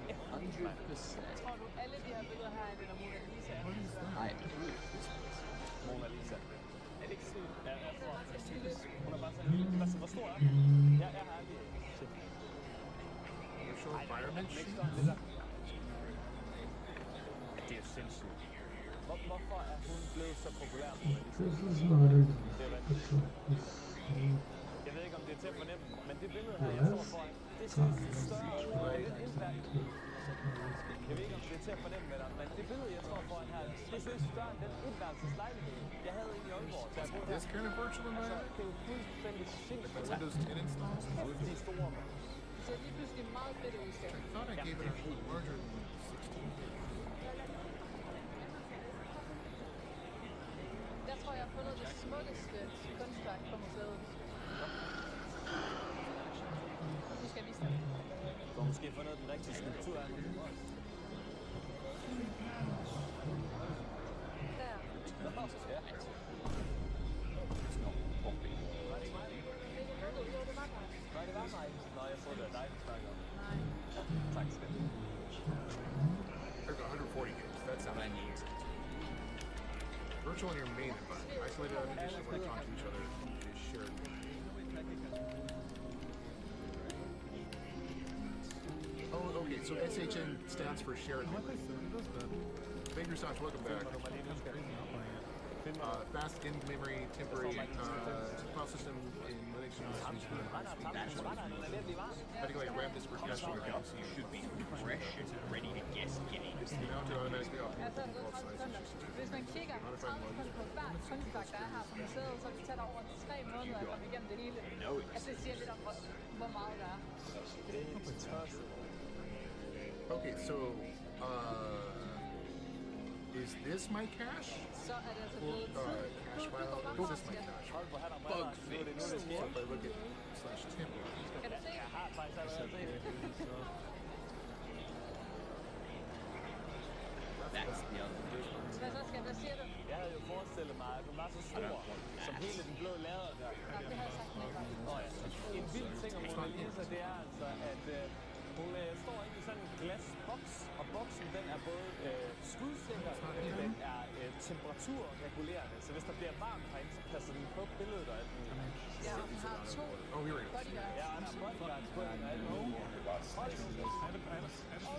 er 100%. Tror du, alle de her billeder her er det der Mona Lisa? Nej. Mona Lisa. Er det ikke sygt? Ja, jeg tror, hun er bare sådan... Altså, hvor stor er hun? Jeg har aldrig set. Virtual environment? Det er sindssygt. Hvorfor er hun blevet så populær, Mona Lisa? This is not a Jeg ved ikke, om det er til at fornemme, men det billede her, jeg står foran, det synes jeg er større end indfærdigt. Jeg ved ikke, om det er til at fornemme med dig, men det billede, jeg står foran her, det synes større end den indværelseslejlighed, jeg havde inde i Aalborg. This kind of virtual environment? Det er jo fuldstændig sindssygt. Windows 10 installs? De er store. Det ser lige pludselig meget fedt ud, skal. I thought I gave it a larger than 16. Jeg tror, jeg har fundet det smukkeste kunstværk på museet. Nu skal jeg vise dig. Du har måske fundet den rigtige skulptur af den. Der. Ja. Jo, det var mig. Nej, det var mig. Nå, jeg tror, det er dig, der snakker om. Nej. Tak skal du. There's 140 gigs. That's not neat. Virtual in your main environment. Isolated applications when talk to each other is shared. Oh, okay. So SHN stands for shared memory. Baker Sauce, welcome back. Fast in-memory temporary file system in Linux used for I think like RAM disk for caching or DLC. Should be fresh and ready to guess games. Mounted automatically off Altså, hvis man kigger på hvert kunstværk, der er her på museet, så har det taget over 3 måneder at komme igennem det hele. Altså, det siger lidt om, hvor meget der er. Okay, so is this my cache? Så er det altså blevet tid. Cache file. Is this my cache? Bug fix. So if I look at /temp. Kan du se det? Jeg har faktisk allerede set det. That's the other Hvad siger du? Jeg havde jo forestillet mig, at hun var så stor, som hele den blå lader der. Nej, det har jeg sagt ikke. En vild ting om Mona Lisa, det er altså, at hun står inde i sådan en glasboks, og boksen den er både skudsikker, den er temperaturregulerende, så hvis der bliver varmt herinde, så passer den på billedet og alt muligt. Ja, og hun har 2 bodyguards. Ja, og der er bodyguards på den og alt muligt.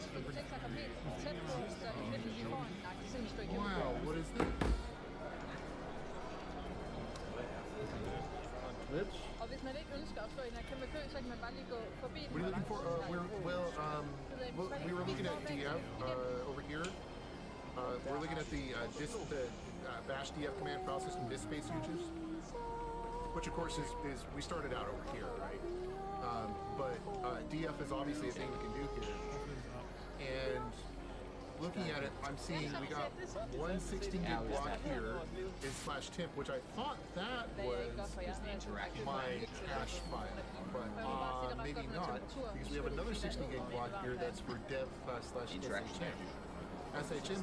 Skal du tænke sig at komme helt tæt på, så i midten vi får en lang tid, du ikke Wow, what is this? Og hvis man ikke ønsker at stå i den her kæmpe kø, så kan man bare lige gå forbi den. What are you looking for? We were looking at DF over here. We're looking at the bash DF command file system disk space users, which of course is we started out over here, right? But DF is obviously a thing we can do here. And looking at it, I'm seeing we got one 16 gig block here is /temp, which I thought that was my cache file, but maybe not, because we have another 16 gig block here that's for dev /SHM. SHM,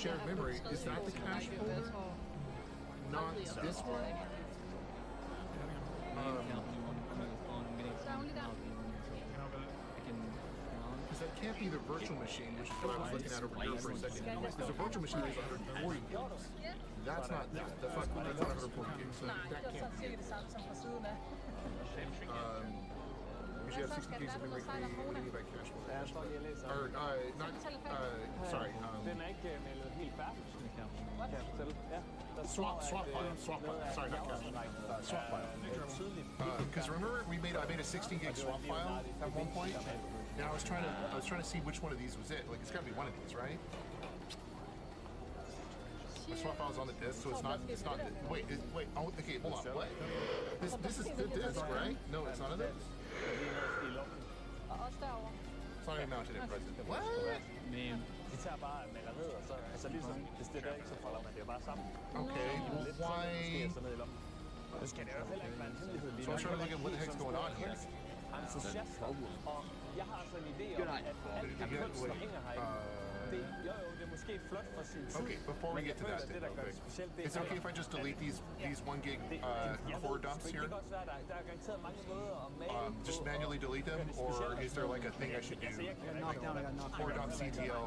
shared memory, is that the cache folder? Not this one? Because that can't be the virtual machine, which is what I was looking at over here for a second. Because the virtual machine is 140 gigs. That's not that. That's not 140 gigs. So that can't be it. We should have 60 gigs of memory created by cache folder. Or, not, sorry. Den er ikke meldet helt færdig, kan jeg fortælle. Ja. Swap file. Sorry, not cache. Swap file. Because remember, I made a 16 gig swap file at one point. And I was trying to see which one of these was it. Like, it's got to be one of these, right? The swap file is on the disk, so it's not. Wait. Oh, okay. Hold on. What? This is the disk, right? No, it's not a disk. It's not even mounted at present. What? De tager bare maleriet, og så altså ligesom, hvis det der ikke, så folder man det bare sammen. Okay, well, why? Nu skal det jo heller ikke være en hemmelighed lige So I'm trying to look at what the heck's going on here. Entusiaster, og jeg har altså en idé om, at alt det kunst, der hænger herinde, det er måske flot for sin tid. Okay, before we get to that, det, der gør det specielt, det it's okay if I just delete these 1 gig core dumps here? Det kan godt være, der er garanteret mange måder at male Just manually delete them, or is there like a thing I should do? Core dump CTL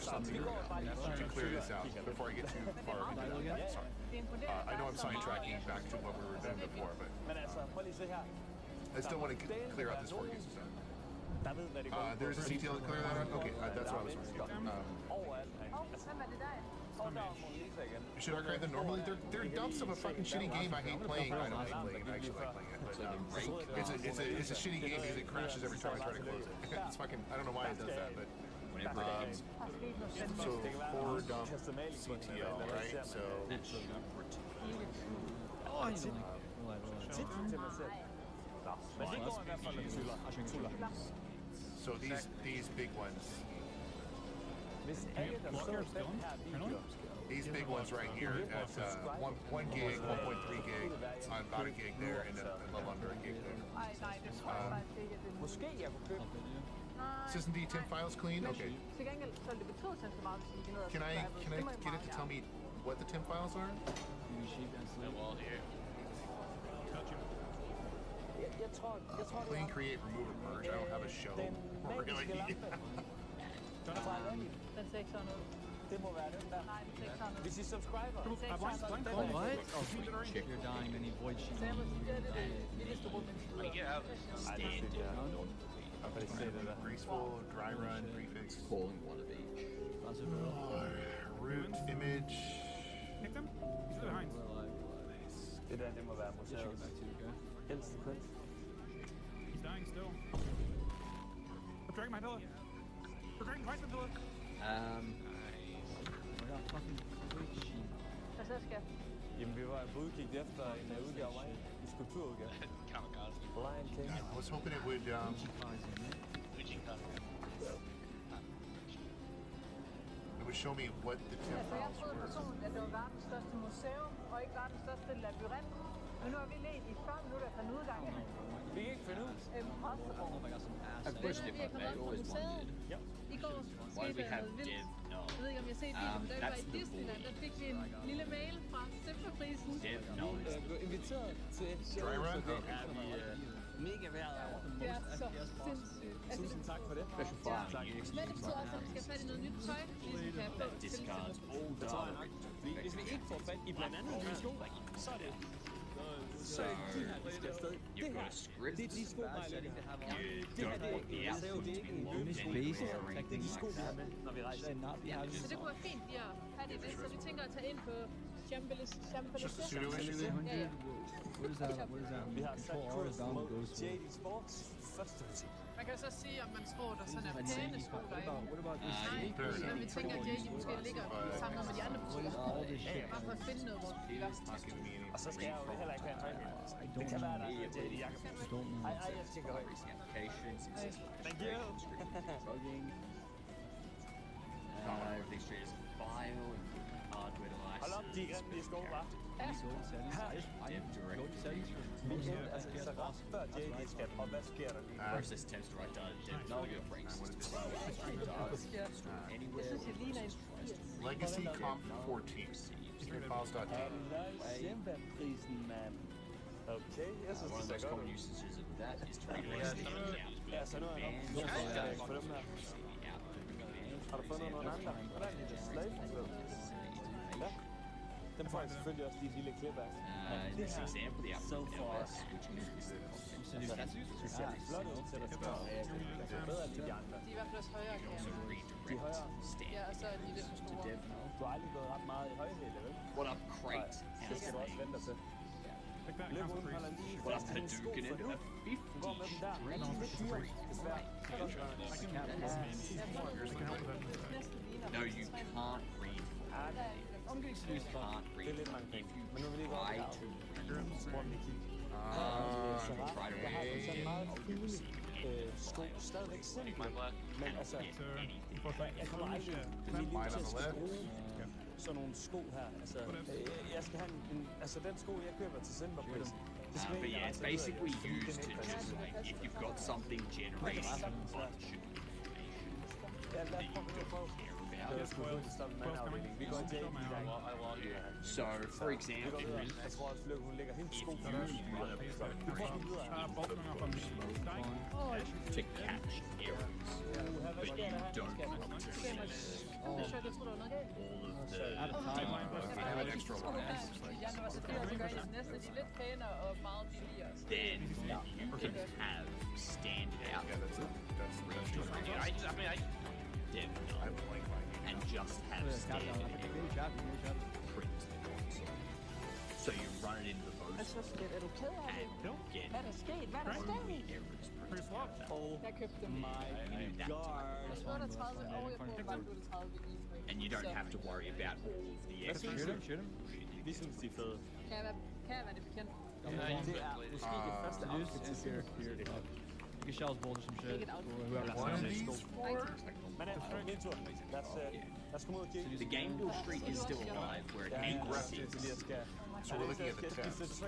-- something to clear this out before I get too far into that. Sorry. I know I'm sidetracking back to what we were doing before, but I still want to clear out this 4 gigs stuff. There's a CTL to clear that out? Okay, that's what I was wondering. Should archive them normally? They're dumps of a fucking shitty game I hate playing. I don't hate playing it, I actually like playing it. But it's a shitty game because it crashes every time I try to close it. It's fucking, I don't know why it does that, but... so, core dump CTL, right? So... So these big ones. These big ones right here at 1 gig, 1.3 gig, about a gig there, and a little under a gig there. SysMD temp files clean? Okay. Can I get it to tell me what the temp files are? Clean, create, remove, or merge. I don't have a show. Really? Det må være den der. Nej, 600. Hvis I subscriber. What? Check your dying any void sheet. Graceful, dry run, prefix. Calling one of each. Root, image. Pick them? He's behind. Det der, det må være museets ældste kunst. He's dying still. I'm dragging my pillow. We're dragging twice my pillow. Hvad så, skal? Jamen, vi var på udkig efter en udgave af mig. En skulpturudgave. Blind King. I was hoping it would, it would show me what the temp Altså, jeg files troede were. personligt, at det var verdens største museum, og ikke verdens største labyrint. Men nu har vi let i 40 minutter efter en udgang. Vi kan ikke finde ud. Impossible. A question Vi er kommet op på museet. I går skete der noget vildt. Jeg ved ikke, om jeg har set videoen, men da vi var i Disneyland, der fik vi en lille mail fra Simperprisen. Vi blev inviteret til et show, så det er vi mega værd over. Det er så sindssygt. Tusind tak for det. Men det betyder også, at vi skal have fat i noget nyt tøj, ligesom kan have på til Det tror jeg nok. Hvis vi ikke får fat i blandt andet nye sko, så er det så vi skal afsted. Det her, det er de sko, mig lægger. Det her, det er ikke en løbsko. Det er de sko, vi har med, når vi rejser. Så det kunne være fint lige at have det, så vi tænker at tage ind på Champs-Élysées. Ja. What is that? Vi har sat kurs mod JD Sports første butik. Man kan så sige, om man tror, der sådan er pæne sko derinde. Men vi tænker, at JD måske ligger sammen med de andre butikker. Bare for at finde noget, hvor vi er. Og så skal jeg jo heller ikke have en høj. Det kan være, der er JD jakke på. Ej, jeg skal ikke høj. Thank you. Everything's straight as a file and hardware device. Hold op, de grimme sko, hva'? Ja. Altså, så ret før JD skal, og hvad sker der lige? Process attempts to write dev value breaks. Legacy Comp 14. Streamfiles.data. Simperprisen, mand. Okay, jeg synes, One of the det ser most godt common ud. usages of that is to release the out. Ja, så nu er jeg nok på dem her. Har du fundet nogle andre? Hvordan er det slave? Ja. Dem får jeg selvfølgelig også de lille klip af. In this example, the output LS, which is Det ser flot ud til at stå. Det er bedre end de andre. De er i hvert fald også højere, kan jeg. De er højere. Ja, og så er de lidt for store. Du har aldrig gået ret meget i højhælde, vel? What up, Crate? Det skal du også vente dig til. Løb uden holder lige What up, fast i dine sko, Hadouken? for nu. Du går med dem der. Men de er lidt dyre, desværre. No, you can't read. You can't read. If you try to read, Try to read, sko stadigvæk simple, men altså, jeg kommer aldrig til at skulle bruge sådan nogle sko her. Altså, jeg skal have altså den sko, jeg køber til Simba-prisen. But yeah, it's basically used to just like, if you've got something generating a bunch of information that you don't care about. So, for example, if you to catch errors, but you don't want to see all of then you can have standard out and just have standard print the console. So you run it into the motor and get only errors printed out. And you don't have to worry about all of the extras. Vi synes, de er fede. Kan jeg være det bekendt? Det er måske det første afsnit til Simba-prisen. You can Shell's boulder some shit. The game build streak is still alive, where it needs So we're looking at the test.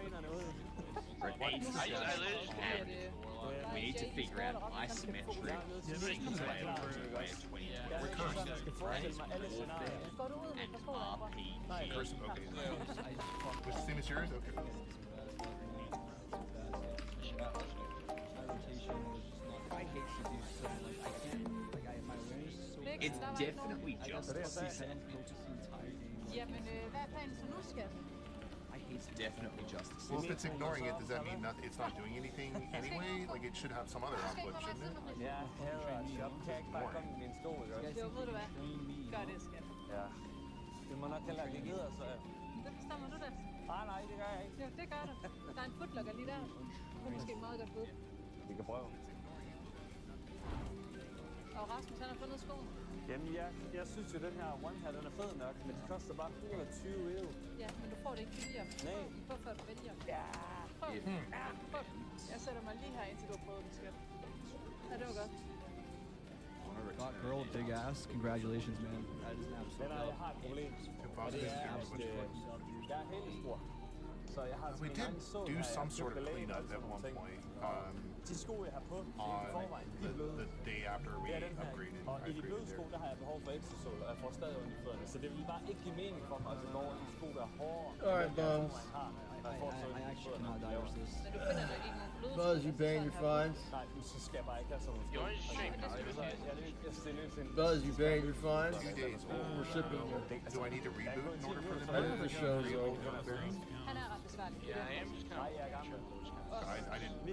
We need to figure out isometric single player multiplayer 20 and RPG. Person, okay. Which the same as yours? Okay. It's definitely justice. Jamen, hvad er planen så nu, skat? It's definitely justice. Well, if it's ignoring it, does that mean it's not doing anything anyway? Like, it should have some other output, shouldn't it? Ja, shop kan ikke bare komme i min stol, ikke? Jo, ved du hvad? Gør det, skat. Ja. Det må nok heller ikke hedder, så... Det bestemmer du da. Nej, det gør jeg ikke. Jo, det gør du. Der er en footlocker lige der. Det er måske et meget godt bud. Vi kan prøve. Og Rasmus, han har fundet skoen. Jamen, jeg synes jo, den her one-hat, den er fed nok, men det koster bare 120 euro. Ja, men du får det ikke billigere. Nej. Prøv før du vælger. Ja. Prøv. Prøv. Jeg sætter mig lige her, indtil du har prøvet det, skat. Ja, det var godt. God, girl, big ass. Congratulations, man. That is an absolute Jeg har et problem. Og det er, at jeg er hælestor. Så jeg har We did do some sort of cleanup at one point. De sko, jeg har på i forvejen, de er bløde. The day after we upgraded. Og i de bløde sko, der har jeg behov for ekstra sol, og jeg får stadig ondt i fødderne. Så det vil bare ikke give mening for mig at gå over i sko, der er hårdere. Alright, Buzz. I actually cannot divorce this. Men du finder nok ikke nogen bløde. Buzz, you paying your fines? Nej, så skal jeg bare ikke have sådan nogle sko. Buzz, you paying your fines? 2 days. We're shipping you. Do I need to reboot in order for them? I think the show's over. Han er ret besværlig. Yeah, I am just kind Nej, jeg er gammel.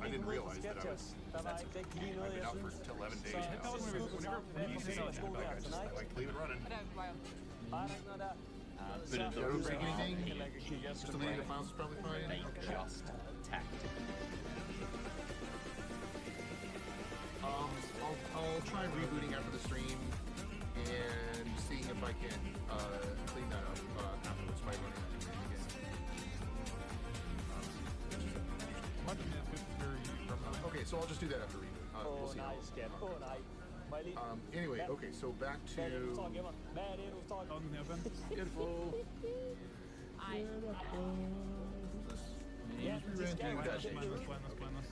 I didn't realize that I was. I've been out for 11 days now. Like, leave it running. but at the Don't break rate anything. they Just deleting the files is probably fine. just tactically. I'll try rebooting after the stream and seeing if I can clean that up afterwards by running through it again. Okay, so I'll just do that after reboot. We'll see. Anyway, okay, so back to info.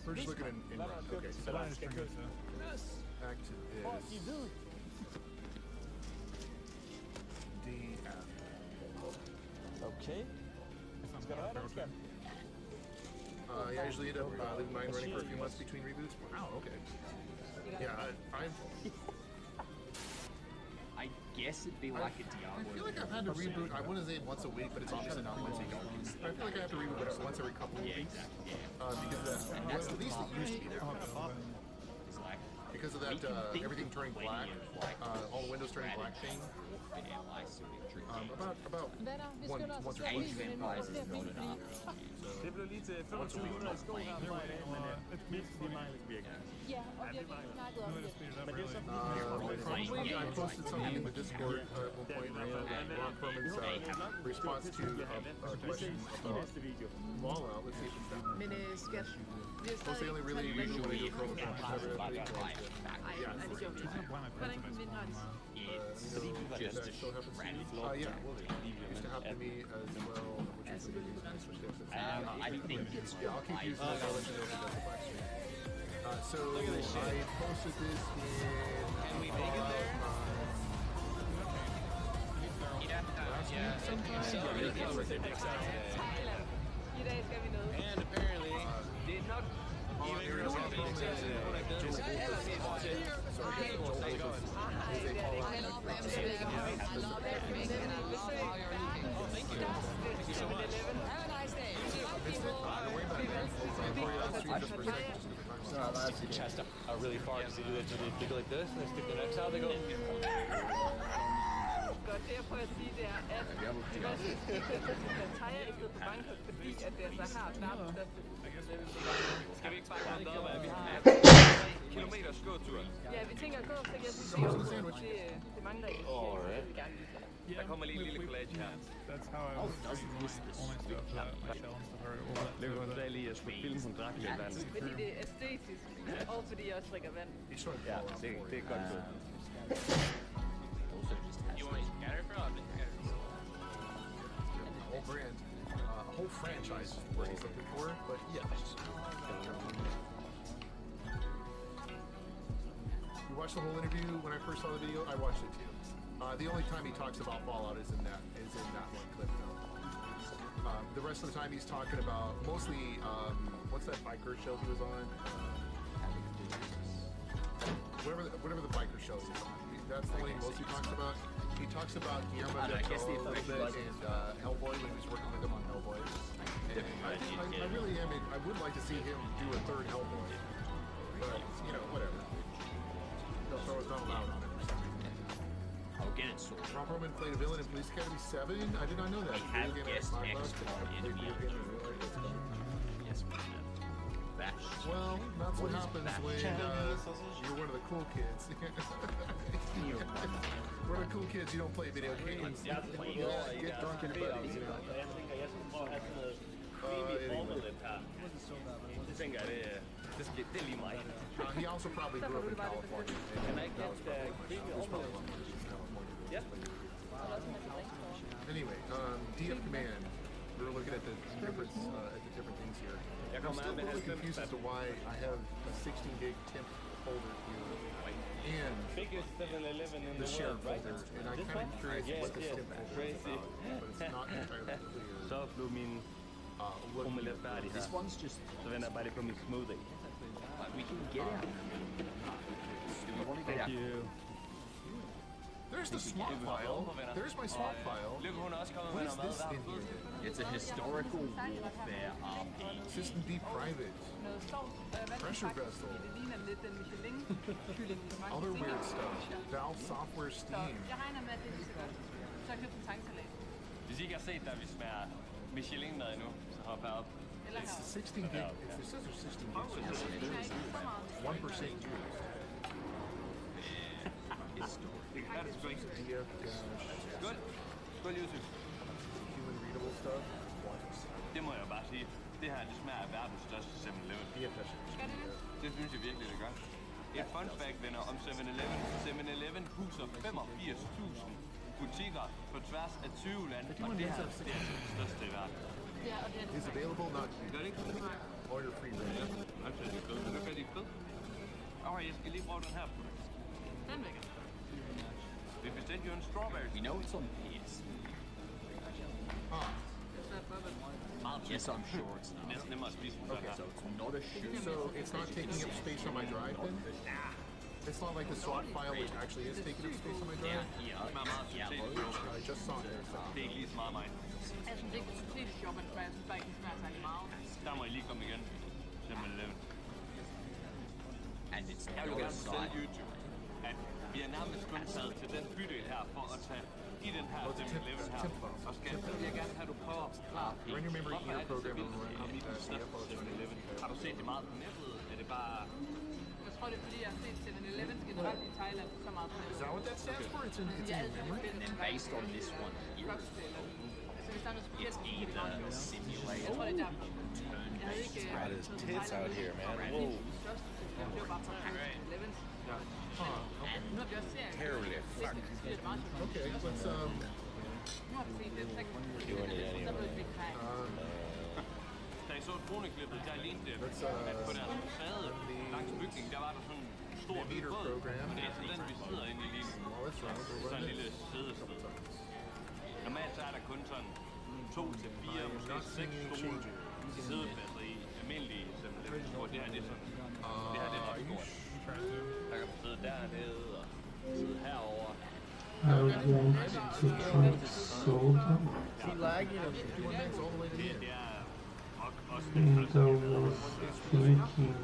We're just looking in run. Okay, so back to this. DF. Okay. Yeah, I usually end up leaving mine running for a few months between reboots. Wow, okay. Yeah, I guess it'd be like a Diablo. I feel like I've had to reboot. I want to say once a week, but it's obviously not once a week. I feel like I have to reboot it once every couple of weeks. Exactly. Because at least it used to be there. It's like, because of that everything turning black, all the windows turning black thing. About once or twice. Det blev lige til 2500 i sko her fra i dag, men vi mangler virkelig. Ja, og vi har ikke snakket om det. Men det er så probably I posted something in the Discord at one point Ron Perman's response to a question about Fallout. Let's see if it's that. Men skal That's the only really usual way to throw the Nej, det gjorde vi ikke. Hvordan kan vi indrette det? That still happens to you? Yeah, used to happen to me as well, which is really nice for steps. I think it's yeah, I'll keep using this. I'll let you know if it does the black screen. So I posted this in. Can we make it there? I dag skal vi ned. And apparently, did not even chest out really far because they do it. They go like this and they stick their necks out. They go. Godt, det jeg prøver at sige, det er, at de tager i stedet for Bangkok, fordi at det er så her, der er den største. Skal vi ikke bare komme derop, at vi har 3 kilometers gåtur? Ja, vi tænker at gå, så jeg synes, det mangler ikke. Det vil gerne vise. Der kommer lige en lille collage her. That's how I was all my stuff, Michelle and stuff are Det var godt lige at skulle filme, hun drak lidt vand. Fordi det er æstetisk, og fordi jeg også drikker vand. Ja, det er godt gået. You want to scatter for us? A whole brand, a whole franchise is what he's looking for, but yes. You watched the whole interview when I first saw the video? I watched it too. The only time he talks about Fallout is in that one clip though. The rest of the time he's talking about mostly what's that biker show he was on? Whatever the biker show is on. That's the one he mostly talks about. He talks about Guillermo del Toro a little bit and Hellboy when he was working with him on Hellboy. And I really am. I would like to see him do a third Hellboy, but you know, whatever. So it's not allowed on it. I'll get it sorted. Ron Perlman played a villain in Police Academy 7. I did not know that. We have guest expert interview. Well, that's what happens when you're one of the cool kids. One of the cool kids, you don't play video games. Get drunk in your buddies, you know. He also probably grew up in California. Anyway, DF Command. We were looking at the different things here. I'm still a little confused as to why I have a 16 gig temp folder here and the shared folder, and I'm kind of curious what this temp folder is about, but it's not entirely clear. Så blev min omelet færdig her. Så vender jeg bare lige på min smoothie. We can get it. Do we want to get Thank you. There's the swap file. There's my swap file. What is this in here? It's a historical warfare RPG. System D private. Pressure vessel. Other weird stuff. Valve Software Steam. Jeg regner med, at det er så godt. Så jeg købte en tangsalat. Hvis I ikke har set, da vi smager Michelin-mad endnu, så hopper jeg op. It's the 16 gig. It says there's 16 gig. So there's 1% used. Skål. Skål, Josef. Human readable stuff. Det må jeg bare sige. Det her, det smager af verdens største 7-Eleven. Det synes jeg virkelig, det gør. Et fun fact, venner, om 7-Eleven. 7-Eleven huser 85.000 butikker på tværs af 20 lande, og det her, det er det største i verden. Is available, not Gør det ikke? order free. Altså, det er fed. Det er rigtig fed. Jeg skal lige prøve den her. Den vækker. Vi bestilte jo en strawberry. We know it's on PS. Yes, I'm sure it's not. Næsten nemmere at spise. Okay, so it's not a shoe. So it's not taking up space on my drive then? It's not like the swap file, which actually is taking up space on my drive? I just saw it. Det er ikke lige så meget mig. Jeg synes ikke, det er sjovt, men jeg synes bare ikke, det smager særlig meget. Der må I lige komme igen. 7-Eleven. and it's Jeg vil not a gerne fortælle site. YouTube, at vi er nærmest kun taget til den bydel her for at tage i den her 7-Eleven her. Og skal så vil jeg gerne have, at du prøver at forklare, hvorfor er det så vildt at blive den største 7-Eleven? Har du set det meget på nettet? Er det bare... Jeg tror, det er fordi, jeg har set 7-Eleven generelt i Thailand så meget på nettet. Is that what that stands for? It's in memory? And then based on this one here, it's either simulate Jeg tror, det er derfor. Jeg havde ikke... Got his tits out here, man. Whoa. Det var bare for 7-Eleven. Nu har vi også serien. Terribly. Fuck. Okay, let's Nu har vi set det. We're doing it Så anyway. blev det Big Bang. Da jeg så droneklippet, der lignede det, at på deres facade langs bygningen, der var der sådan en stor hvid båd. Og det er så den, vi sidder inde i lige nu. Sådan en lille sædested. Normalt så er der kun sådan 2 til 4, måske 6 stole sædepladser i almindelige simpelthen. Hvor det her det er sådan, det her det er ret stort. Der kan man sidde dernede og sidde herovre. I want to drink soda, and I was thinking,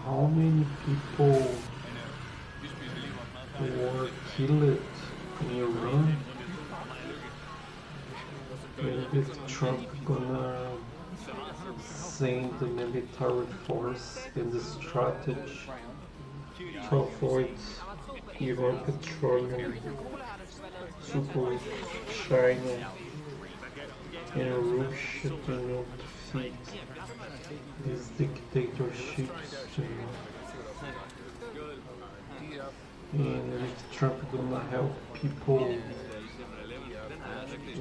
how many people were killed in Iran? Maybe Trump gonna send the military force and the strategy to avoid Iran petroleum to go China and Russia to not defeat these dictatorships. And if Trump gonna help people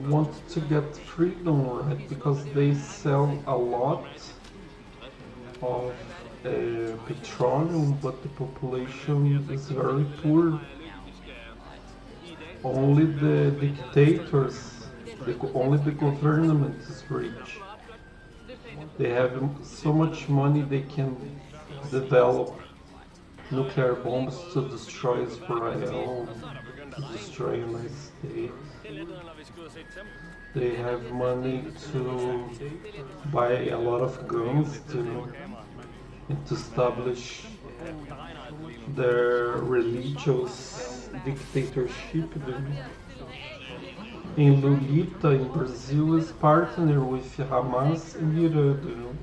want to get freedom, right? Because they sell a lot of petroleum, but the population is very poor. Only the dictators, only the government is rich. They have so much money they can develop nuclear bombs to destroy Israel, to destroy the United States. They have money to buy a lot of guns and to establish their religious dictatorship. And Lulita in Brazil is partner with Hamas and Iran.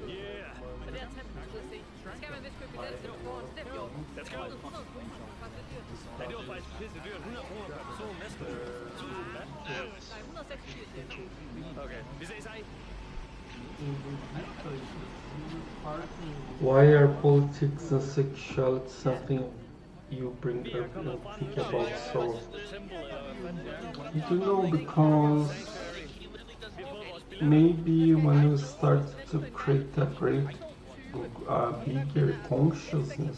Why are politics and sexuality something you bring up and think about so? You know, because maybe when you start to create a bigger consciousness,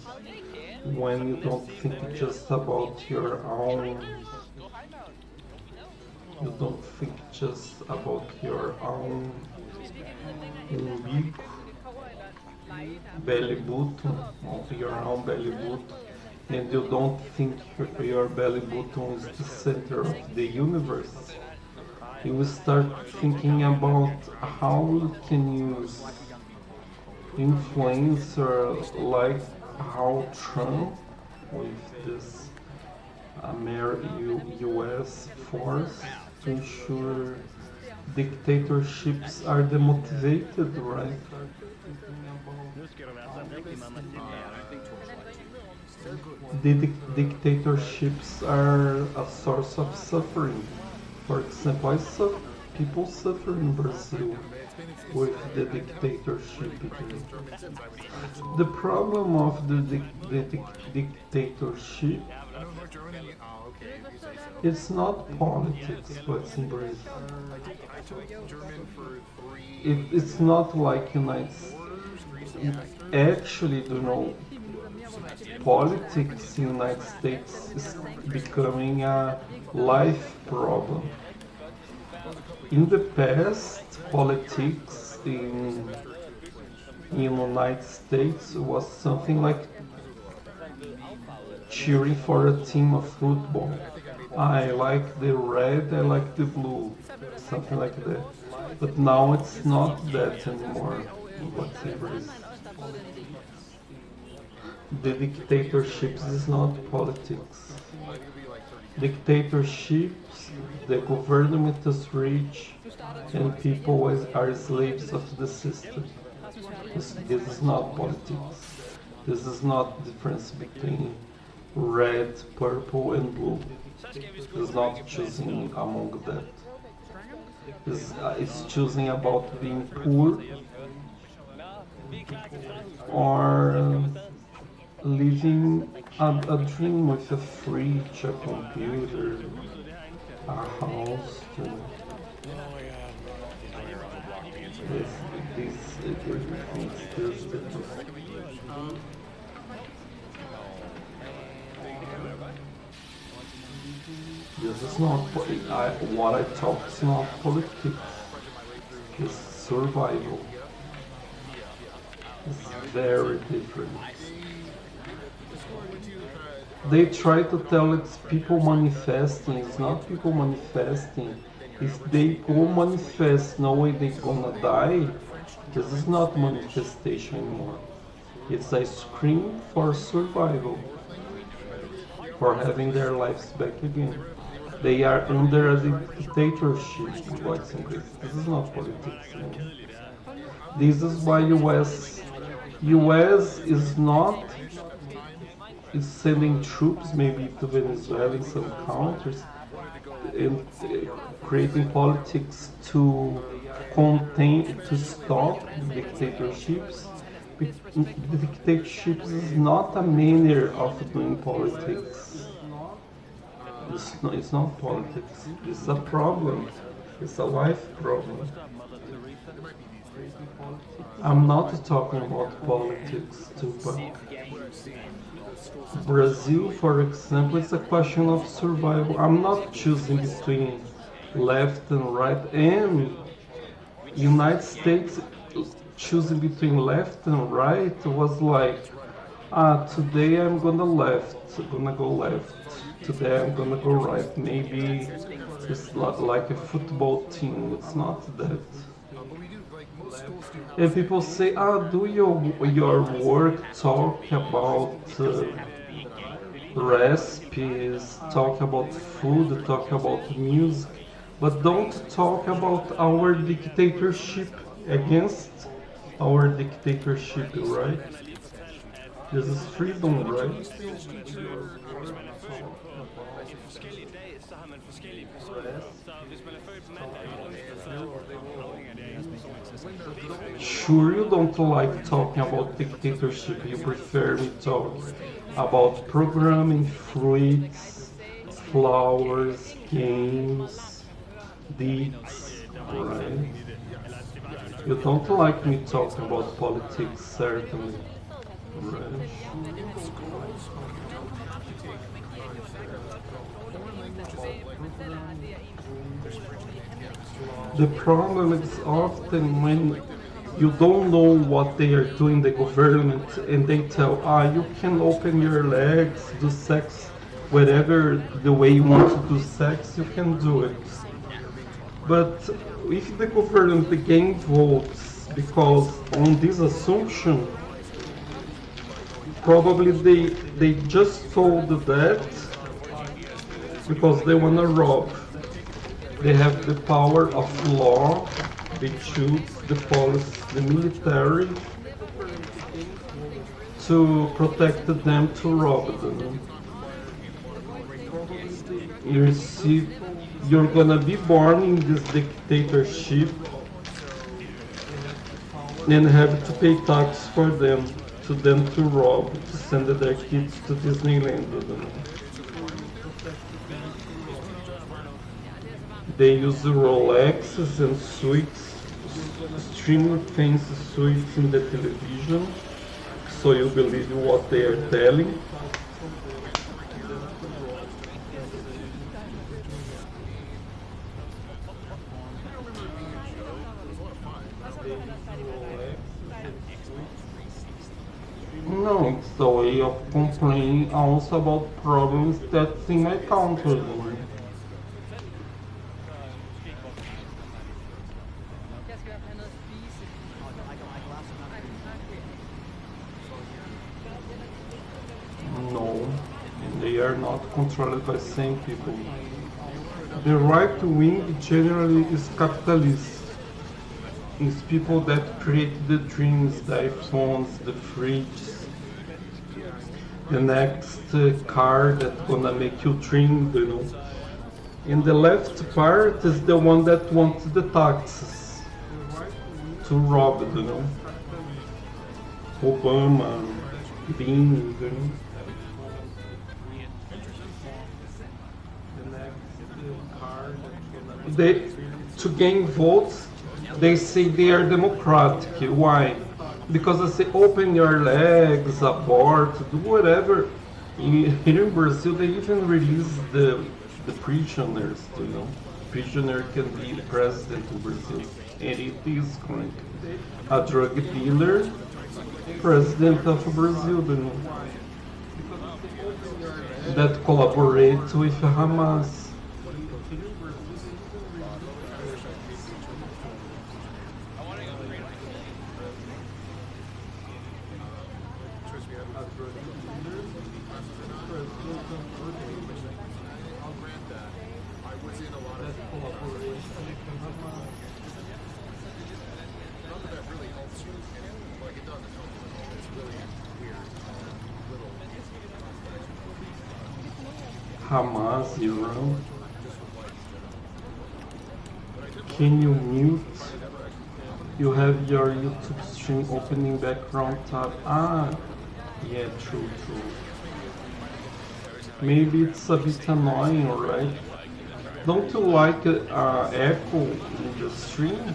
when you don't think just about your own, you don't think just about your own umbigo, belly button, of your own belly button, and you don't think your belly button is the center of the universe. You will start thinking about how you can use influencer like how Trump with this US force to ensure dictatorships are demotivated, right? The dictatorships are a source of suffering. For example, people suffer in Brazil with the dictatorship. The problem of the dictatorship, it's not politics what's in Brazil. It's not like United States. Actually, you know, politics in the United States is becoming a life problem. In the past, politics in the United States was something like cheering for a team of football. I like the red, I like the blue, something like that. But now it's not that anymore. What's in Brazil? the dictatorships is not politics. Dictatorships, the government is rich and people are slaves of the system. This is not politics. This is not the difference between red, purple and blue. It's not choosing among that. It's choosing about being poor or living a dream with a fridge, a computer, a house. This is not what I talk is not politics. It's survival. It's very different. They try to tell it's people manifesting. It's not people manifesting. If they go manifest knowing they're gonna die, this is not manifestation anymore. It's a scream for survival, for having their lives back again. They are under a dictatorship, this is not politics anymore. This is why US is sending troops maybe to Venezuela in some countries and creating politics to stop dictatorships. The dictatorships is not a manner of doing politics. It's not politics. It's a problem. It's a life problem. I'm not talking about politics too, but Brazil, for example, is a question of survival. I'm not choosing between left and right, and United States choosing between left and right was like, today I'm gonna go left. Today I'm gonna go right. Maybe it's not like a football team. It's not that. And people say, do your work talk about recipes, talk about food, talk about music, but don't talk about our dictatorship, against our dictatorship, right? This is freedom, right? Sure, you don't like talking about dictatorship, you prefer me talk about programming, fruits, flowers, games, deeds, right? You don't like me talking about politics, certainly, right? The problem is often when you don't know what they are doing, the government, and they tell, you can open your legs, do sex, whatever the way you want to do sex, you can do it. But if the government gain votes because on this assumption, probably they just told that because they want to rob. They have the power of law, they choose the police, the military, to protect them, to rob them. You see, you're gonna be born in this dictatorship and have to pay tax for them, to rob, to send their kids to Disneyland. They use Rolexes and suites, extremely fancy suites in the television, so you believe what they are telling. No, it's a way of complaining also about problems that's in my country. they are not controlled by same people. The right wing generally is capitalist. It's people that create the dreams, the iPhones, the fridges, the next car that's gonna make you dream, you know. And the left part is the one that wants the taxes to rob, you know. Obama, Linu, you know. They, to gain votes, they say they are democratic. Why? Because they say open your legs, abort, do whatever. Here in Brazil, they even release the prisoners, you know. Prisoner can be president of Brazil, and it is correct. A drug dealer, president of Brazil, you know. That collaborates with Hamas. Hamas, Iran. Can you mute? You have your YouTube stream opening background tab. Ah, yeah, true. Maybe it's a bit annoying, right? Don't you like echo in the stream?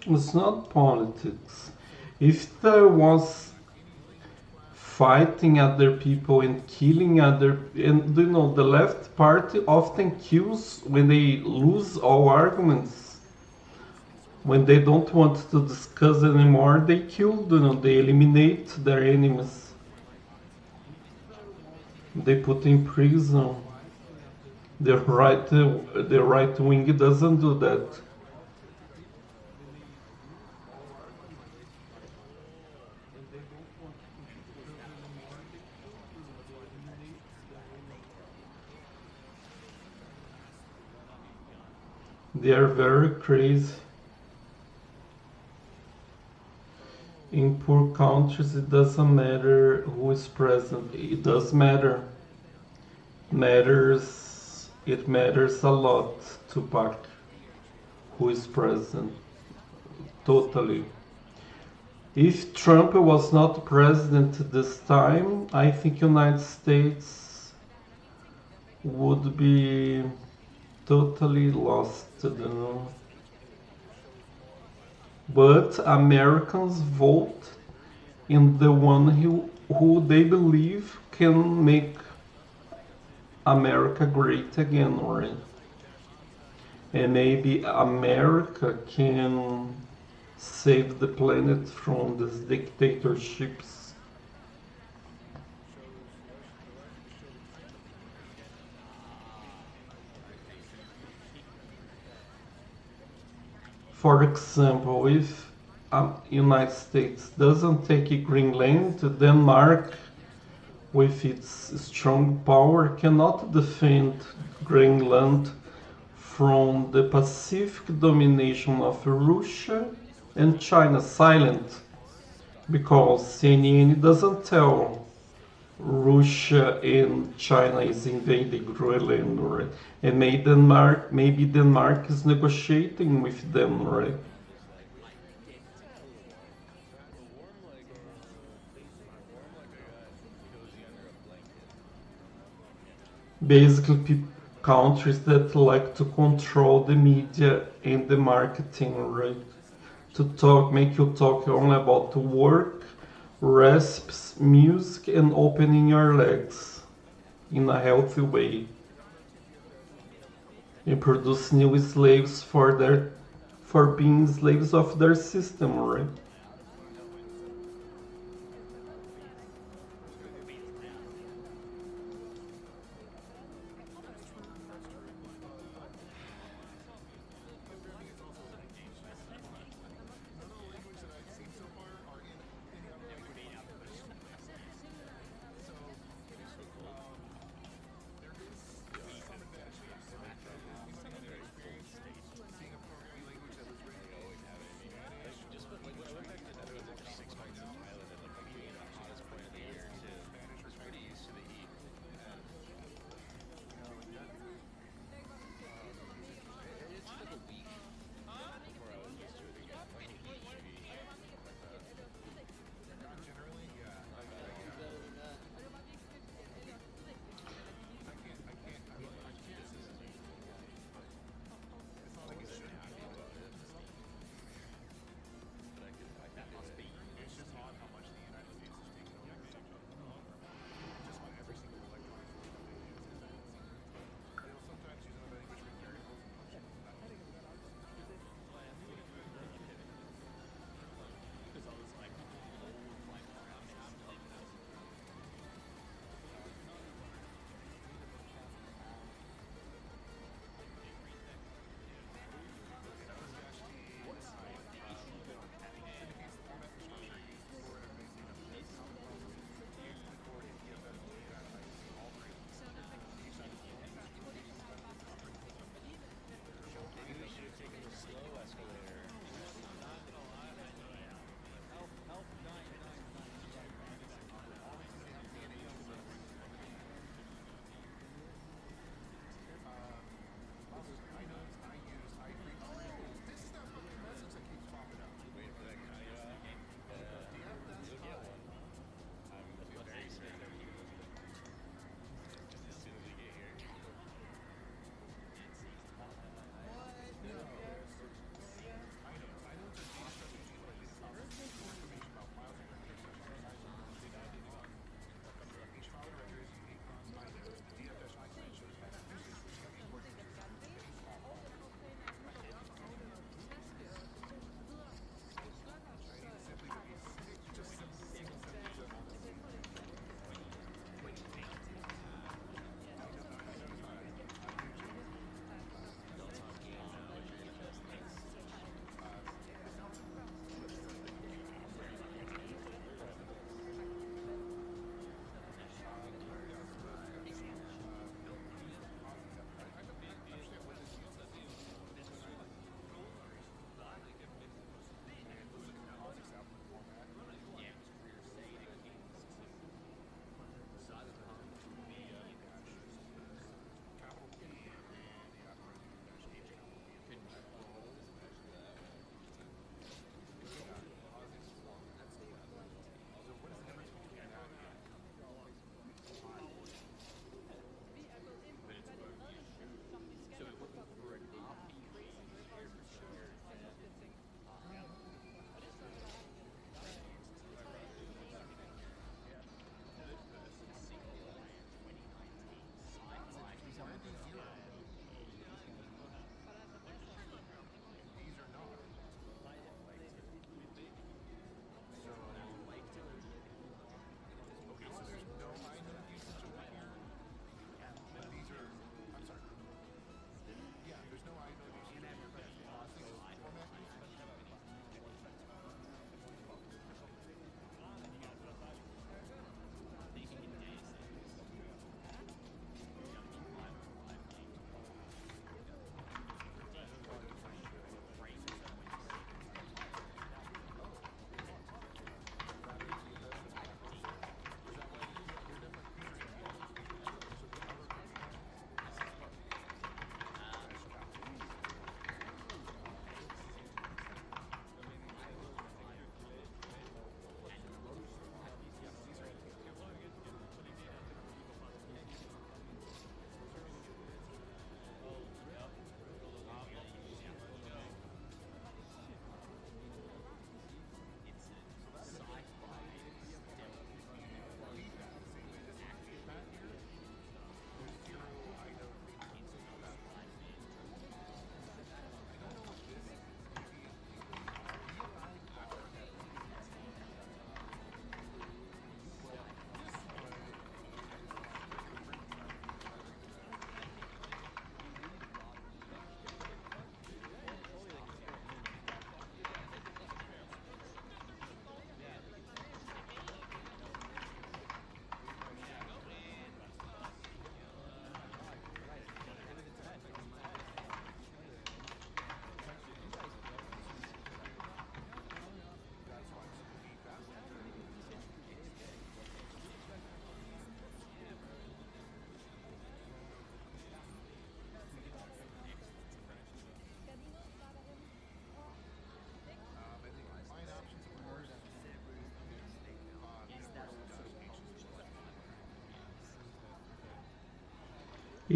It's not politics. If there was fighting other people and killing other, and you know, the left party often kills when they lose all arguments. When they don't want to discuss anymore, they kill, you know, they eliminate their enemies. They put in prison. The right wing doesn't do that. They are very crazy. In poor countries, it doesn't matter who is present. It does matter. It matters a lot, Tupac, who is present. Totally. If Trump was not president this time, I think United States would be totally lost, you know. But Americans vote in the one who they believe can make America great again, right? And maybe America can save the planet from these dictatorships. For example, if United States doesn't take Greenland, Denmark, with its strong power, cannot defend Greenland from the Pacific domination of Russia and China. Silent, because CNN doesn't tell Russia and China is invading Greenland, right? And maybe Denmark is negotiating with them, right? Basically, countries that like to control the media and the marketing, right? To make you talk only about work, rasps music and opening your legs in a healthy way. And produce new slaves for being slaves of their system, right?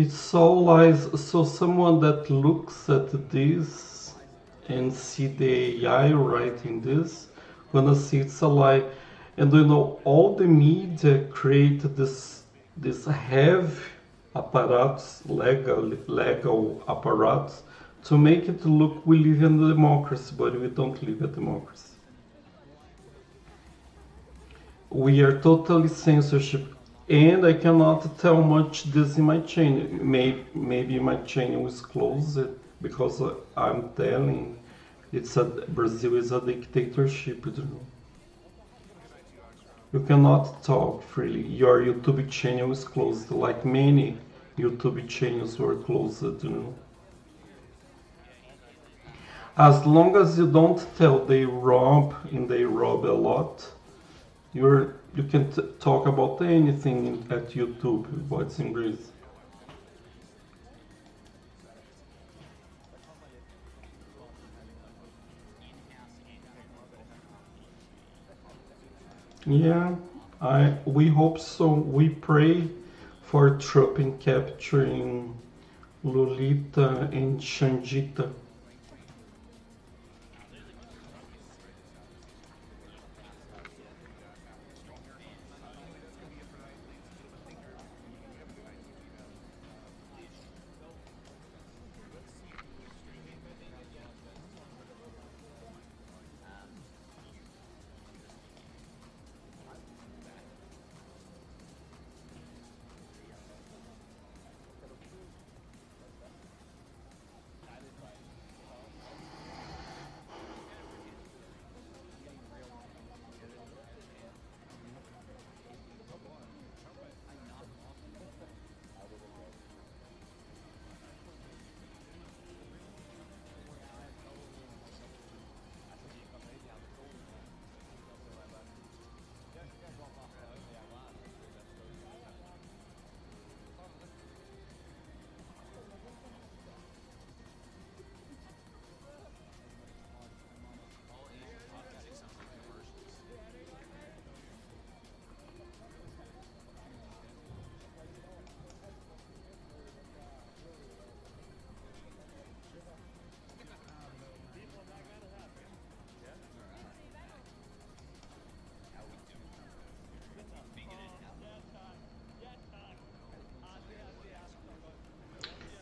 It's all lies. So someone that looks at this and see the AI writing this, gonna see it's a lie. And you know, all the media create this heavy apparatus, legal apparatus, to make it look we live in a democracy, but we don't live in a democracy. We are totally censorship, and I cannot tell much this in my channel. Maybe my channel is closed because I'm telling Brazil is a dictatorship. You know. You cannot talk freely. Your YouTube channel is closed, like many YouTube channels were closed. You know. As long as you don't tell they rob a lot, you can talk about anything at YouTube, what's in Greece. Yeah, we hope so. We pray for Trump in capturing Lolita and Xandita.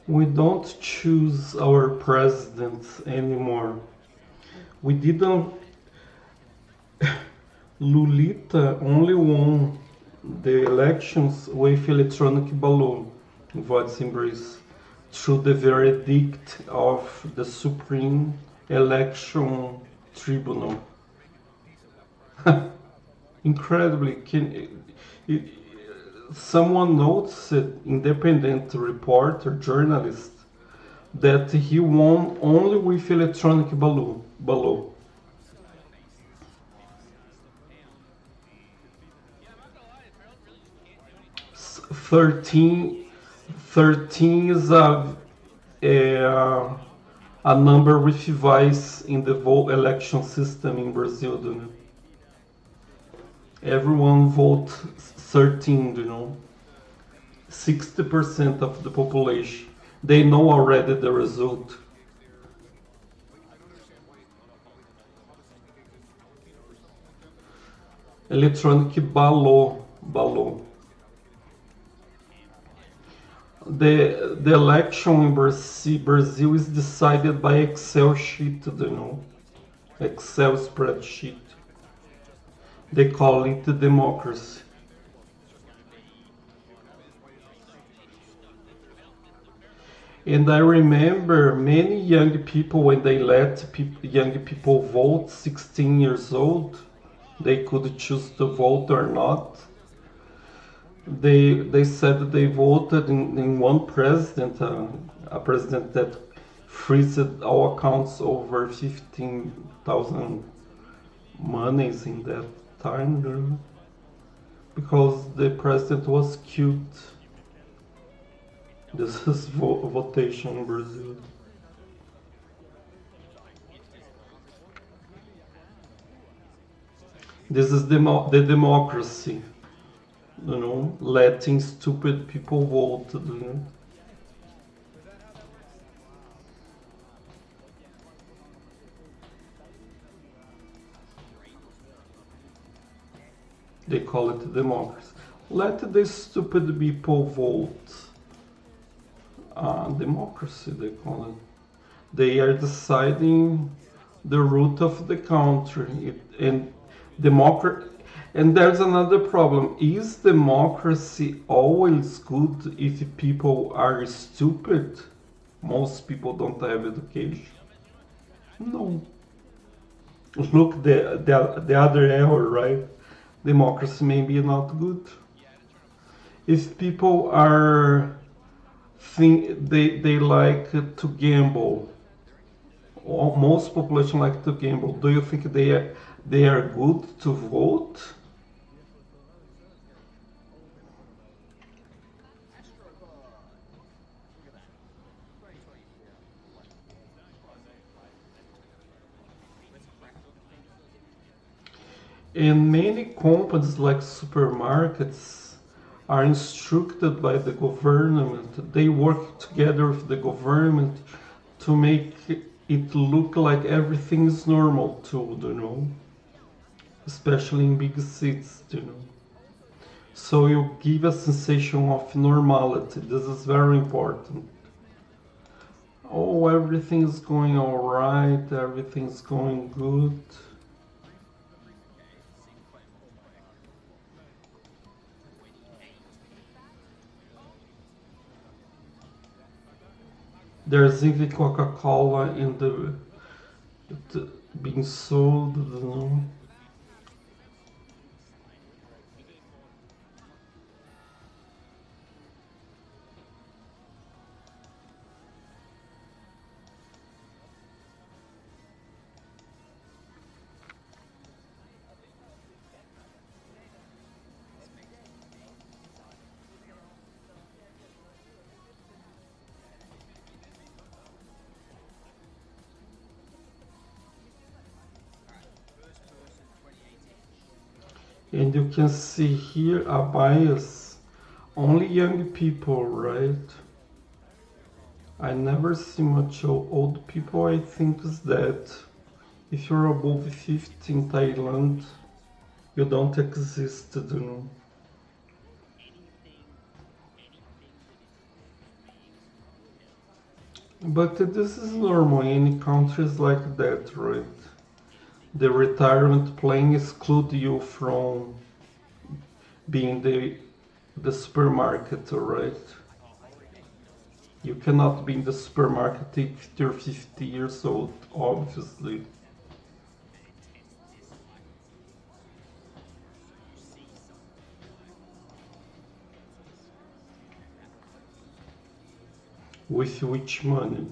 We don't choose our presidents anymore. We didn't. Lolita only won the elections with electronic balloon votes in Greece through the verdict of the Supreme Election Tribunal. Incredibly, someone noticed, independent reporter, journalist, that he won only with electronic balloon. 13 is a number with vice in the vote election system in Brazil. You know? Everyone vote 13, you know. 60% of the population. They know already the result. Electronic ballot. The election in Brazil is decided by Excel sheet, you know, Excel spreadsheet. They call it democracy. And I remember many young people, when they let young people vote, 16 years old, they could choose to vote or not. They said they voted in one president, a president that freezed all accounts over 15,000 monies in that time, you know, because the president was killed. This is votation in Brazil. This is the democracy, you know, letting stupid people vote. You know? They call it democracy. Let the stupid people vote. Democracy, they call it. They are deciding the route of the country. And there's another problem. Is democracy always good if people are stupid? Most people don't have education. No. Look, the other error, right? Democracy may be not good. If people are they like to gamble, most population like to gamble. Do you think they are good to vote? And many companies like supermarkets are instructed by the government. They work together with the government to make it look like everything is normal too, you know, especially in big cities, you know. So you give a sensation of normality. This is very important. Oh, everything's going all right, everything's going good. There's even Coca-Cola in the being sold, you know. And you can see here a bias, only young people, right? I never see much old people. I think is that if you're above 50 in Thailand, you don't exist, you know. But this is normal in any countries like that, right? The retirement plan excludes you from being the supermarket, right? You cannot be in the supermarket if you're 50 years old, obviously. With which money?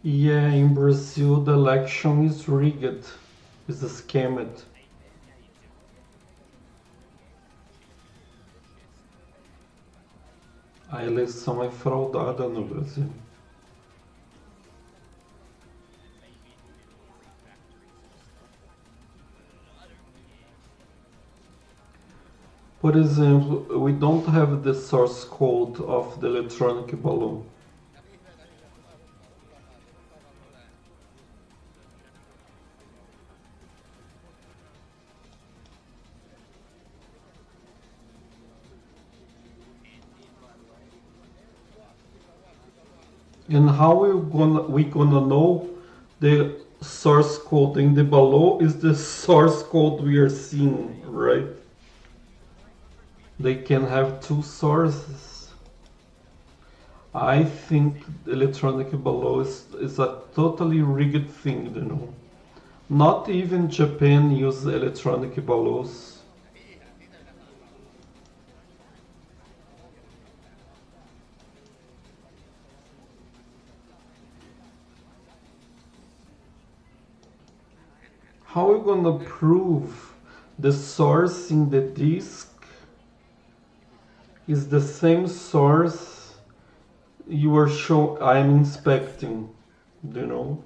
Yeah, in Brazil the election is rigged, is scammed. A eleição é fraudada no Brasil. Por exemplo, we don't have the source code of the electronic balloon. And how we gonna know the source code in the balloon is the source code we are seeing, right? They can have two sources. I think electronic balloon is a totally rigged thing, you know. Not even Japan uses electronic balloons. How are we gonna prove the source in the disk is the same source you are I'm inspecting, you know?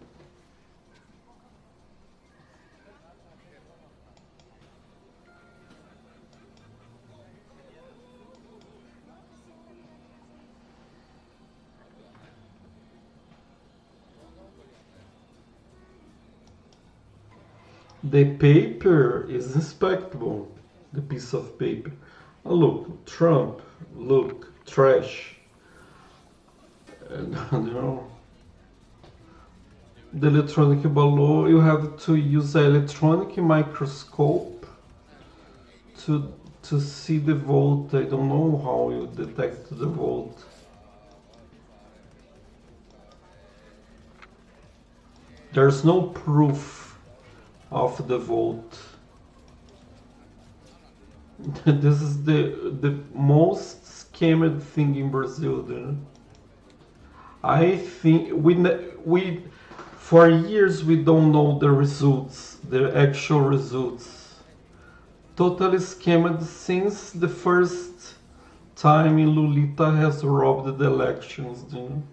The paper is inspectable, the piece of paper. Oh, look, Trump, look, trash. And, you know, the electronic balloon, you have to use an electronic microscope to see the volt. I don't know how you detect the volt. There's no proof of the volt. This is the most scammed thing in Brazil. I think we for years we don't know the results, the actual results. Totally scammed since the first time Lulita has robbed the elections, you know?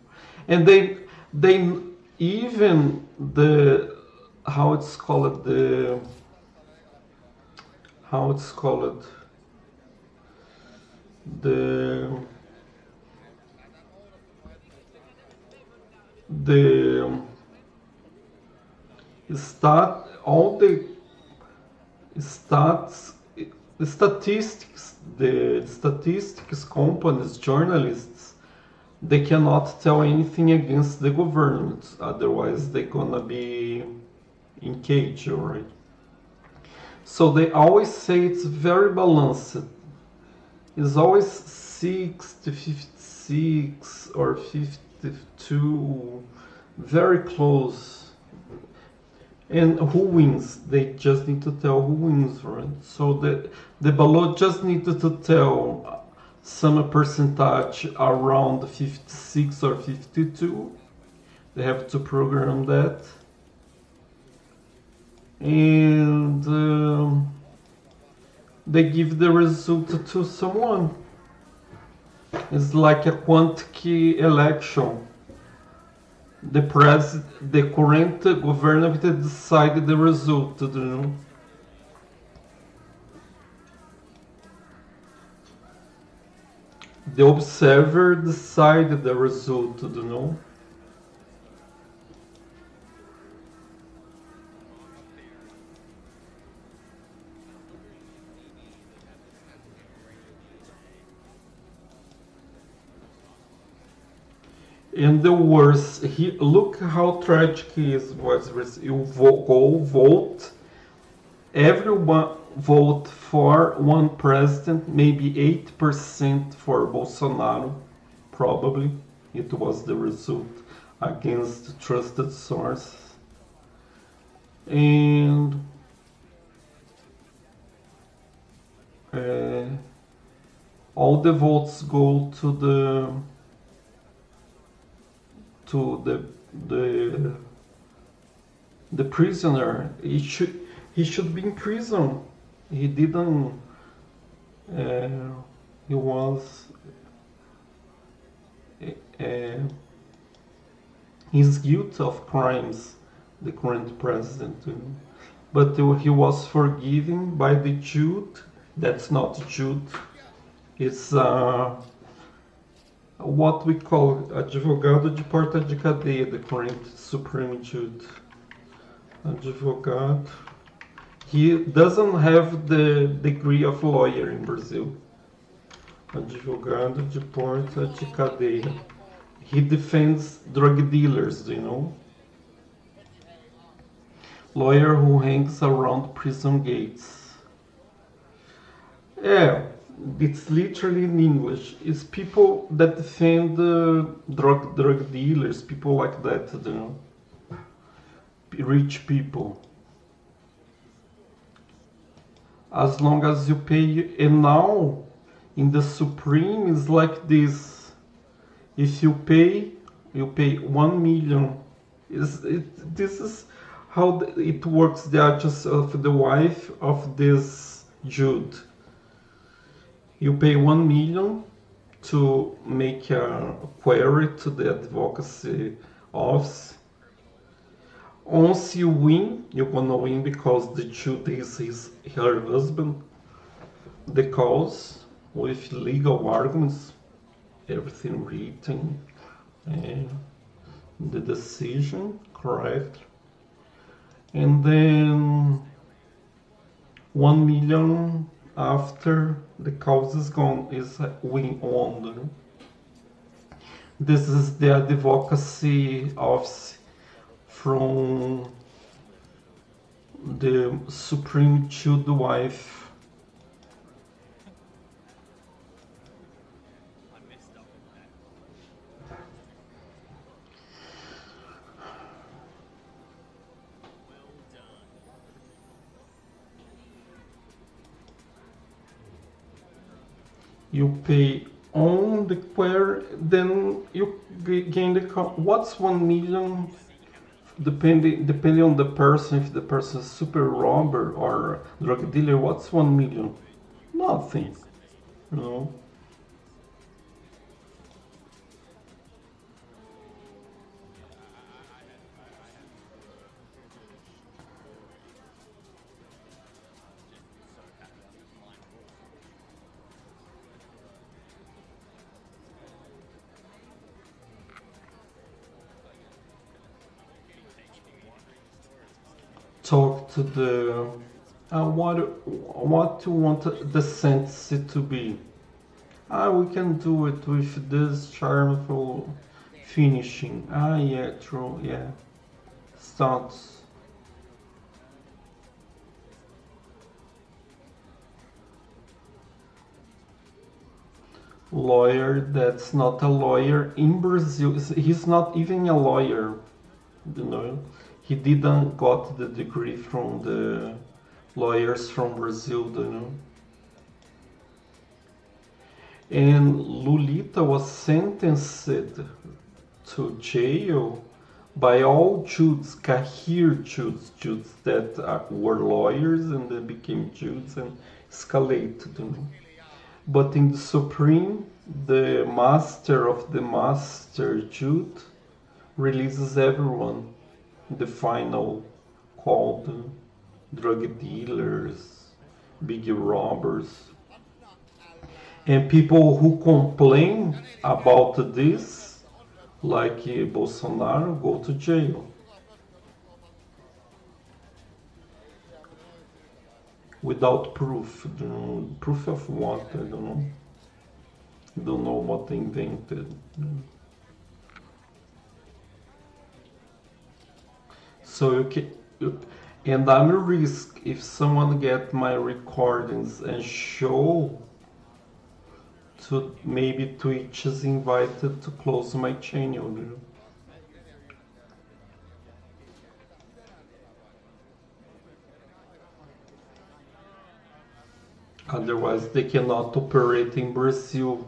And they even the how it's called the all the statistics companies, journalists, they cannot tell anything against the government, otherwise they're gonna be in cage, right? So they always say it's very balanced. It's always 60, 56 or 52, very close. And who wins? They just need to tell who wins, right? So the ballot just needed to tell some percentage around 56 or 52. They have to program that. And they give the result to someone. It's like a quantity election. The current government decided the result, you know. The observer decided the result, you know. And the worst, look how tragic he is. You go vote, everyone vote for one president, maybe 8% for Bolsonaro, probably. It was the result against trusted sources. And all the votes go to the prisoner. He should be in prison. He didn't. He was. He's guilty of crimes, the current president. But he was forgiven by the judge. That's not judge. It's what we call advogado de porta de cadeia, the current Supreme Judge. Advogado. He doesn't have the degree of lawyer in Brazil. Advogado de porta de cadeia. He defends drug dealers, do you know? Lawyer who hangs around prison gates. Yeah, it's literally in English. It's people that defend drug dealers, people like that, you know? Rich people. As long as you pay, and now in the Supreme is like this. If you pay 1 million. This is how it works. They are just of the wife of this Jude. You pay 1 million to make a query to the advocacy office. Once you win, you're gonna win because the Jude is her husband. The cause with legal arguments, everything written, and the decision correct, and then 1 million after the cause is gone is won. This is the advocacy office from the Supreme Judge wife. You pay on the query, then you gain the what's 1 million, depending on the person. If the person is super robber or drug dealer, what's 1 million? Nothing, you know. Talk to the what you want the sentence to be. We can do it with this charmful finishing. Yeah, true, yeah. Starts. Lawyer that's not a lawyer in Brazil. He's not even a lawyer, you know. He didn't got the degree from the lawyers from Brazil, you know. And Lulita was sentenced to jail by all Jews, Kahir Jews that were lawyers and they became Jews and escalated, you know. But in the Supreme, the master of the master Jude releases everyone. The final called drug dealers, big robbers, and people who complain about this, like Bolsonaro, go to jail. Without proof. Proof of what? I don't know. Don't know what they invented. So you can, and I'm a risk if someone get my recordings and show to maybe Twitch is invited to close my channel. You know? Otherwise, they cannot operate in Brazil.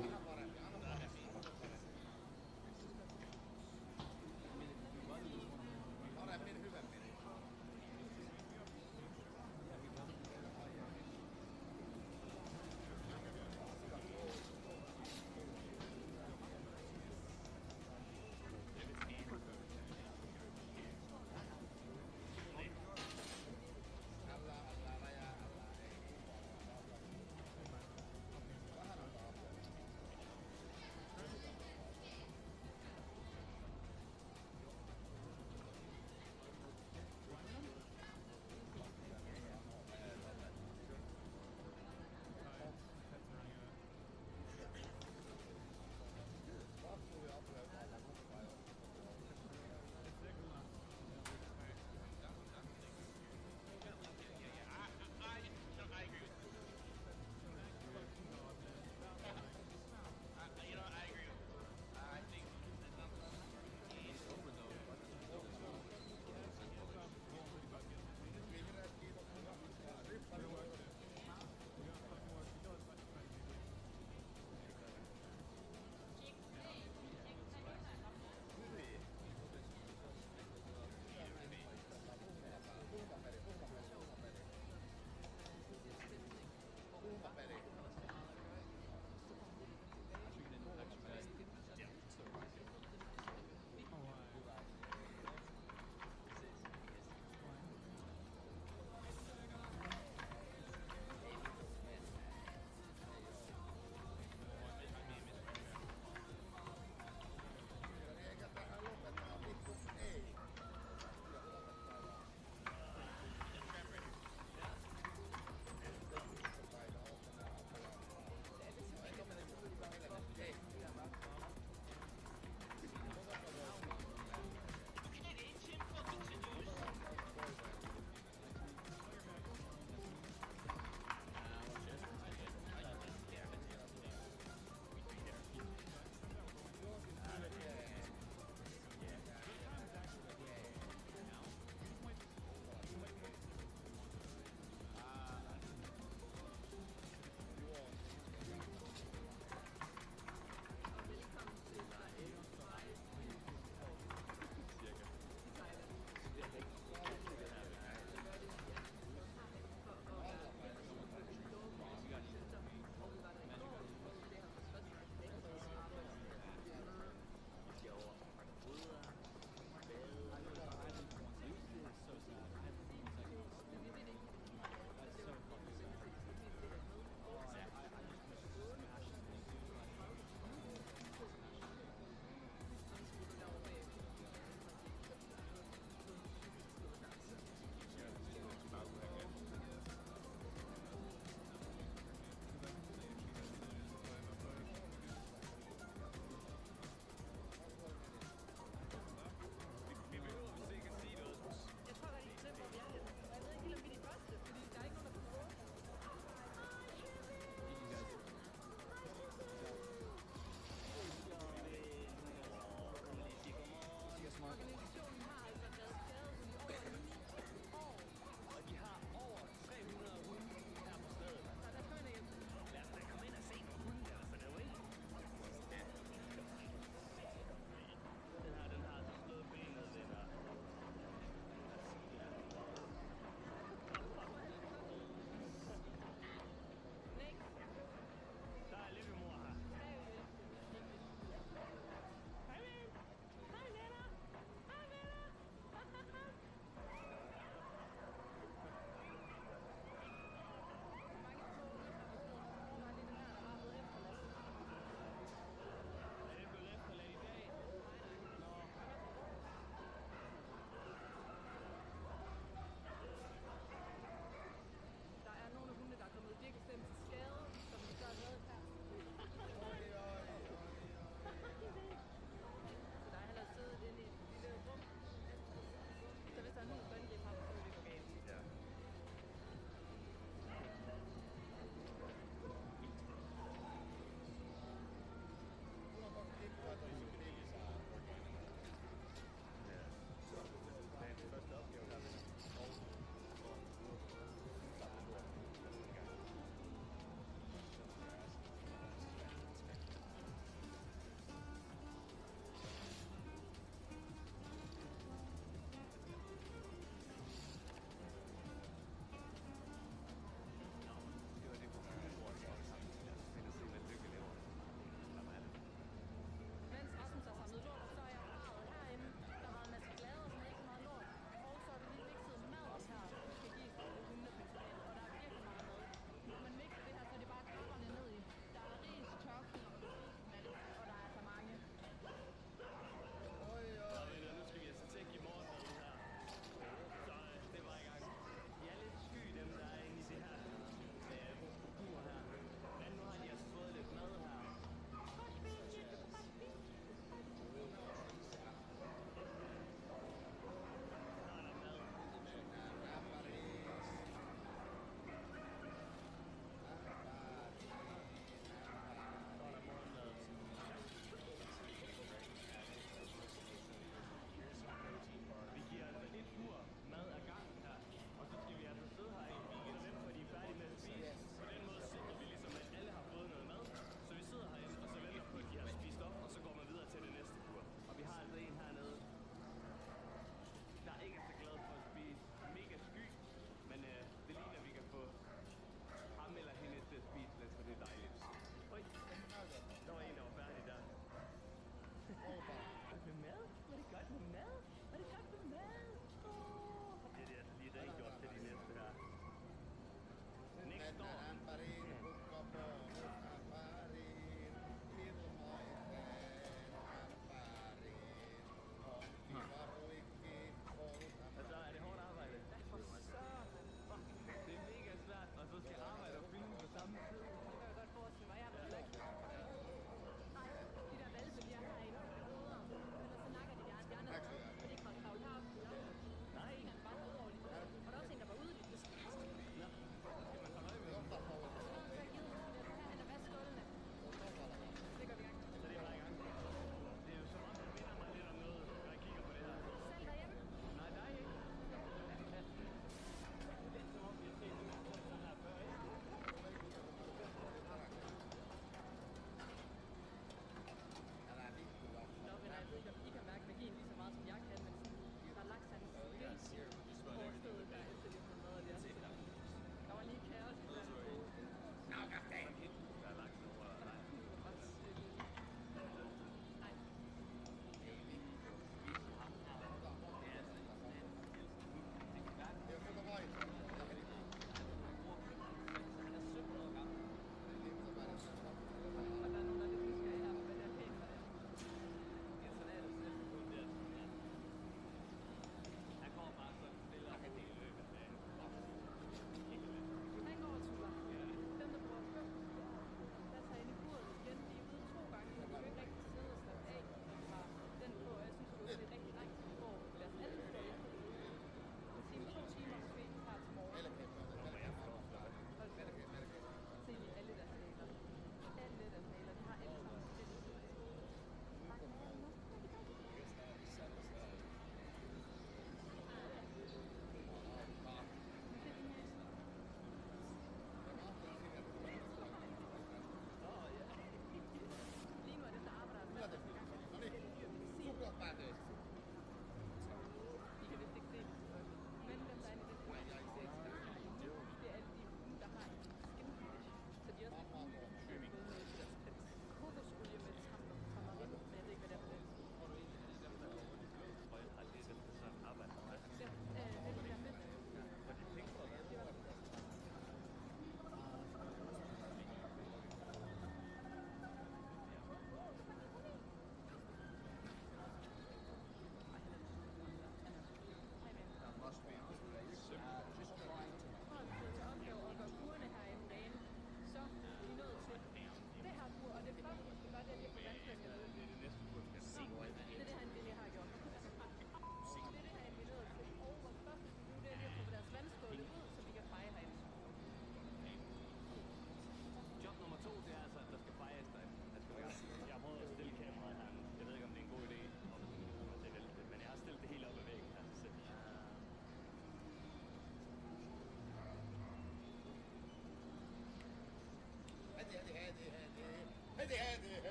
Så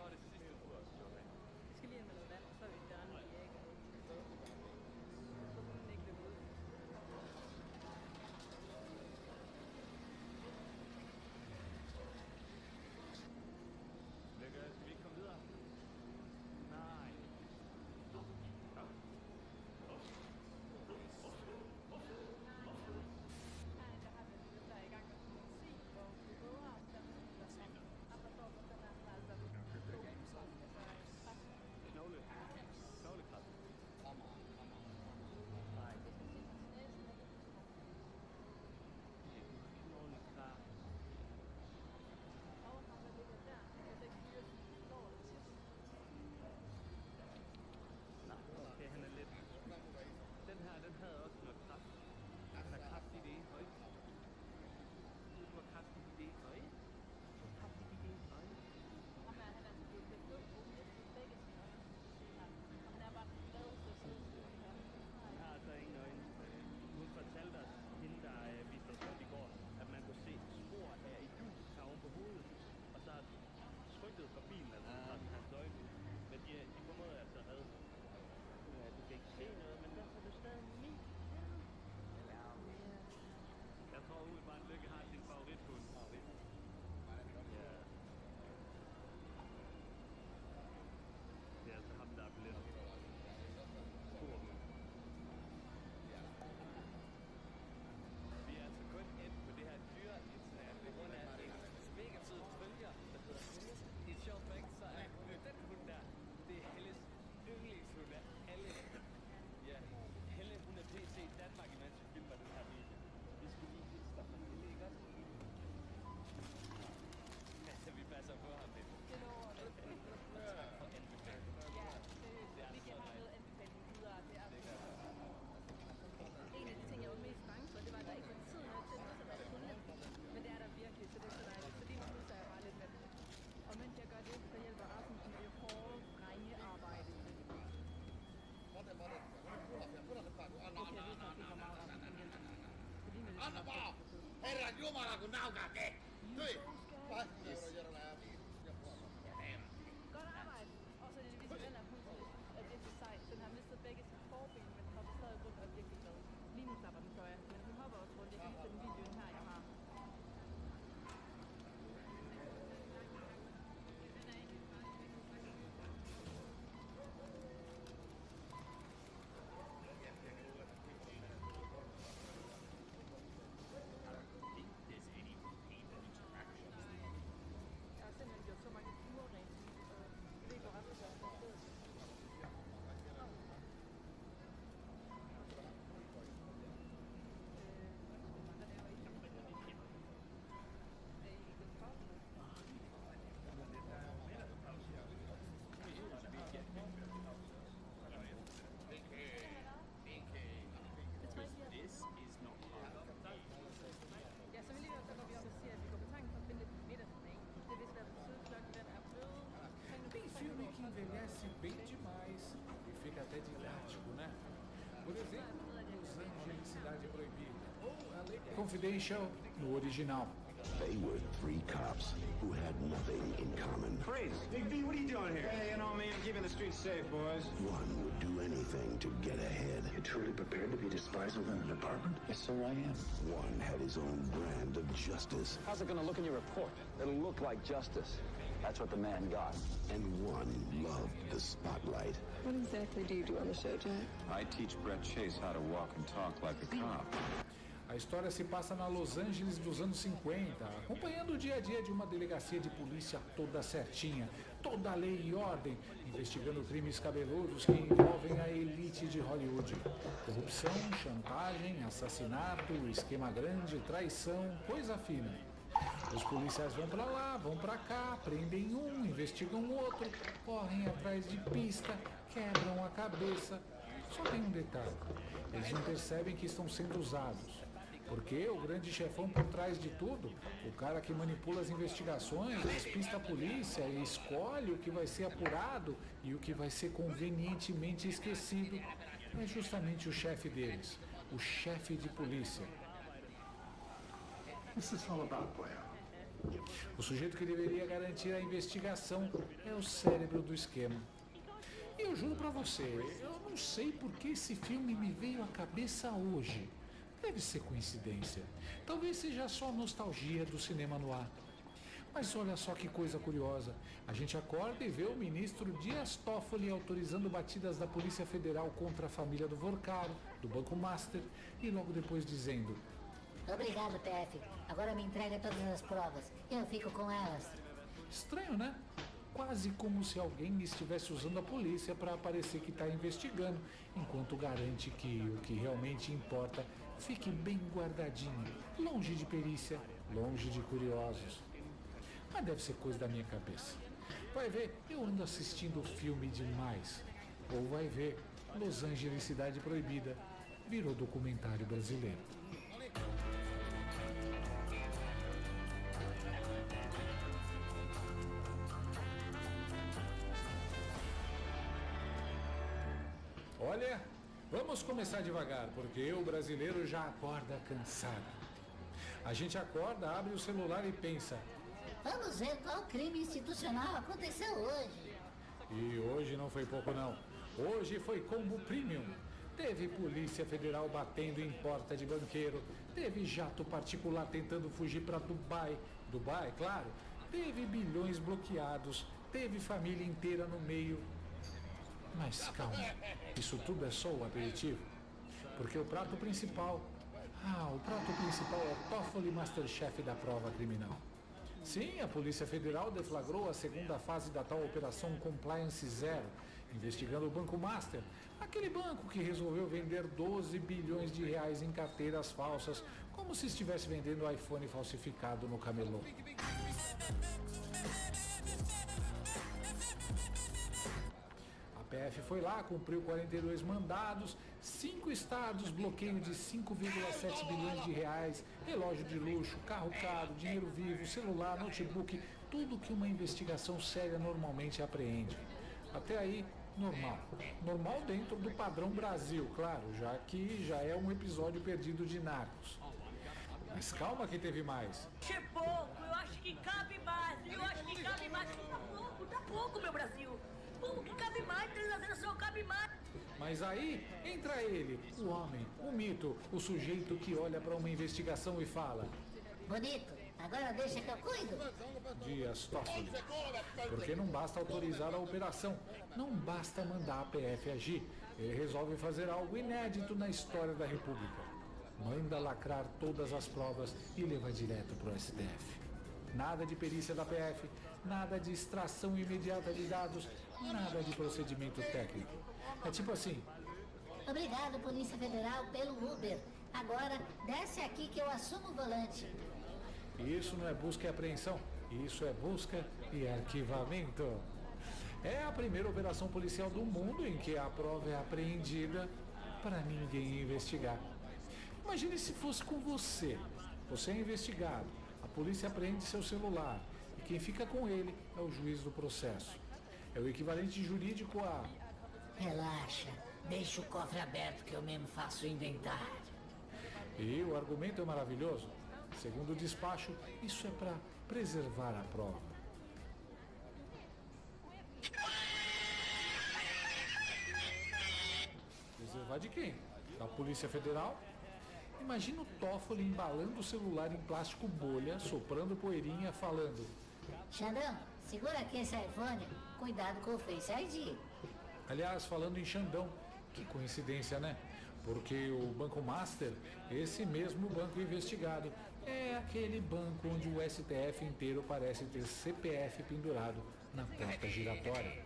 er det sidste tur, Johan. Vi skal lige ind med noget vand, og så er vi done med de æg. Så må den ikke løbe ud. Lykke, skal vi ikke komme videre? Nej. Knoglekræft. Nej. Knoglekræft. Nej, okay, han er lidt. Den her, den havde også noget kraft. Han er kraft i det ene øje. Du har kraft i det ene øje. Du har kraft i det ene øje. Ham er, han er altså blevet blå på begge sine øjne. Og han er bare den gladeste sødeste her. Han har altså ingen øjne. Hun fortalte os, hende der viste os rundt i går, at man kunne se spor af et hjul herovre på hovedet. Og så har trykket fra bilen, altså hans øjne. Men de formåede altså at redde. Du kan ikke se noget, men der får du stadig min. Jeg tror umiddelbart, at Lykke har sin favorithund. Ja. Det er altså ham, der er blind. Stor hund. Vi er altså kun endt på det her dyreinternat på grund af en mega sød følger, der hedder Helle. I et sjovt fakt, så er den hund der, det er Helles yndlingshund af alle. Ja, Helle, hun er pt. i Danmark, imens vi filmer den her video. Vi skulle lige hilse dig fra Helle, ikke også? Altså, vi passer på ham lidt. Det lover det. Og tak for anbefalingen. Ja, seriøst. Vi giver ham noget anbefaling videre. Det er en af de ting, jeg var mest bange for, det var, at der ikke var tid nok til også at være hunde. Men det er der virkelig, så det er så dejligt. Så lige nu husker jeg bare lidt med det. Og mens jeg gør det, så hjælper Rasmus med det hårde drengearbejde. Okay, jeg ved godt, det går meget Rasmus, men hjælper. Fordi med det Herra Jumala, kun naukaatte! Tui! Godt arbejde. Og så er det viser den her hund, er virkelig sej. Den har mistet begge sine forben, men hopper stadig rundt og er virkelig glad. Lige nu slapper den, tror jeg. Men hun hopper også rundt. Jeg kan vise den videoen her, jeg har. Jeg har simpelthen gjort så mange fluer rent. Det går ret godt for stedet. This is not hard. Ja, så vil lige så går vi op og siger, at vi går på tanken for at finde lidt middagssnag. Det er vist været den søde klokken, den er blevet. Tem filme que envelhece bem demais e fica até didático, né? Por exemplo, Los Angeles, Cidade Proibida, ou A Lei Confidential no original. They were three cops who had nothing in common. Freeze! Big B, what are you doing here? Hey, you know me, I'm keeping the streets safe, boys. One would do anything to get ahead. You're truly prepared to be despised within the department? Yes, sir, I am. One had his own brand of justice. How's it gonna look in your report? It'll look like justice. That's what the man got. And one loved the spotlight. What exactly do you do on the show, Jack? I teach Brett Chase how to walk and talk like a cop. A história se passa na Los Angeles dos anos 50, acompanhando o dia a dia de uma delegacia de polícia toda certinha, toda a lei e ordem, investigando crimes cabeludos que envolvem a elite de Hollywood. Corrupção, chantagem, assassinato, esquema grande, traição, coisa fina. Os policiais vão pra lá, vão pra cá, prendem um, investigam o outro, correm atrás de pista, quebram a cabeça. Só tem um detalhe, eles não percebem que estão sendo usados. Porque o grande chefão por trás de tudo, o cara que manipula as investigações, despista a polícia e escolhe o que vai ser apurado e o que vai ser convenientemente esquecido, é justamente o chefe deles, o chefe de polícia. This is all about plan. O sujeito que deveria garantir a investigação é o cérebro do esquema. E eu juro pra você, eu não sei por que esse filme me veio à cabeça hoje. Deve ser coincidência. Talvez seja só nostalgia do cinema no ar. Mas olha só que coisa curiosa. A gente acorda e vê o ministro Dias Toffoli autorizando batidas da Polícia Federal contra a família do Vulkan, do Banco Master, e logo depois dizendo: obrigado, PF. Agora me entrega todas as provas. Eu fico com elas. Estranho, né? Quase como se alguém estivesse usando a polícia para parecer que está investigando, enquanto garante que o que realmente importa fique bem guardadinho, longe de perícia, longe de curiosos. Mas deve ser coisa da minha cabeça. Vai ver, eu ando assistindo filme demais. Ou vai ver, Los Angeles Cidade Proibida virou documentário brasileiro. Olha, vamos começar devagar, porque o brasileiro já acorda cansado. A gente acorda, abre o celular e pensa: vamos ver qual crime institucional aconteceu hoje. E hoje não foi pouco não. Hoje foi combo premium. Teve Polícia Federal batendo em porta de banqueiro. Teve jato particular tentando fugir para Dubai. Dubai, claro. Teve bilhões bloqueados. Teve família inteira no meio. Mas calma, isso tudo é só o aperitivo. Porque o prato principal... o prato principal é o Toffoli Masterchef da prova criminal. Sim, a Polícia Federal deflagrou a segunda fase da tal Operação Compliance Zero, investigando o Banco Master, aquele banco que resolveu vender 12 bilhões de reais em carteiras falsas, como se estivesse vendendo iPhone falsificado no camelô. A PF foi lá, cumpriu 42 mandados, 5 estados, bloqueio de 5,7 bilhões de reais, relógio de luxo, carro caro, dinheiro vivo, celular, notebook, tudo que uma investigação séria normalmente apreende. Até aí, normal. Normal dentro do padrão Brasil, claro, já que já é um episódio perdido de Narcos. Mas calma que teve mais. É pouco, eu acho que cabe mais, eu acho que cabe mais. Tá pouco, meu Brasil. Como que cabe mais? 3 só cabe mais. Mas aí entra ele, o homem, o mito, o sujeito que olha para uma investigação e fala: bonito, agora deixa que eu cuido. Dias Toffoli. Porque não basta autorizar a operação, não basta mandar a PF agir. Ele resolve fazer algo inédito na história da República. Manda lacrar todas as provas e leva direto pro STF. Nada de perícia da PF, nada de extração imediata de dados, nada de procedimento técnico. É tipo assim: obrigado, Polícia Federal, pelo Uber. Agora desce aqui que eu assumo o volante. Isso não é busca e apreensão, isso é busca e arquivamento. É a primeira operação policial do mundo em que a prova é apreendida para ninguém investigar. Imagine se fosse com você. Você é investigado, a polícia apreende seu celular e quem fica com ele é o juiz do processo. É o equivalente jurídico a: relaxa, deixa o cofre aberto que eu mesmo faço o inventário. E o argumento é maravilhoso. Segundo o despacho, isso é para preservar a prova. Preservar de quem? Da Polícia Federal? Imagina o Toffoli embalando o celular em plástico bolha, soprando poeirinha, falando: Xandão, segura aqui esse iPhone, cuidado com o Face ID. Aliás, falando em Xandão, que coincidência, né? Porque o Banco Master, esse mesmo banco investigado, é aquele banco onde o STF inteiro parece ter CPF pendurado na porta giratória.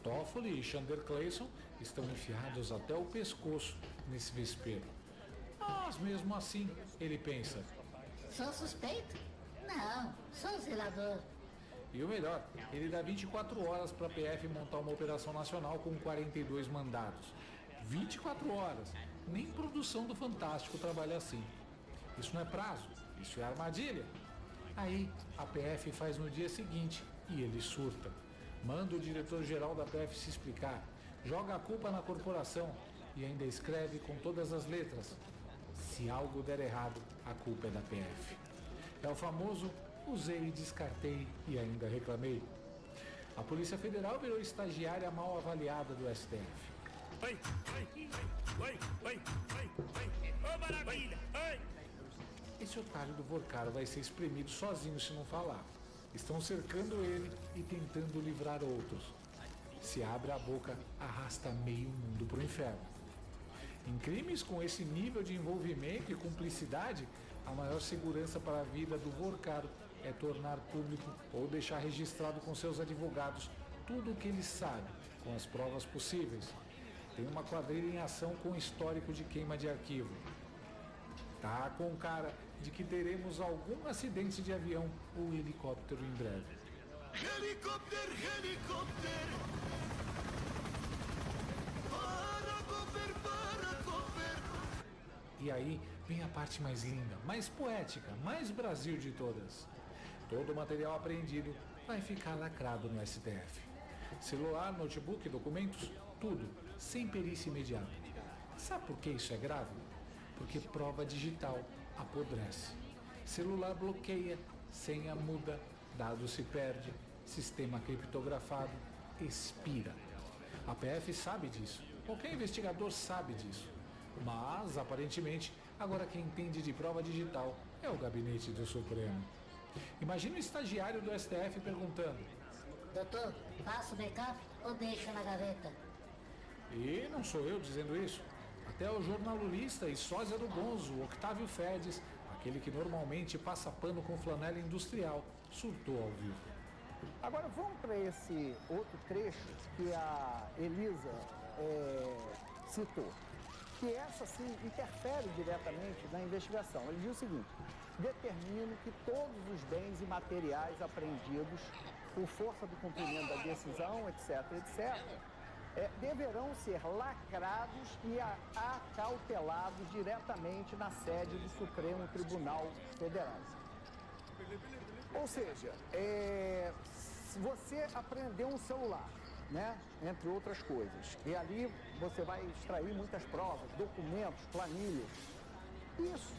Toffoli e Xander Clayson estão enfiados até o pescoço nesse vespeiro. Mas mesmo assim, ele pensa: sou suspeito? Não, sou zelador. E o melhor, ele dá 24 horas para a PF montar uma operação nacional com 42 mandados. 24 horas. Nem produção do Fantástico trabalha assim. Isso não é prazo, isso é armadilha. Aí a PF faz no dia seguinte e ele surta. Manda o diretor-geral da PF se explicar. Joga a culpa na corporação e ainda escreve com todas as letras: se algo der errado, a culpa é da PF. É o famoso usei e descartei e ainda reclamei. A Polícia Federal virou estagiária mal avaliada do STF. Oi, maravilha! Esse otário do Vorkaro vai ser espremido sozinho se não falar. Estão cercando ele e tentando livrar outros. Se abre a boca, arrasta meio mundo pro inferno. Em crimes com esse nível de envolvimento e cumplicidade, a maior segurança para a vida do Vorkaro é tornar público ou deixar registrado com seus advogados tudo o que ele sabe, com as provas possíveis. Tem uma quadrilha em ação com histórico de queima de arquivo. Tá com cara de que teremos algum acidente de avião ou helicóptero em breve. Helicóptero, helicóptero! E aí vem a parte mais linda, mais poética, mais Brasil de todas. Todo o material apreendido vai ficar lacrado no STF. Celular, notebook, documentos, tudo, sem perícia imediata. Sabe por que isso é grave? Porque prova digital apodrece. Celular bloqueia, senha muda, dado se perde, sistema criptografado expira. A PF sabe disso, qualquer investigador sabe disso. Mas, aparentemente, agora quem entende de prova digital é o gabinete do Supremo. Imagina o estagiário do STF perguntando: doutor, faço backup ou deixo na gaveta? E não sou eu dizendo isso. Até o jornalista e sósia do Gonzo, Octávio Fedes, aquele que normalmente passa pano com flanela industrial, surtou ao vivo. Agora vamos para esse outro trecho que a Elisa citou, que essa sim interfere diretamente na investigação. Ele diz o seguinte: determino que todos os bens e materiais apreendidos por força do cumprimento da decisão, etc., deverão ser lacrados e acautelados diretamente na sede do Supremo Tribunal Federal. Ou seja, você apreendeu um celular, né? Entre outras coisas. E ali você vai extrair muitas provas, documentos, planilhas. Isso,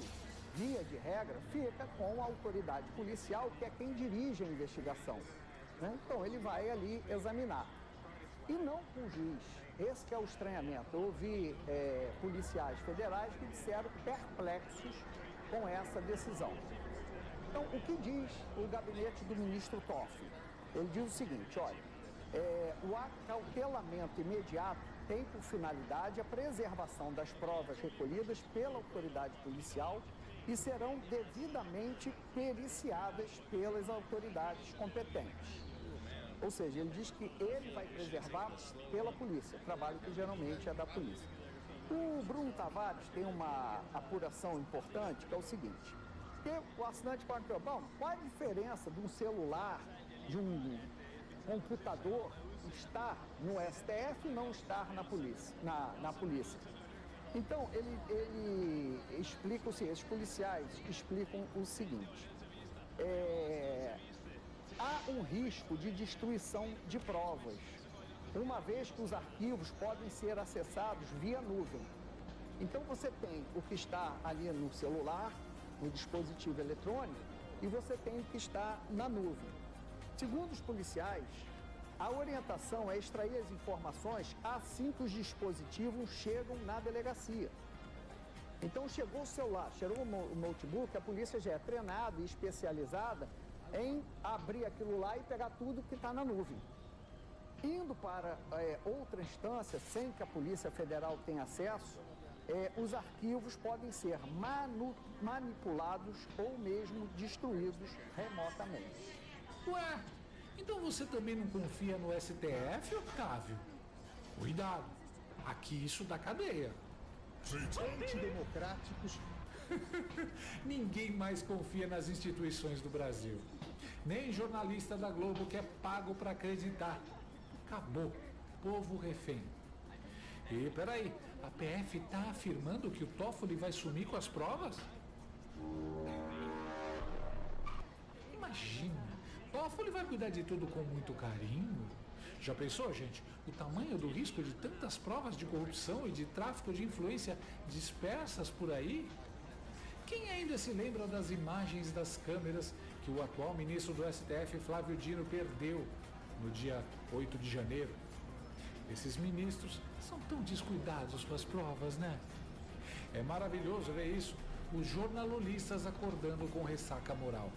via de regra, fica com a autoridade policial, que é quem dirige a investigação, né? Então ele vai ali examinar. E não com o juiz. Esse que é o estranhamento. Eu ouvi policiais federais que disseram perplexos com essa decisão. Então, o que diz o gabinete do ministro Toffoli? Ele diz o seguinte: olha, o acautelamento imediato tem por finalidade a preservação das provas recolhidas pela autoridade policial e serão devidamente periciadas pelas autoridades competentes. Ou seja, ele diz que ele vai preservar pela polícia, trabalho que geralmente é da polícia. O Bruno Tavares tem uma apuração importante, que é o seguinte: que o assinante pode perguntar, bom, qual a diferença de um celular, de um computador estar no STF e não estar na polícia? Na polícia. Então, ele explica o seguinte, os policiais explicam o seguinte: há um risco de destruição de provas, uma vez que os arquivos podem ser acessados via nuvem. Então você tem o que está ali no celular, no dispositivo eletrônico, e você tem o que está na nuvem. Segundo os policiais, a orientação é extrair as informações assim que os dispositivos chegam na delegacia. Então chegou o celular, chegou o notebook, a polícia já é treinada e especializada em abrir aquilo lá e pegar tudo que está na nuvem. Indo para outra instância, sem que a Polícia Federal tenha acesso, os arquivos podem ser manipulados ou mesmo destruídos remotamente. Ué, então você também não confia no STF, Octávio? Cuidado, aqui isso dá cadeia. Antidemocráticos. Ninguém mais confia nas instituições do Brasil. Nem jornalista da Globo que é pago para acreditar. Acabou. Povo refém. E peraí, a PF está afirmando que o Toffoli vai sumir com as provas? Imagina, Toffoli vai cuidar de tudo com muito carinho. Já pensou, gente, o tamanho do risco de tantas provas de corrupção e de tráfico de influência dispersas por aí? Quem ainda se lembra das imagens das câmeras que o atual ministro do STF, Flávio Dino, perdeu no dia 8 de janeiro? Esses ministros são tão descuidados com as provas, né? É maravilhoso ver isso. Os jornalistas acordando com ressaca moral.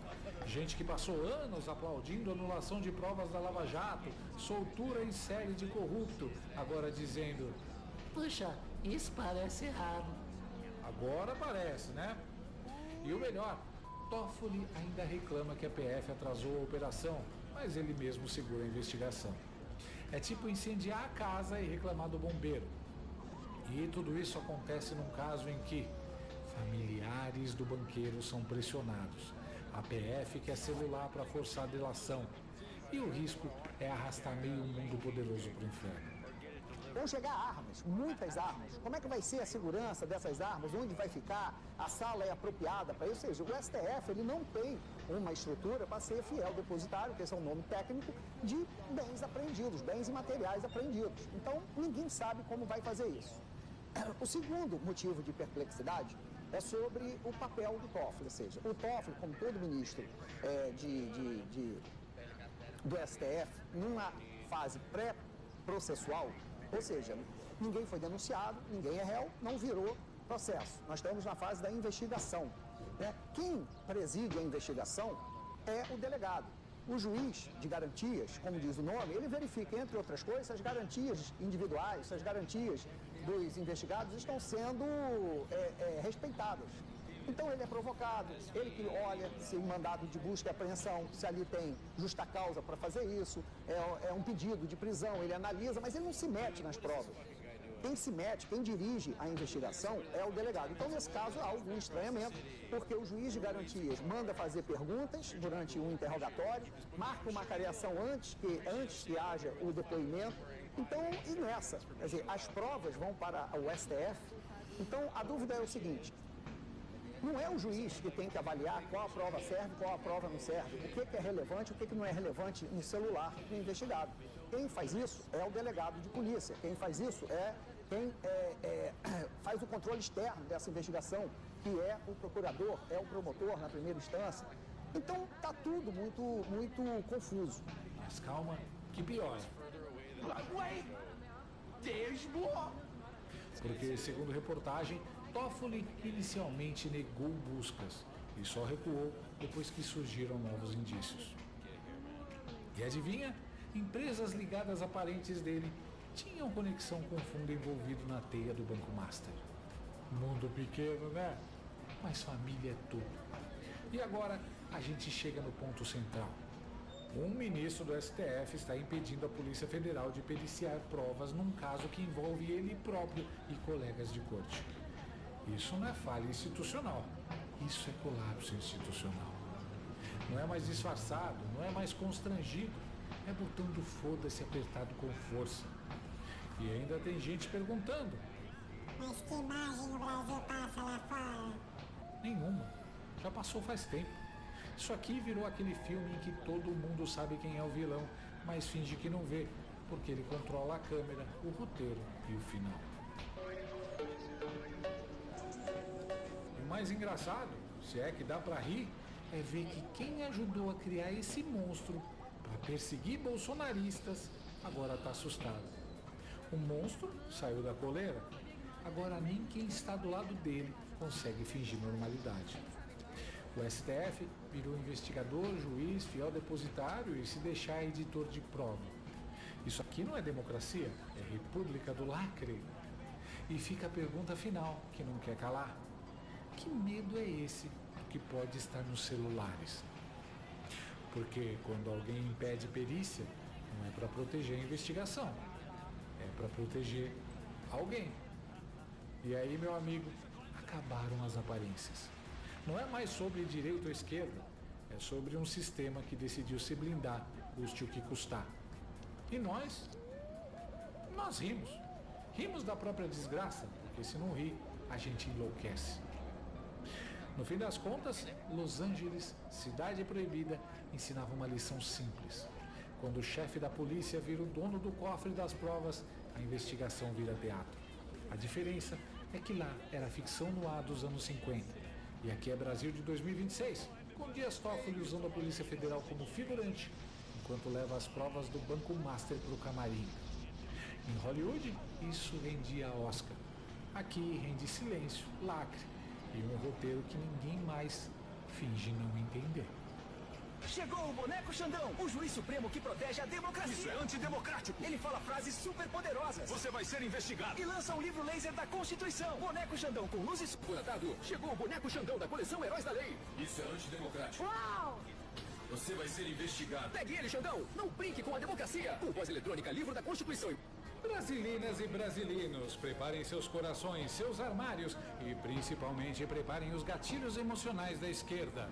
Gente que passou anos aplaudindo a anulação de provas da Lava Jato, soltura em série de corrupto, agora dizendo: puxa, isso parece errado. Agora parece, né? E o melhor, Toffoli ainda reclama que a PF atrasou a operação, mas ele mesmo segura a investigação. É tipo incendiar a casa e reclamar do bombeiro. E tudo isso acontece num caso em que familiares do banqueiro são pressionados. A PF quer celular para forçar a delação. E o risco é arrastar meio mundo poderoso para o inferno. Vão chegar armas, muitas armas. Como é que vai ser a segurança dessas armas? Onde vai ficar? A sala é apropriada para isso? Ou seja, o STF ele não tem uma estrutura para ser fiel depositário, que esse é o nome técnico, de bens apreendidos, bens e materiais apreendidos. Então, ninguém sabe como vai fazer isso. O segundo motivo de perplexidade é sobre o papel do Toffoli, ou seja, o Toffoli, como todo ministro do STF, numa fase pré-processual, ou seja, ninguém foi denunciado, ninguém é réu, não virou processo. Nós estamos na fase da investigação, né? Quem preside a investigação é o delegado. O juiz de garantias, como diz o nome, ele verifica, entre outras coisas, se as garantias individuais, se as garantias dos investigados estão sendo respeitadas. Então ele é provocado, ele que olha se o mandado de busca e apreensão, se ali tem justa causa para fazer isso, é um pedido de prisão, ele analisa, mas ele não se mete nas provas. Quem se mete, quem dirige a investigação é o delegado. Então, nesse caso, há algum estranhamento, porque o juiz de garantias manda fazer perguntas durante o interrogatório, marca uma cariação antes que haja o depoimento. Então, e nessa, quer dizer, as provas vão para o STF. Então, a dúvida é o seguinte: não é o juiz que tem que avaliar qual a prova serve, qual a prova não serve, o que é relevante, o que não é relevante no celular do investigado. Quem faz isso é o delegado de polícia, quem faz isso é quem faz o controle externo dessa investigação, que é o procurador, é o promotor na primeira instância. Então, está tudo muito confuso. Mas calma, que piora. Porque, segundo reportagem, Toffoli inicialmente negou buscas e só recuou depois que surgiram novos indícios. E adivinha? Empresas ligadas a parentes dele tinham conexão com o fundo envolvido na teia do Banco Master. Mundo pequeno, né? Mas família é tudo. E agora a gente chega no ponto central. Um ministro do STF está impedindo a Polícia Federal de periciar provas num caso que envolve ele próprio e colegas de corte. Isso não é falha institucional, isso é colapso institucional. Não é mais disfarçado, não é mais constrangido, é botão do foda-se apertado com força. E ainda tem gente perguntando: mas que imagem o Brasil passa lá fora? Nenhuma, já passou faz tempo. Isso aqui virou aquele filme em que todo mundo sabe quem é o vilão, mas finge que não vê, porque ele controla a câmera, o roteiro e o final. O mais engraçado, se é que dá pra rir, é ver que quem ajudou a criar esse monstro para perseguir bolsonaristas agora tá assustado. O monstro saiu da coleira, agora nem quem está do lado dele consegue fingir normalidade. O STF virou investigador, juiz, fiel depositário e, se deixar, editor de prova. Isso aqui não é democracia, é república do lacre. E fica a pergunta final, que não quer calar: que medo é esse do que pode estar nos celulares? Porque quando alguém impede perícia, não é para proteger a investigação, é para proteger alguém. E aí, meu amigo, acabaram as aparências. Não é mais sobre direita ou esquerda, é sobre um sistema que decidiu se blindar, custe o que custar. E nós rimos. Rimos da própria desgraça, porque se não rir, a gente enlouquece. No fim das contas, Los Angeles, cidade proibida, ensinava uma lição simples. Quando o chefe da polícia vira o dono do cofre das provas, a investigação vira teatro. A diferença é que lá era ficção no ar dos anos 50. E aqui é Brasil de 2026, com Dias Toffoli usando a Polícia Federal como figurante, enquanto leva as provas do Banco Master para o camarim. Em Hollywood, isso rendia Oscar. Aqui rende silêncio, lacre e um roteiro que ninguém mais finge não entender. Chegou o boneco Xandão, o juiz supremo que protege a democracia. Isso é antidemocrático. Ele fala frases super poderosas. Você vai ser investigado. E lança um livro laser da Constituição. Boneco Xandão com luzes... Boletado, chegou o boneco Xandão da coleção Heróis da Lei. Isso é antidemocrático. Uau! Você vai ser investigado. Pegue ele, Xandão. Não brinque com a democracia. Com voz eletrônica, livro da Constituição. Brasilinas e brasilinos, preparem seus corações, seus armários e principalmente preparem os gatilhos emocionais da esquerda.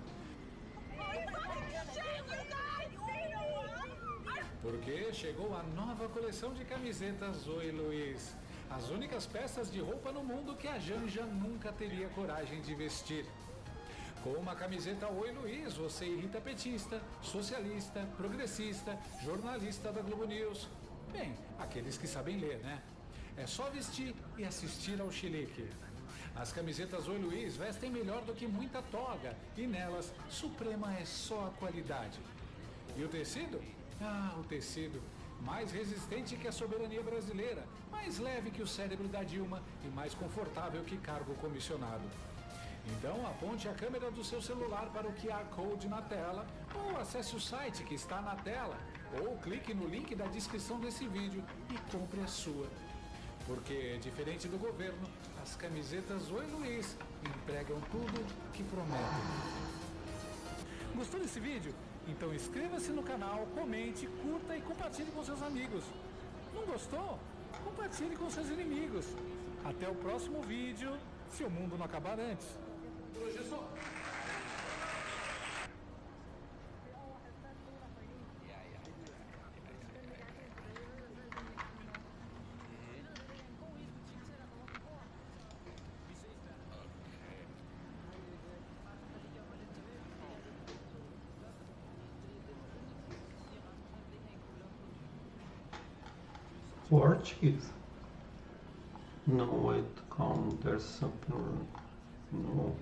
Porque chegou a nova coleção de camisetas Oi Luiz. As únicas peças de roupa no mundo que a Janja nunca teria coragem de vestir. Com uma camiseta Oi Luiz, você irrita petista, socialista, progressista, jornalista da Globo News. Bem, aqueles que sabem ler, né? É só vestir e assistir ao chilique. As camisetas Oi Luiz vestem melhor do que muita toga e nelas, Suprema é só a qualidade. E o tecido? Ah, o tecido. Mais resistente que a soberania brasileira, mais leve que o cérebro da Dilma e mais confortável que cargo comissionado. Então aponte a câmera do seu celular para o QR Code na tela, ou acesse o site que está na tela, ou clique no link da descrição desse vídeo e compre a sua. Porque, diferente do governo, as camisetas Oi Luiz empregam tudo que prometem. Gostou desse vídeo? Então inscreva-se no canal, comente, curta e compartilhe com seus amigos. Não gostou? Compartilhe com seus inimigos. Até o próximo vídeo, se o mundo não acabar antes. Professor. Portuguese? No, wait, calm, there's something wrong. No.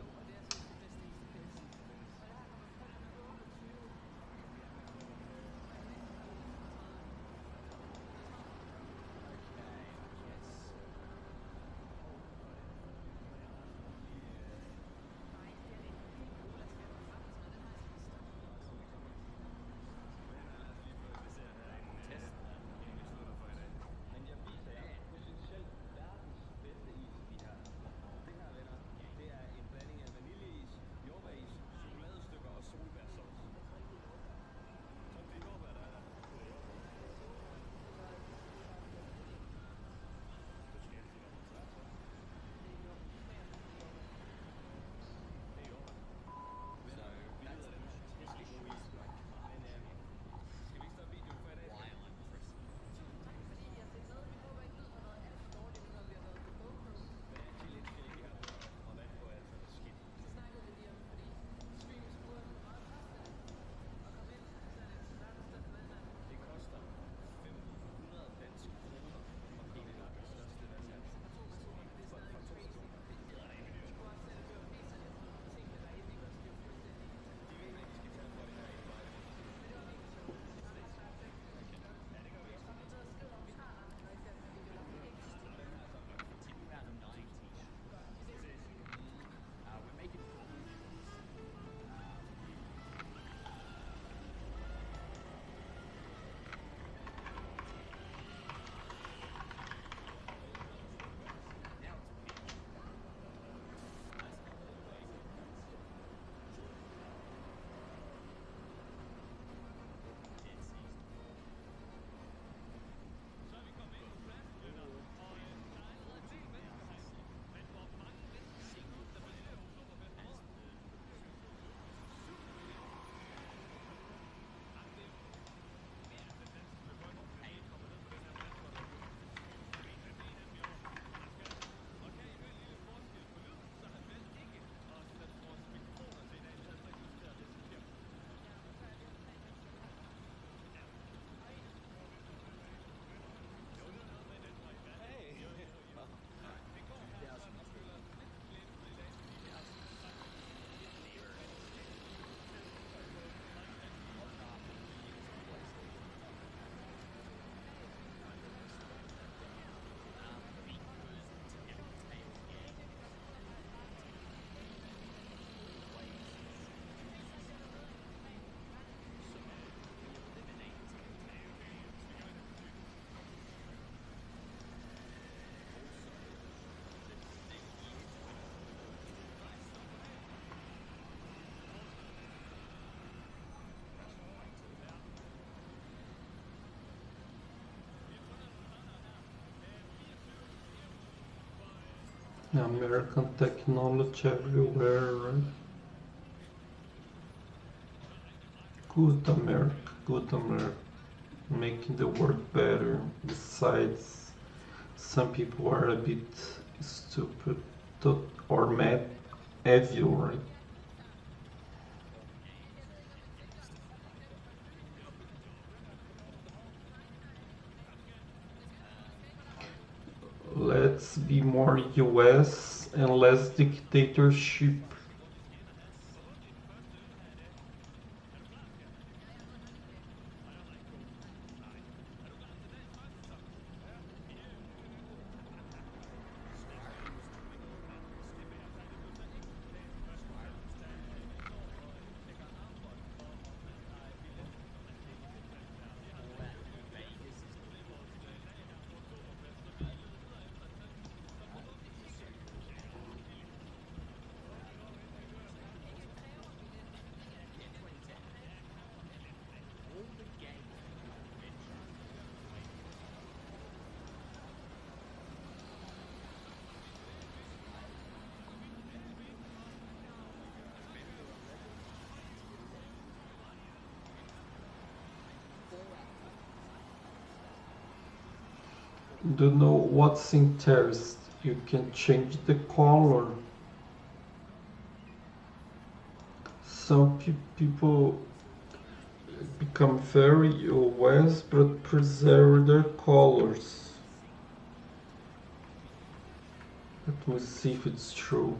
American technology everywhere, right? Good America, making the world better. Besides, some people are a bit stupid or mad, evil, right? Let's be more US and less dictatorship. Don't know what's interest. You can change the color. Some people become very US but preserve their colors. Let me see if it's true.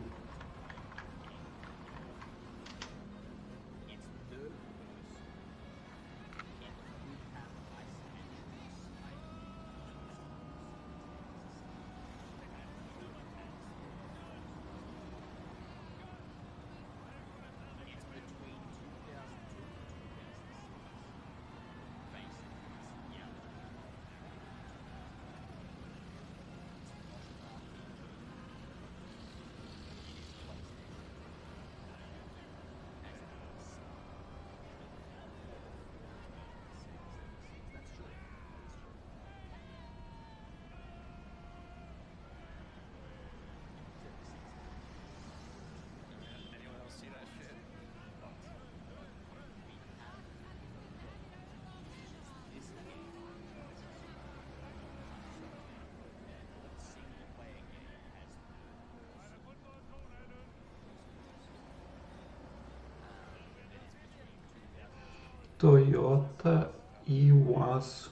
Toyota Iwasu.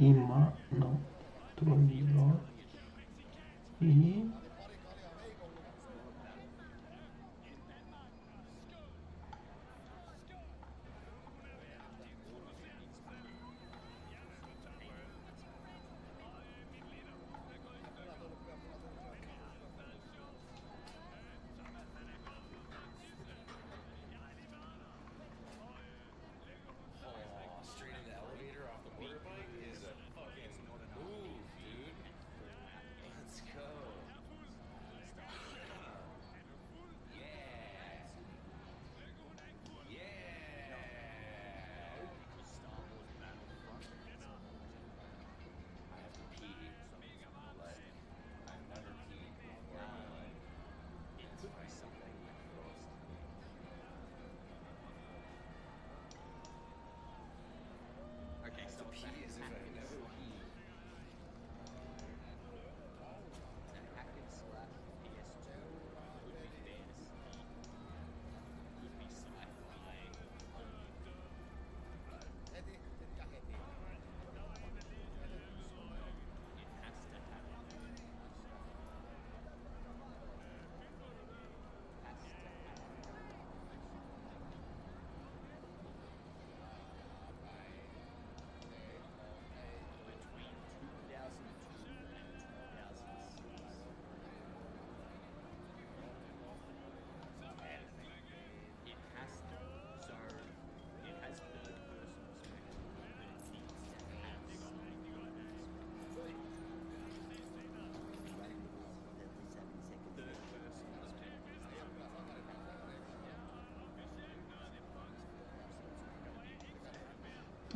Não. Toyota e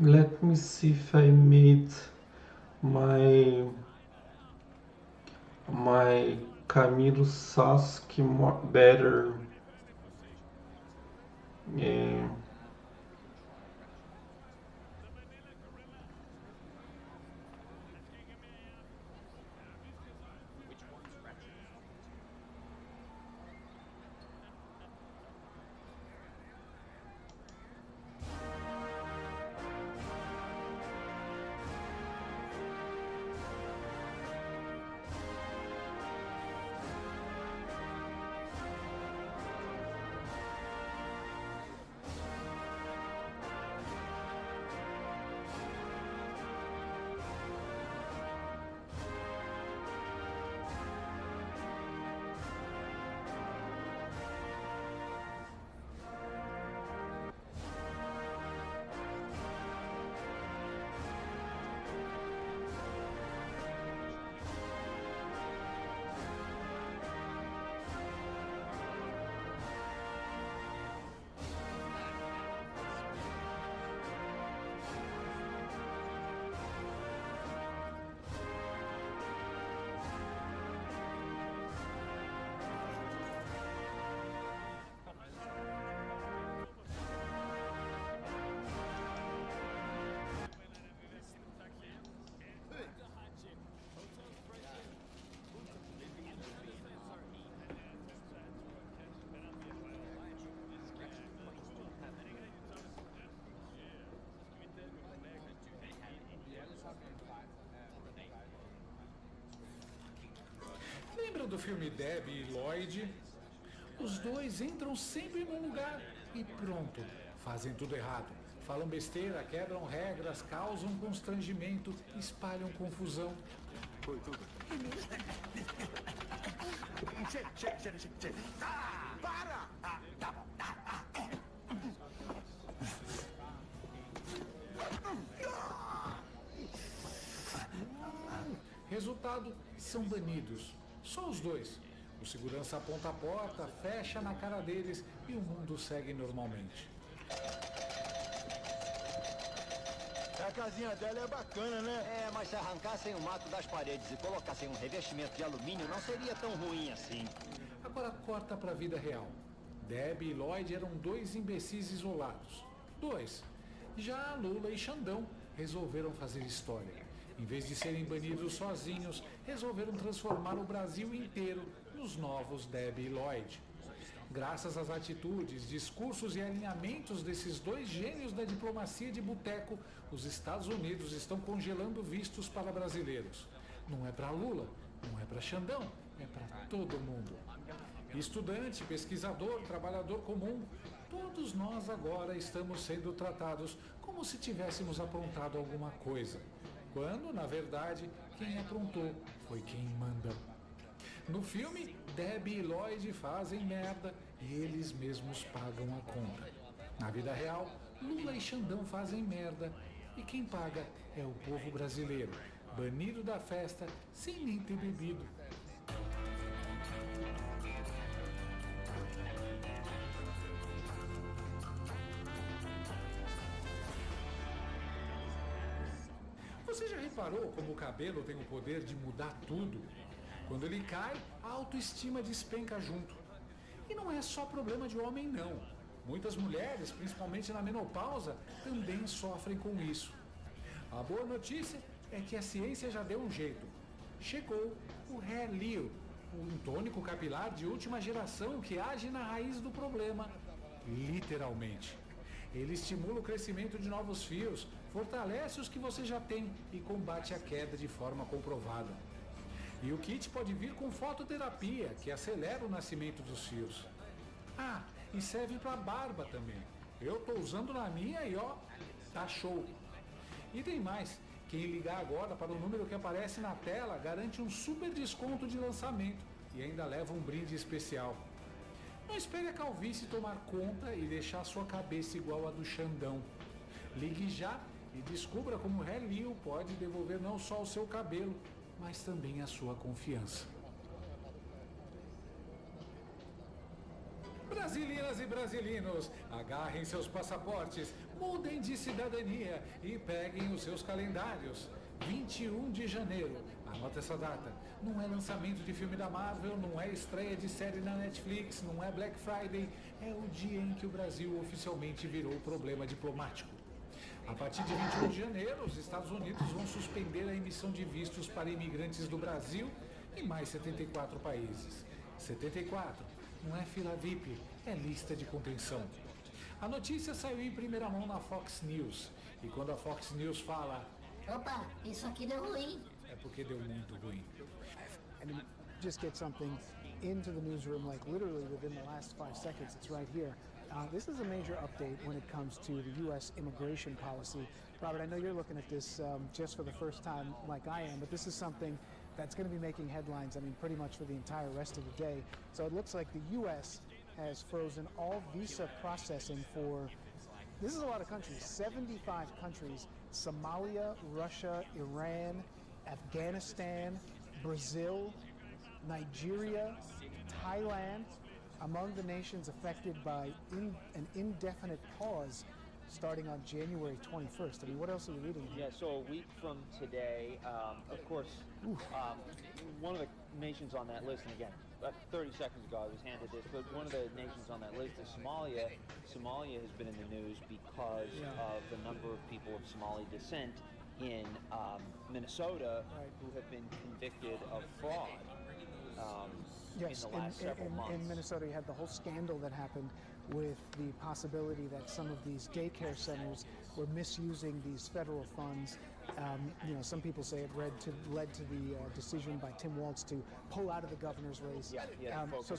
let me see if I made my my Camilo Sasuke more better. Yeah. Lembra do filme Debbie e Lloyd? Os dois entram sempre num lugar e pronto, fazem tudo errado. Falam besteira, quebram regras, causam constrangimento, espalham confusão. Foi tudo. Chega. Para! Tá bom. Resultado, são banidos. Só os dois. O segurança aponta a porta, fecha na cara deles e o mundo segue normalmente. A casinha dela é bacana, né? É, mas se arrancassem o mato das paredes e colocassem um revestimento de alumínio, não seria tão ruim assim. Agora corta pra vida real. Debbie e Lloyd eram dois imbecis isolados. Dois. Já Lula e Xandão resolveram fazer história. Em vez de serem banidos sozinhos, resolveram transformar o Brasil inteiro nos novos Debbie e Lloyd. Graças às atitudes, discursos e alinhamentos desses dois gênios da diplomacia de boteco, os Estados Unidos estão congelando vistos para brasileiros. Não é para Lula, não é para Xandão, é para todo mundo. Estudante, pesquisador, trabalhador comum, todos nós agora estamos sendo tratados como se tivéssemos aprontado alguma coisa. Quando, na verdade, quem aprontou foi quem manda. No filme, Debbie e Lloyd fazem merda e eles mesmos pagam a conta. Na vida real, Lula e Xandão fazem merda e quem paga é o povo brasileiro, banido da festa sem nem ter bebido. Você já reparou como o cabelo tem o poder de mudar tudo? Quando ele cai, a autoestima despenca junto. E não é só problema de homem, não. Muitas mulheres, principalmente na menopausa, também sofrem com isso. A boa notícia é que a ciência já deu um jeito. Chegou o Hair Linu, um tônico capilar de última geração que age na raiz do problema, literalmente. Ele estimula o crescimento de novos fios, fortalece os que você já tem e combate a queda de forma comprovada. E o kit pode vir com fototerapia, que acelera o nascimento dos fios. Ah, e serve para barba também. Eu tô usando na minha e ó, tá show. E tem mais, quem ligar agora para o número que aparece na tela garante um super desconto de lançamento e ainda leva um brinde especial. Não espere a calvície tomar conta e deixar sua cabeça igual a do Xandão. Ligue já e descubra como o Hair Linu pode devolver não só o seu cabelo, mas também a sua confiança. Brasilinas e brasilinos, agarrem seus passaportes, mudem de cidadania e peguem os seus calendários. 21 de janeiro, Anota essa data. Não é lançamento de filme da Marvel, não é estreia de série na Netflix, não é Black Friday. É o dia em que o Brasil oficialmente virou problema diplomático. A partir de 21 de janeiro, os Estados Unidos vão suspender a emissão de vistos para imigrantes do Brasil em mais 74 países. 74 não é fila VIP, é lista de contenção. A notícia saiu em primeira mão na Fox News. E quando a Fox News fala... Opa, isso aqui deu ruim. É porque deu muito ruim. And just get something into the newsroom, like literally within the last 5 seconds. It's right here. This is a major update when it comes to the U.S. immigration policy. Robert, I know you're looking at this just for the first time like I am, but this is something that's going to be making headlines, I mean, pretty much for the entire rest of the day. So it looks like the U.S. has frozen all visa processing for, this is a lot of countries, 75 countries, Somalia, Russia, Iran, Afghanistan, Brazil, Nigeria, Thailand, among the nations affected by an indefinite pause starting on January 21st. I mean, what else are you reading? Yeah, so a week from today, of course, one of the nations on that list, and again, 30 seconds ago I was handed this, but one of the nations on that list is Somalia. Somalia has been in the news because of the number of people of Somali descent in Minnesota who have been convicted of fraud. Yes, in the last several months. In Minnesota, you had the whole scandal that happened with the possibility that some of these daycare centers were misusing these federal funds. You know, some people say it led to the decision by Tim Walz to pull out of the governor's race. So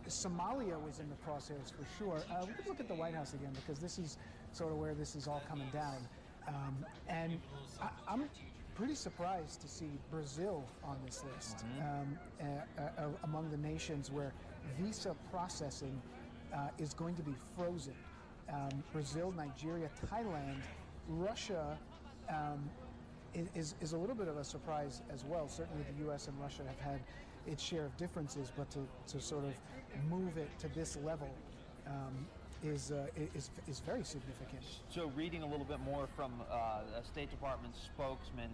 Somalia was in the crosshairs for sure. We could look at the White House again because this is sort of where this is all coming down. And I'm pretty surprised to see Brazil on this list among the nations where visa processing is going to be frozen. Brazil, Nigeria, Thailand, Russia is a little bit of a surprise as well. Certainly the U.S. and Russia have had its share of differences, but to sort of move it to this level is very significant. So reading a little bit more from a State Department spokesman,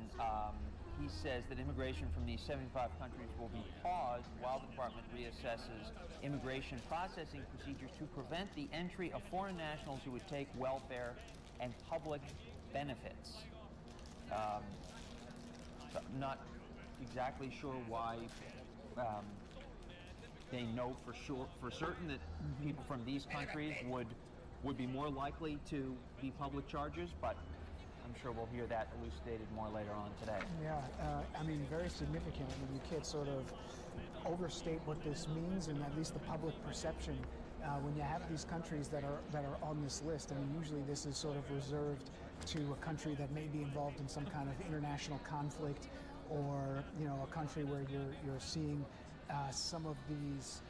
he says that immigration from these 75 countries will be paused while the department reassesses immigration processing procedures to prevent the entry of foreign nationals who would take welfare and public benefits. Not exactly sure why they know for certain that people from these countries would be more likely to be public charges, but I'm sure we'll hear that elucidated more later on today. Yeah, I mean, very significant. I mean, you can't sort of overstate what this means, and at least the public perception when you have these countries that are on this list. I mean, usually this is sort of reserved to a country that may be involved in some kind of international conflict, or a country where you're seeing some of these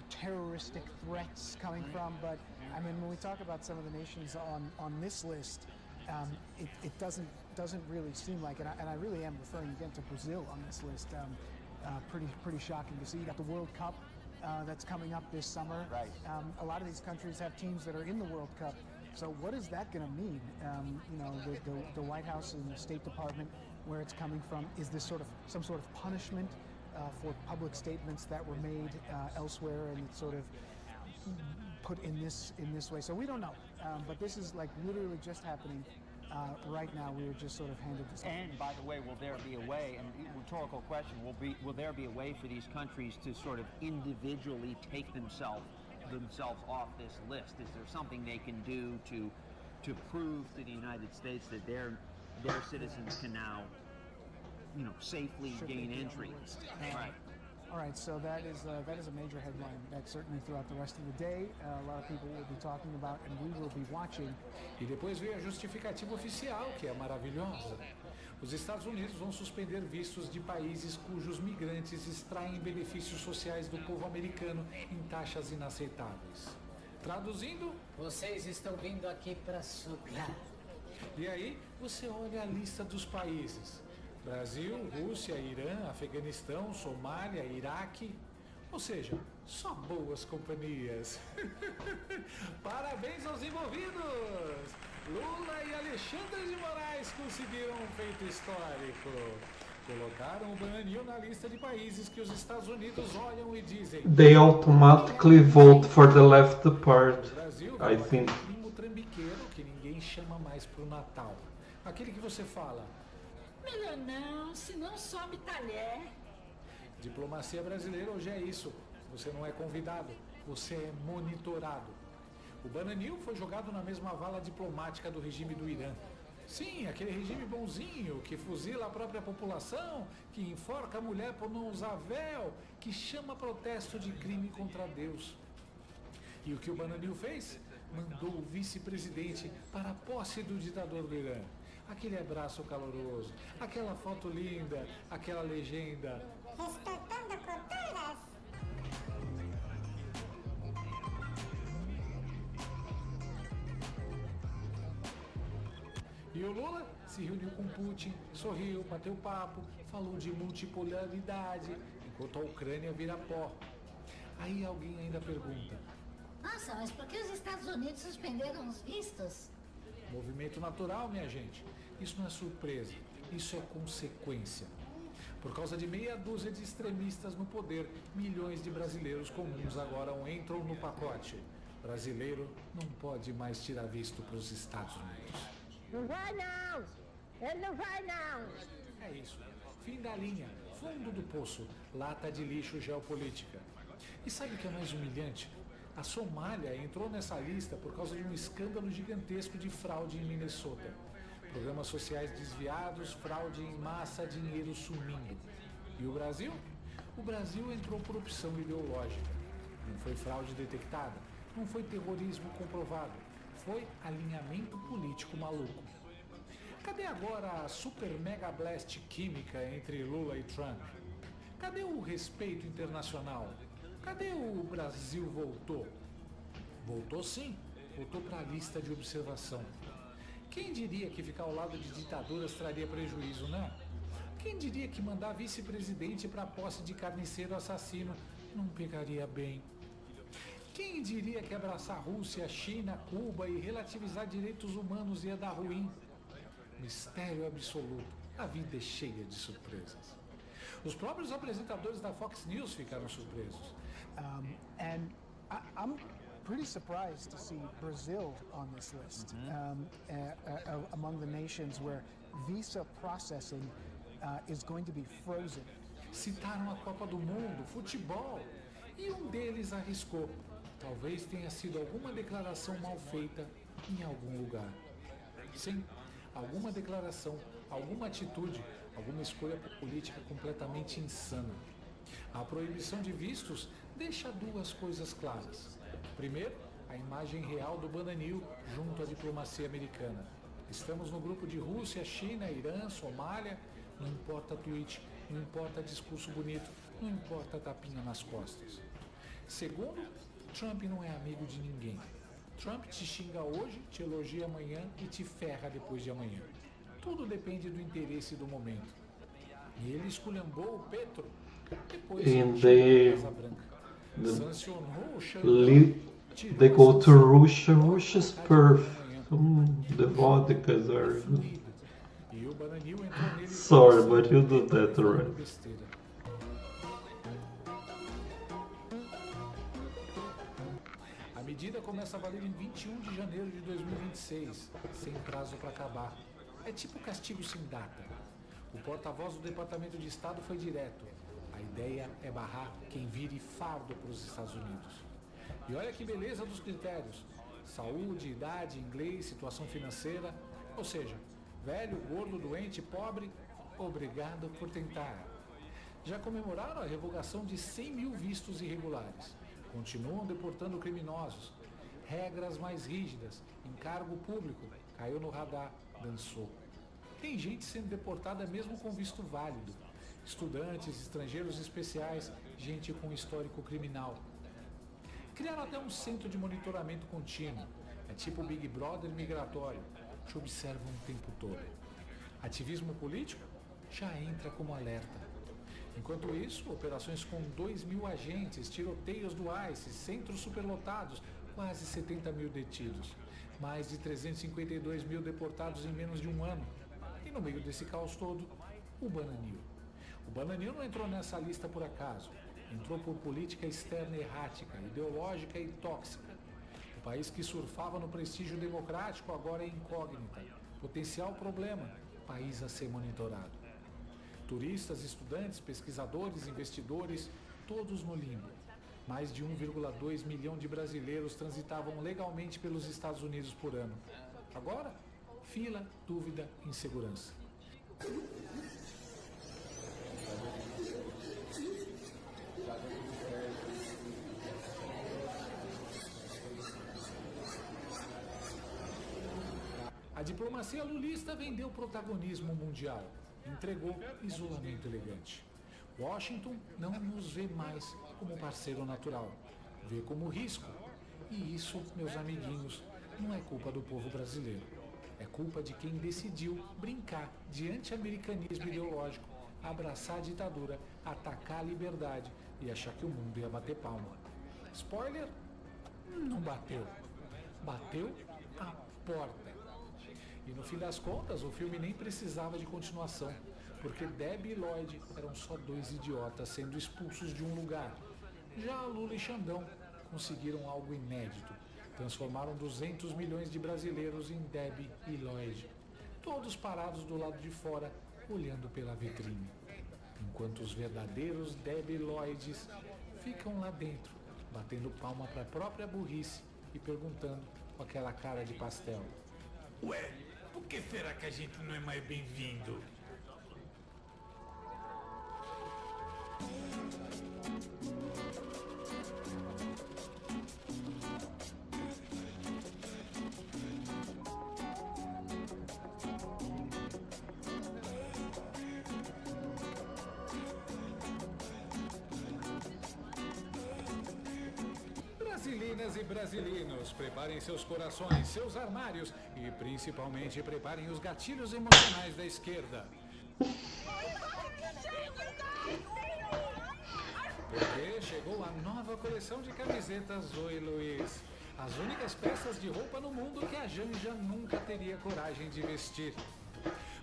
terroristic threats coming from. But I mean, when we talk about some of the nations on this list, it doesn't really seem like it, and I really am referring again to Brazil on this list. Pretty shocking to see. You got the World Cup that's coming up this summer. Right. A lot of these countries have teams that are in the World Cup. So what is that going to mean? The White House and the State Department, where it's coming from, is this some sort of punishment for public statements that were made elsewhere, and it's sort of put in this way? So we don't know, but this is like literally just happening right now. We were just sort of handed this. And by the way, will there be a way, and rhetorical question, will there be a way for these countries to sort of individually take themselves off this list? Is there something they can do to prove to the United States that their citizens can now safely gain entry? Right. All right, so that is a major headline that certainly throughout the rest of the day a lot of people will be talking about, and we will be watching. E depois veio a justificativa oficial, que é maravilhosa. Os Estados Unidos vão suspender vistos de países cujos migrantes extraem benefícios sociais do povo americano em taxas inaceitáveis. Traduzindo, vocês estão vindo aqui para sugar. E aí você olha a lista dos países: Brasil, Rússia, Irã, Afeganistão, Somália, Iraque. Ou seja, só boas companhias. Parabéns aos envolvidos! Lula e Alexandre de Moraes conseguiram um feito histórico. Colocaram o Bananil na lista de países que os Estados Unidos olham e dizem... They automatically vote for the left part, I think. Um primo trambiqueiro que ninguém chama mais pro Natal. Aquele que você fala... Melhor não, senão some talher. Diplomacia brasileira hoje é isso. Você não é convidado, você é monitorado. O Bananil foi jogado na mesma vala diplomática do regime do Irã. Sim, aquele regime bonzinho, que fuzila a própria população, que enforca a mulher por não usar véu, que chama protesto de crime contra Deus. E o que o Bananil fez? Mandou o vice-presidente para a posse do ditador do Irã. Aquele abraço caloroso, aquela foto linda, aquela legenda. Respeitando culturas. E o Lula se reuniu com Putin, sorriu, bateu papo, falou de multipolaridade, enquanto a Ucrânia vira pó. Aí alguém ainda pergunta: Nossa, mas por que os Estados Unidos suspenderam os vistos? Movimento natural, minha gente. Isso não é surpresa, isso é consequência. Por causa de meia dúzia de extremistas no poder, milhões de brasileiros comuns agora entram no pacote. Brasileiro não pode mais tirar visto para os Estados Unidos. Não vai não! Ele não vai não! É isso. Fim da linha, fundo do poço, lata de lixo geopolítica. E sabe o que é mais humilhante? A Somália entrou nessa lista por causa de um escândalo gigantesco de fraude em Minnesota. Programas sociais desviados, fraude em massa, dinheiro sumindo. E o Brasil? O Brasil entrou por opção ideológica. Não foi fraude detectada, não foi terrorismo comprovado, foi alinhamento político maluco. Cadê agora a super mega blast química entre Lula e Trump? Cadê o respeito internacional? Cadê o Brasil voltou? Voltou sim, voltou para a lista de observação. Quem diria que ficar ao lado de ditaduras traria prejuízo, né? Quem diria que mandar vice-presidente para a posse de carniceiro assassino não pegaria bem? Quem diria que abraçar Rússia, China, Cuba e relativizar direitos humanos ia dar ruim? Mistério absoluto. A vida é cheia de surpresas. Os próprios apresentadores da Fox News ficaram surpresos. I'm pretty surprised to see Brazil on this list, among the nations where visa processing is going to be frozen. Citaram a Copa do Mundo, futebol, e um deles arriscou. Talvez tenha sido alguma declaração mal feita em algum lugar. Sim, alguma declaração, alguma atitude, alguma escolha política completamente insana. A proibição de vistos deixa duas coisas claras. Primeiro, a imagem real do Bananil junto à diplomacia americana. Estamos no grupo de Rússia, China, Irã, Somália. Não importa tweet, não importa discurso bonito, não importa tapinha nas costas. Segundo, Trump não é amigo de ninguém. Trump te xinga hoje, te elogia amanhã e te ferra depois de amanhã. Tudo depende do interesse do momento. E ele esculhambou o Petro, depois they go to Russia. Russia's perfect. The vodka is very good. Sorry, but you do that already. A medida começa a valer em 21 de janeiro de 2026, sem prazo para acabar. É tipo castigo sem data. O porta-voz do Departamento de Estado foi direto. A ideia é barrar quem vire fardo para os Estados Unidos. E olha que beleza dos critérios. Saúde, idade, inglês, situação financeira. Ou seja, velho, gordo, doente, pobre, obrigado por tentar. Já comemoraram a revogação de 100 mil vistos irregulares. Continuam deportando criminosos. Regras mais rígidas. Encargo público. Caiu no radar. Dançou. Tem gente sendo deportada mesmo com visto válido. Estudantes, estrangeiros especiais, gente com histórico criminal. Criaram até um centro de monitoramento contínuo. É tipo o Big Brother migratório. Te observam o tempo todo. Ativismo político já entra como alerta. Enquanto isso, operações com 2.000 agentes, tiroteios do ICE, centros superlotados, quase 70 mil detidos. Mais de 352 mil deportados em menos de um ano. E no meio desse caos todo, o Bananil. O Bananil não entrou nessa lista por acaso. Entrou por política externa errática, ideológica e tóxica. O país que surfava no prestígio democrático agora é incógnita. Potencial problema, país a ser monitorado. Turistas, estudantes, pesquisadores, investidores, todos no limbo. Mais de 1,2 milhão de brasileiros transitavam legalmente pelos Estados Unidos por ano. Agora, fila, dúvida, insegurança. A diplomacia lulista vendeu protagonismo mundial, entregou isolamento elegante. Washington não nos vê mais como parceiro natural, vê como risco. E isso, meus amiguinhos, não é culpa do povo brasileiro. É culpa de quem decidiu brincar de anti-americanismo ideológico, abraçar a ditadura, atacar a liberdade e achar que o mundo ia bater palma. Spoiler? Não bateu. Bateu a porta. E no fim das contas, o filme nem precisava de continuação, porque Debbie e Lloyd eram só dois idiotas sendo expulsos de um lugar. Já Lula e Xandão conseguiram algo inédito. Transformaram 200 milhões de brasileiros em Debbie e Lloyd, todos parados do lado de fora, olhando pela vitrine. Enquanto os verdadeiros Debbie Lloyds ficam lá dentro, batendo palma para a própria burrice e perguntando com aquela cara de pastel: ué, por que será que a gente não é mais bem-vindo? Brasilinas e brasilinos, preparem seus corações, seus armários e principalmente preparem os gatilhos emocionais da esquerda. Porque chegou a nova coleção de camisetas Oi Luiz. As únicas peças de roupa no mundo que a Janja nunca teria coragem de vestir.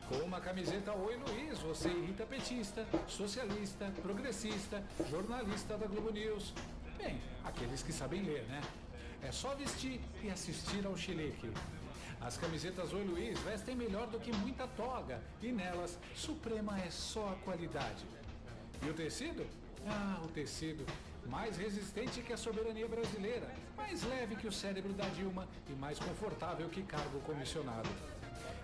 Com uma camiseta Oi Luiz, você irrita petista, socialista, progressista, jornalista da Globo News. Bem, aqueles que sabem ler, né? É só vestir e assistir ao chilique. As camisetas Oi Luiz vestem melhor do que muita toga e nelas, suprema é só a qualidade. E o tecido? Ah, o tecido. Mais resistente que a soberania brasileira, mais leve que o cérebro da Dilma e mais confortável que cargo comissionado.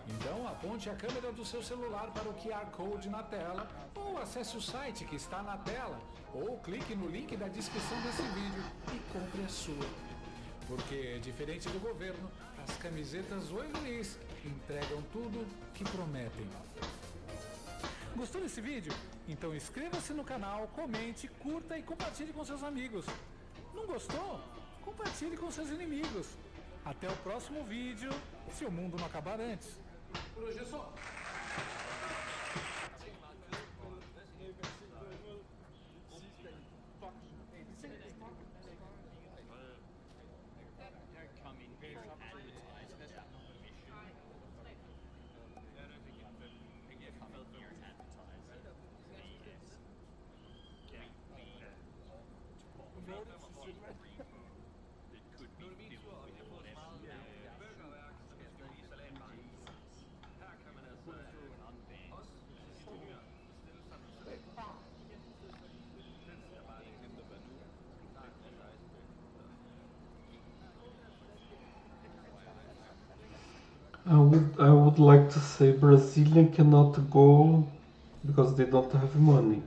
Então aponte a câmera do seu celular para o QR Code na tela, ou acesse o site que está na tela, ou clique no link da descrição desse vídeo e compre a sua. Porque, diferente do governo, as camisetas Oi Luiz entregam tudo que prometem. Gostou desse vídeo? Então inscreva-se no canal, comente, curta e compartilhe com seus amigos. Não gostou? Compartilhe com seus inimigos. Até o próximo vídeo, se o mundo não acabar antes. Por hoje é só. I would like to say Brazilian cannot go because they don't have money.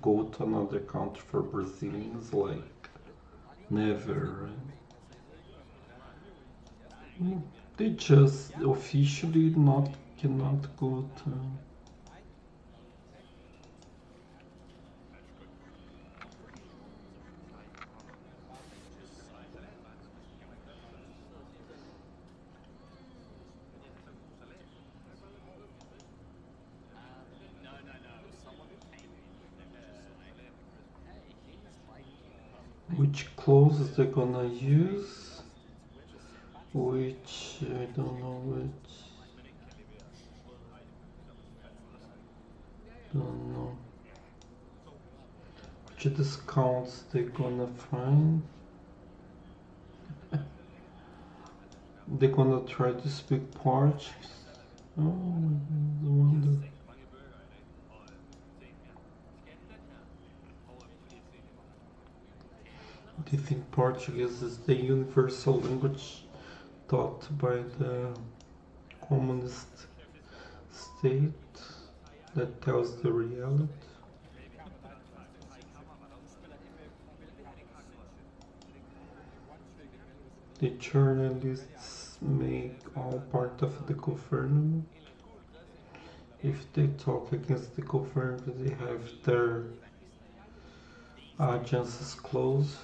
Go to another country for Brazilians, like, never. They just officially cannot go to. Which clothes they're gonna use? which I don't know which. Don't know which discounts they gonna find. They're gonna try to speak Portuguese. Oh, I wonder. Do you think Portuguese is the universal language taught by the communist state that tells the reality? The journalists make all part of the government. If they talk against the government, they have their agencies closed.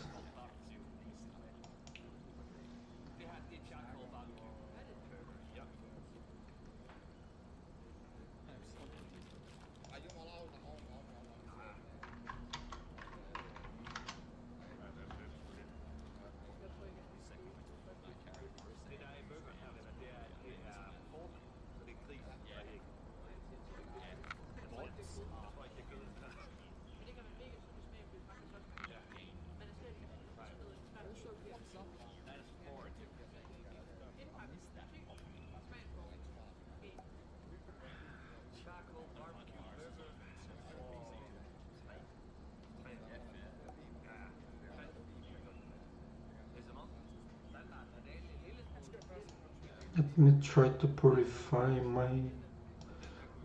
Let me try to purify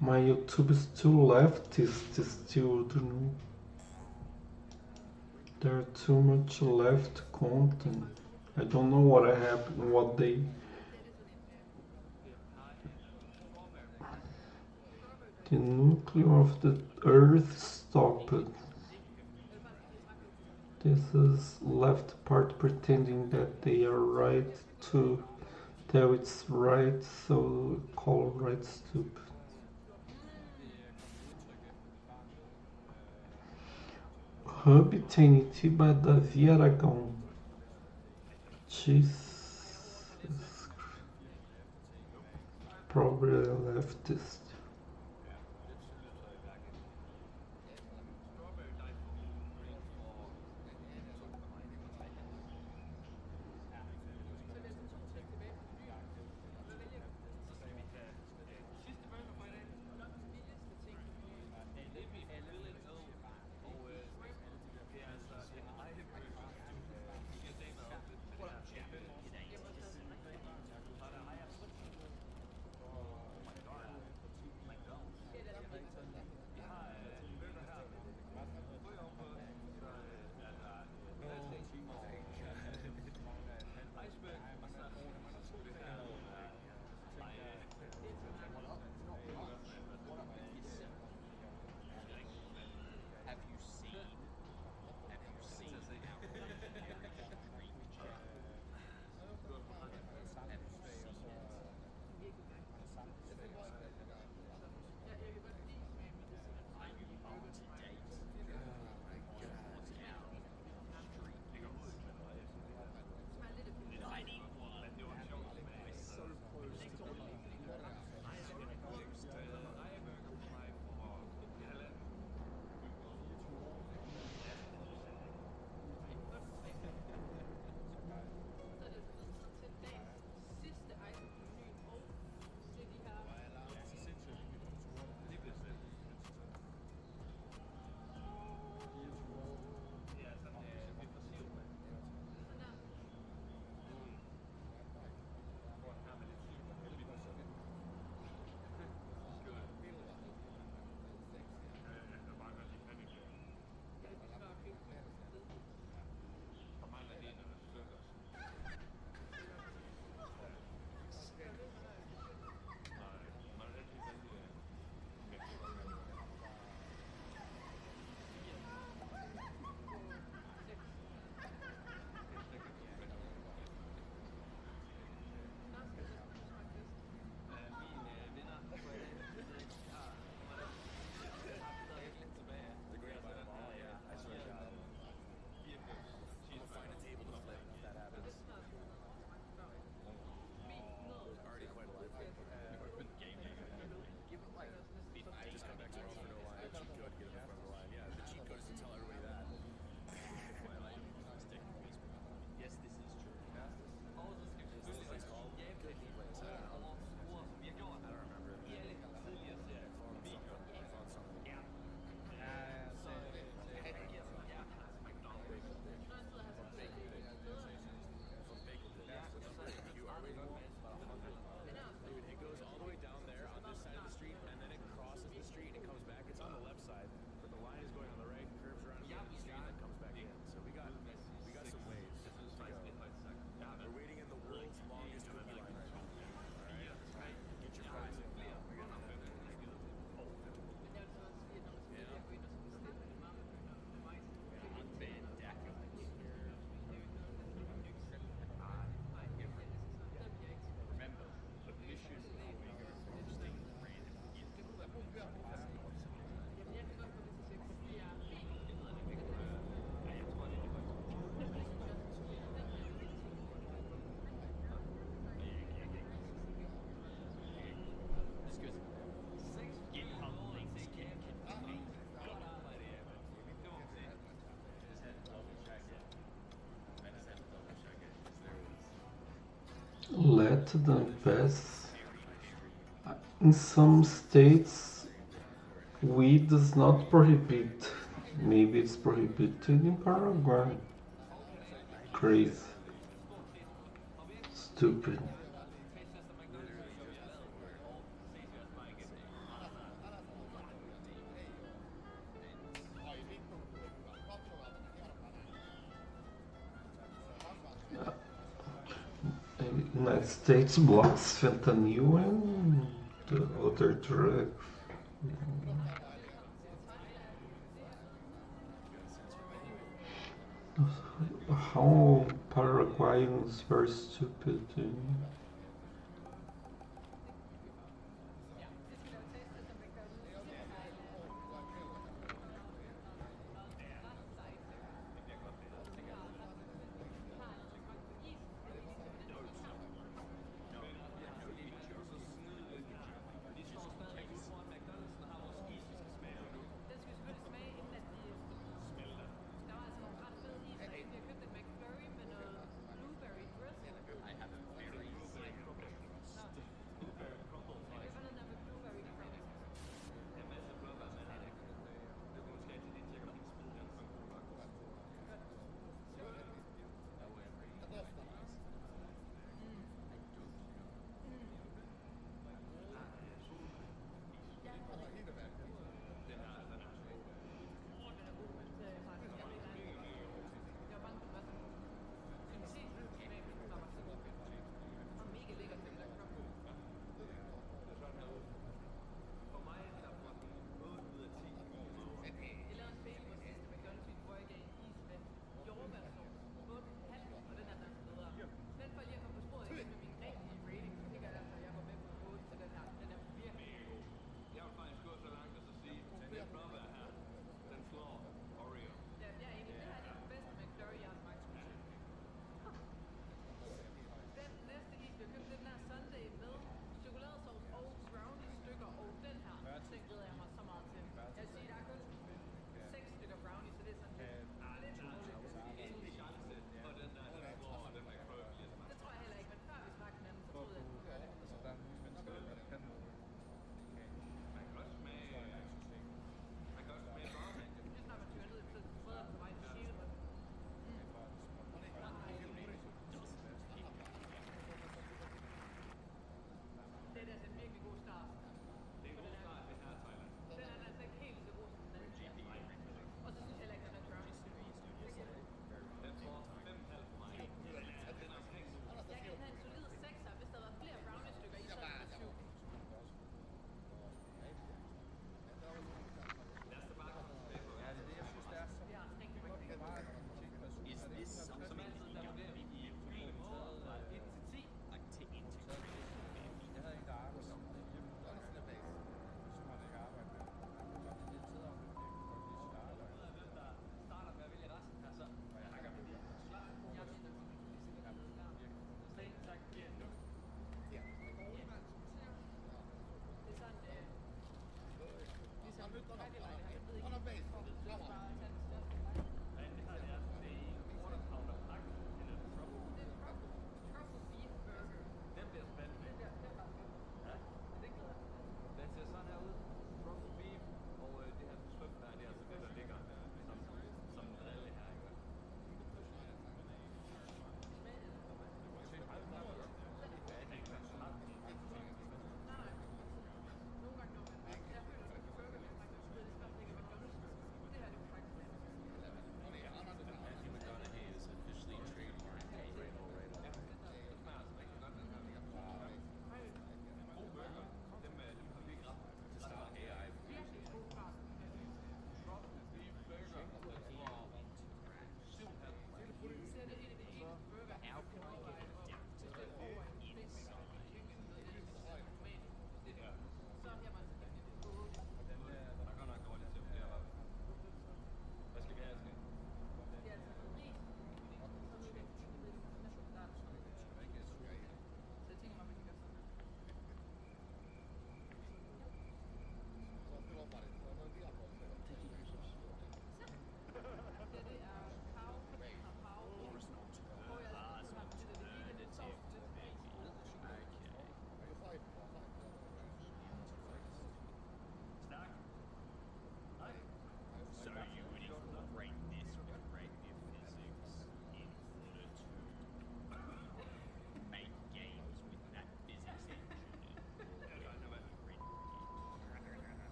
my YouTube is too leftist, still, don't know. There are too much left content. I don't know what happened, what they. The nuclear of the Earth stopped. This is left part pretending that they are right to tell it's right, so call right stupid. Hub TNT by Davi Aragão. Jesus. Probably a leftist. method and pass. In some states, we does not prohibit. Maybe it's prohibited in Paraguay. Crazy. Stupid. United States blocks fentanyl and the other drugs. How Paraguayans are stupid.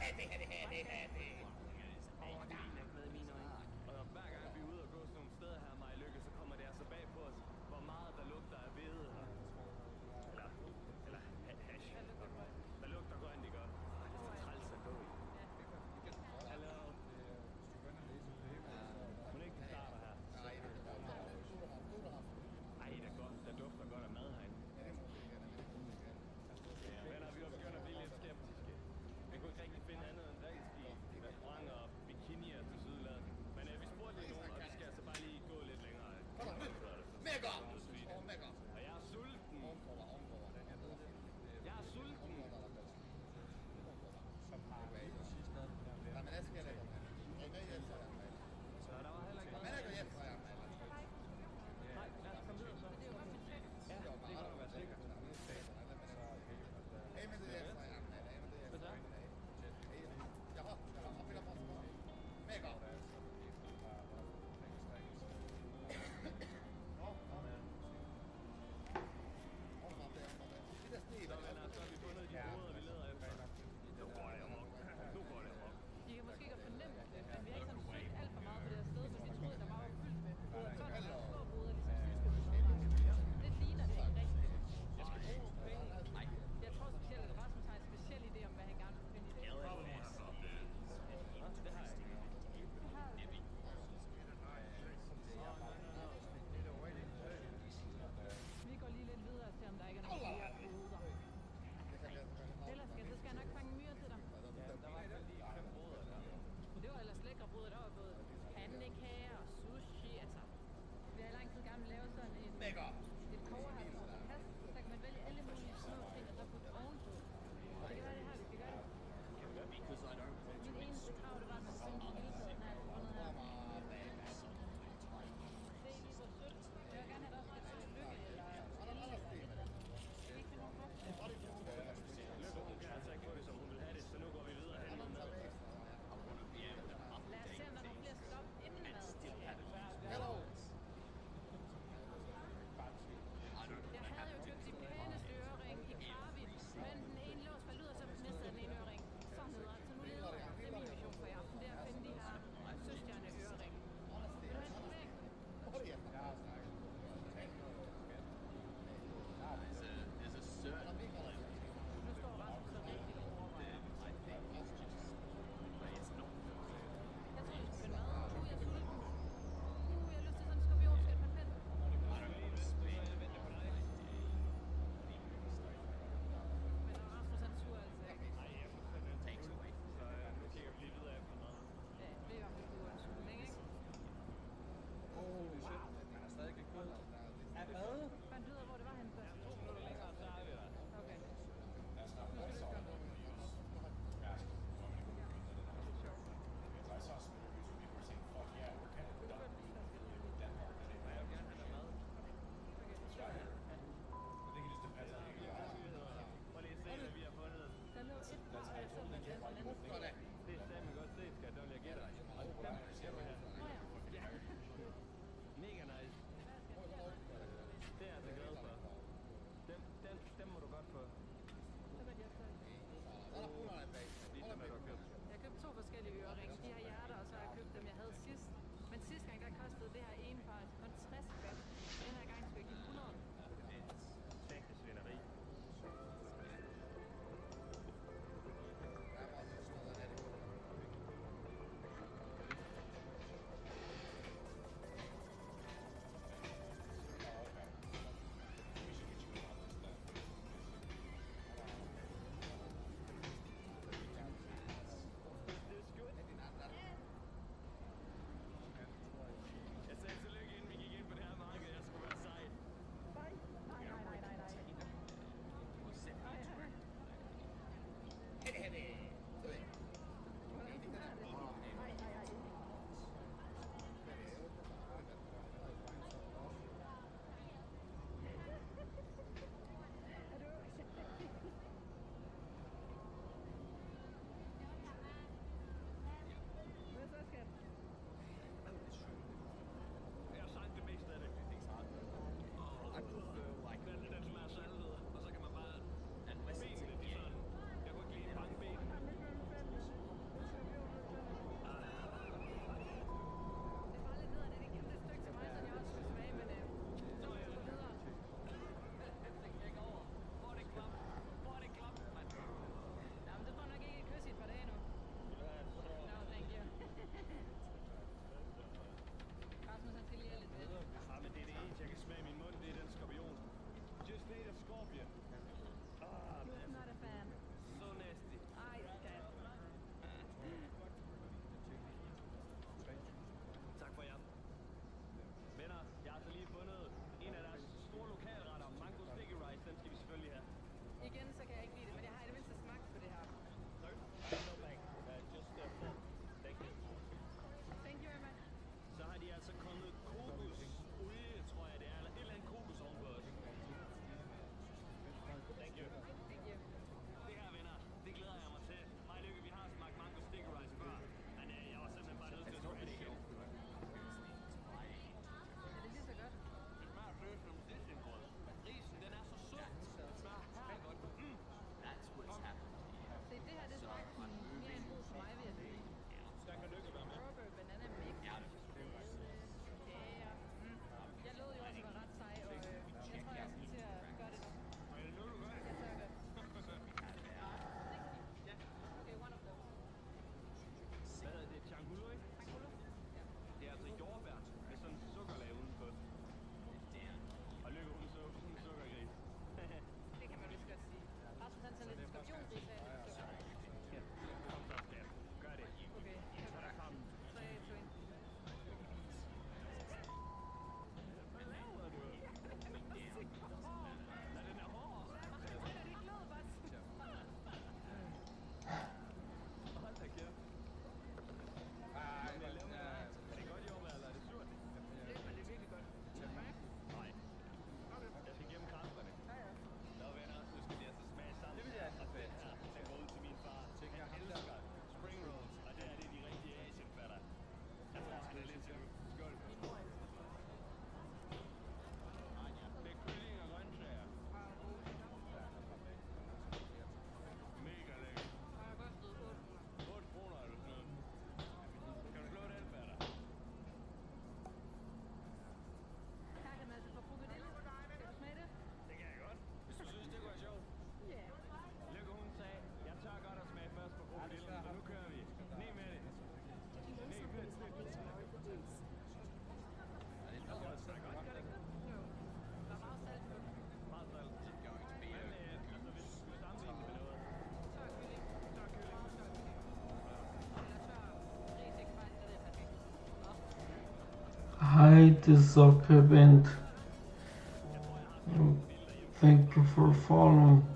Og hver gang vi er ude og gå sådan nogle steder her, Maja Lykke, så kommer det altså bag på os, hvor meget der lugter af hvede. Eller hash. Der lugter godt, det gør. Det er så træls at gå i. Hallo. Må ikke den starter her? Ej, der dufter godt af mad herinde. Venner, vi var begyndt at blive lidt skeptiske. Vi kunne ikke rigtig finde andet end ræs i. Hi, Zuckerberg. Thank you for following.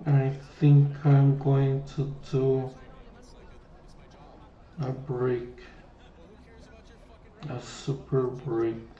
I think I'm going to do a break, a super break.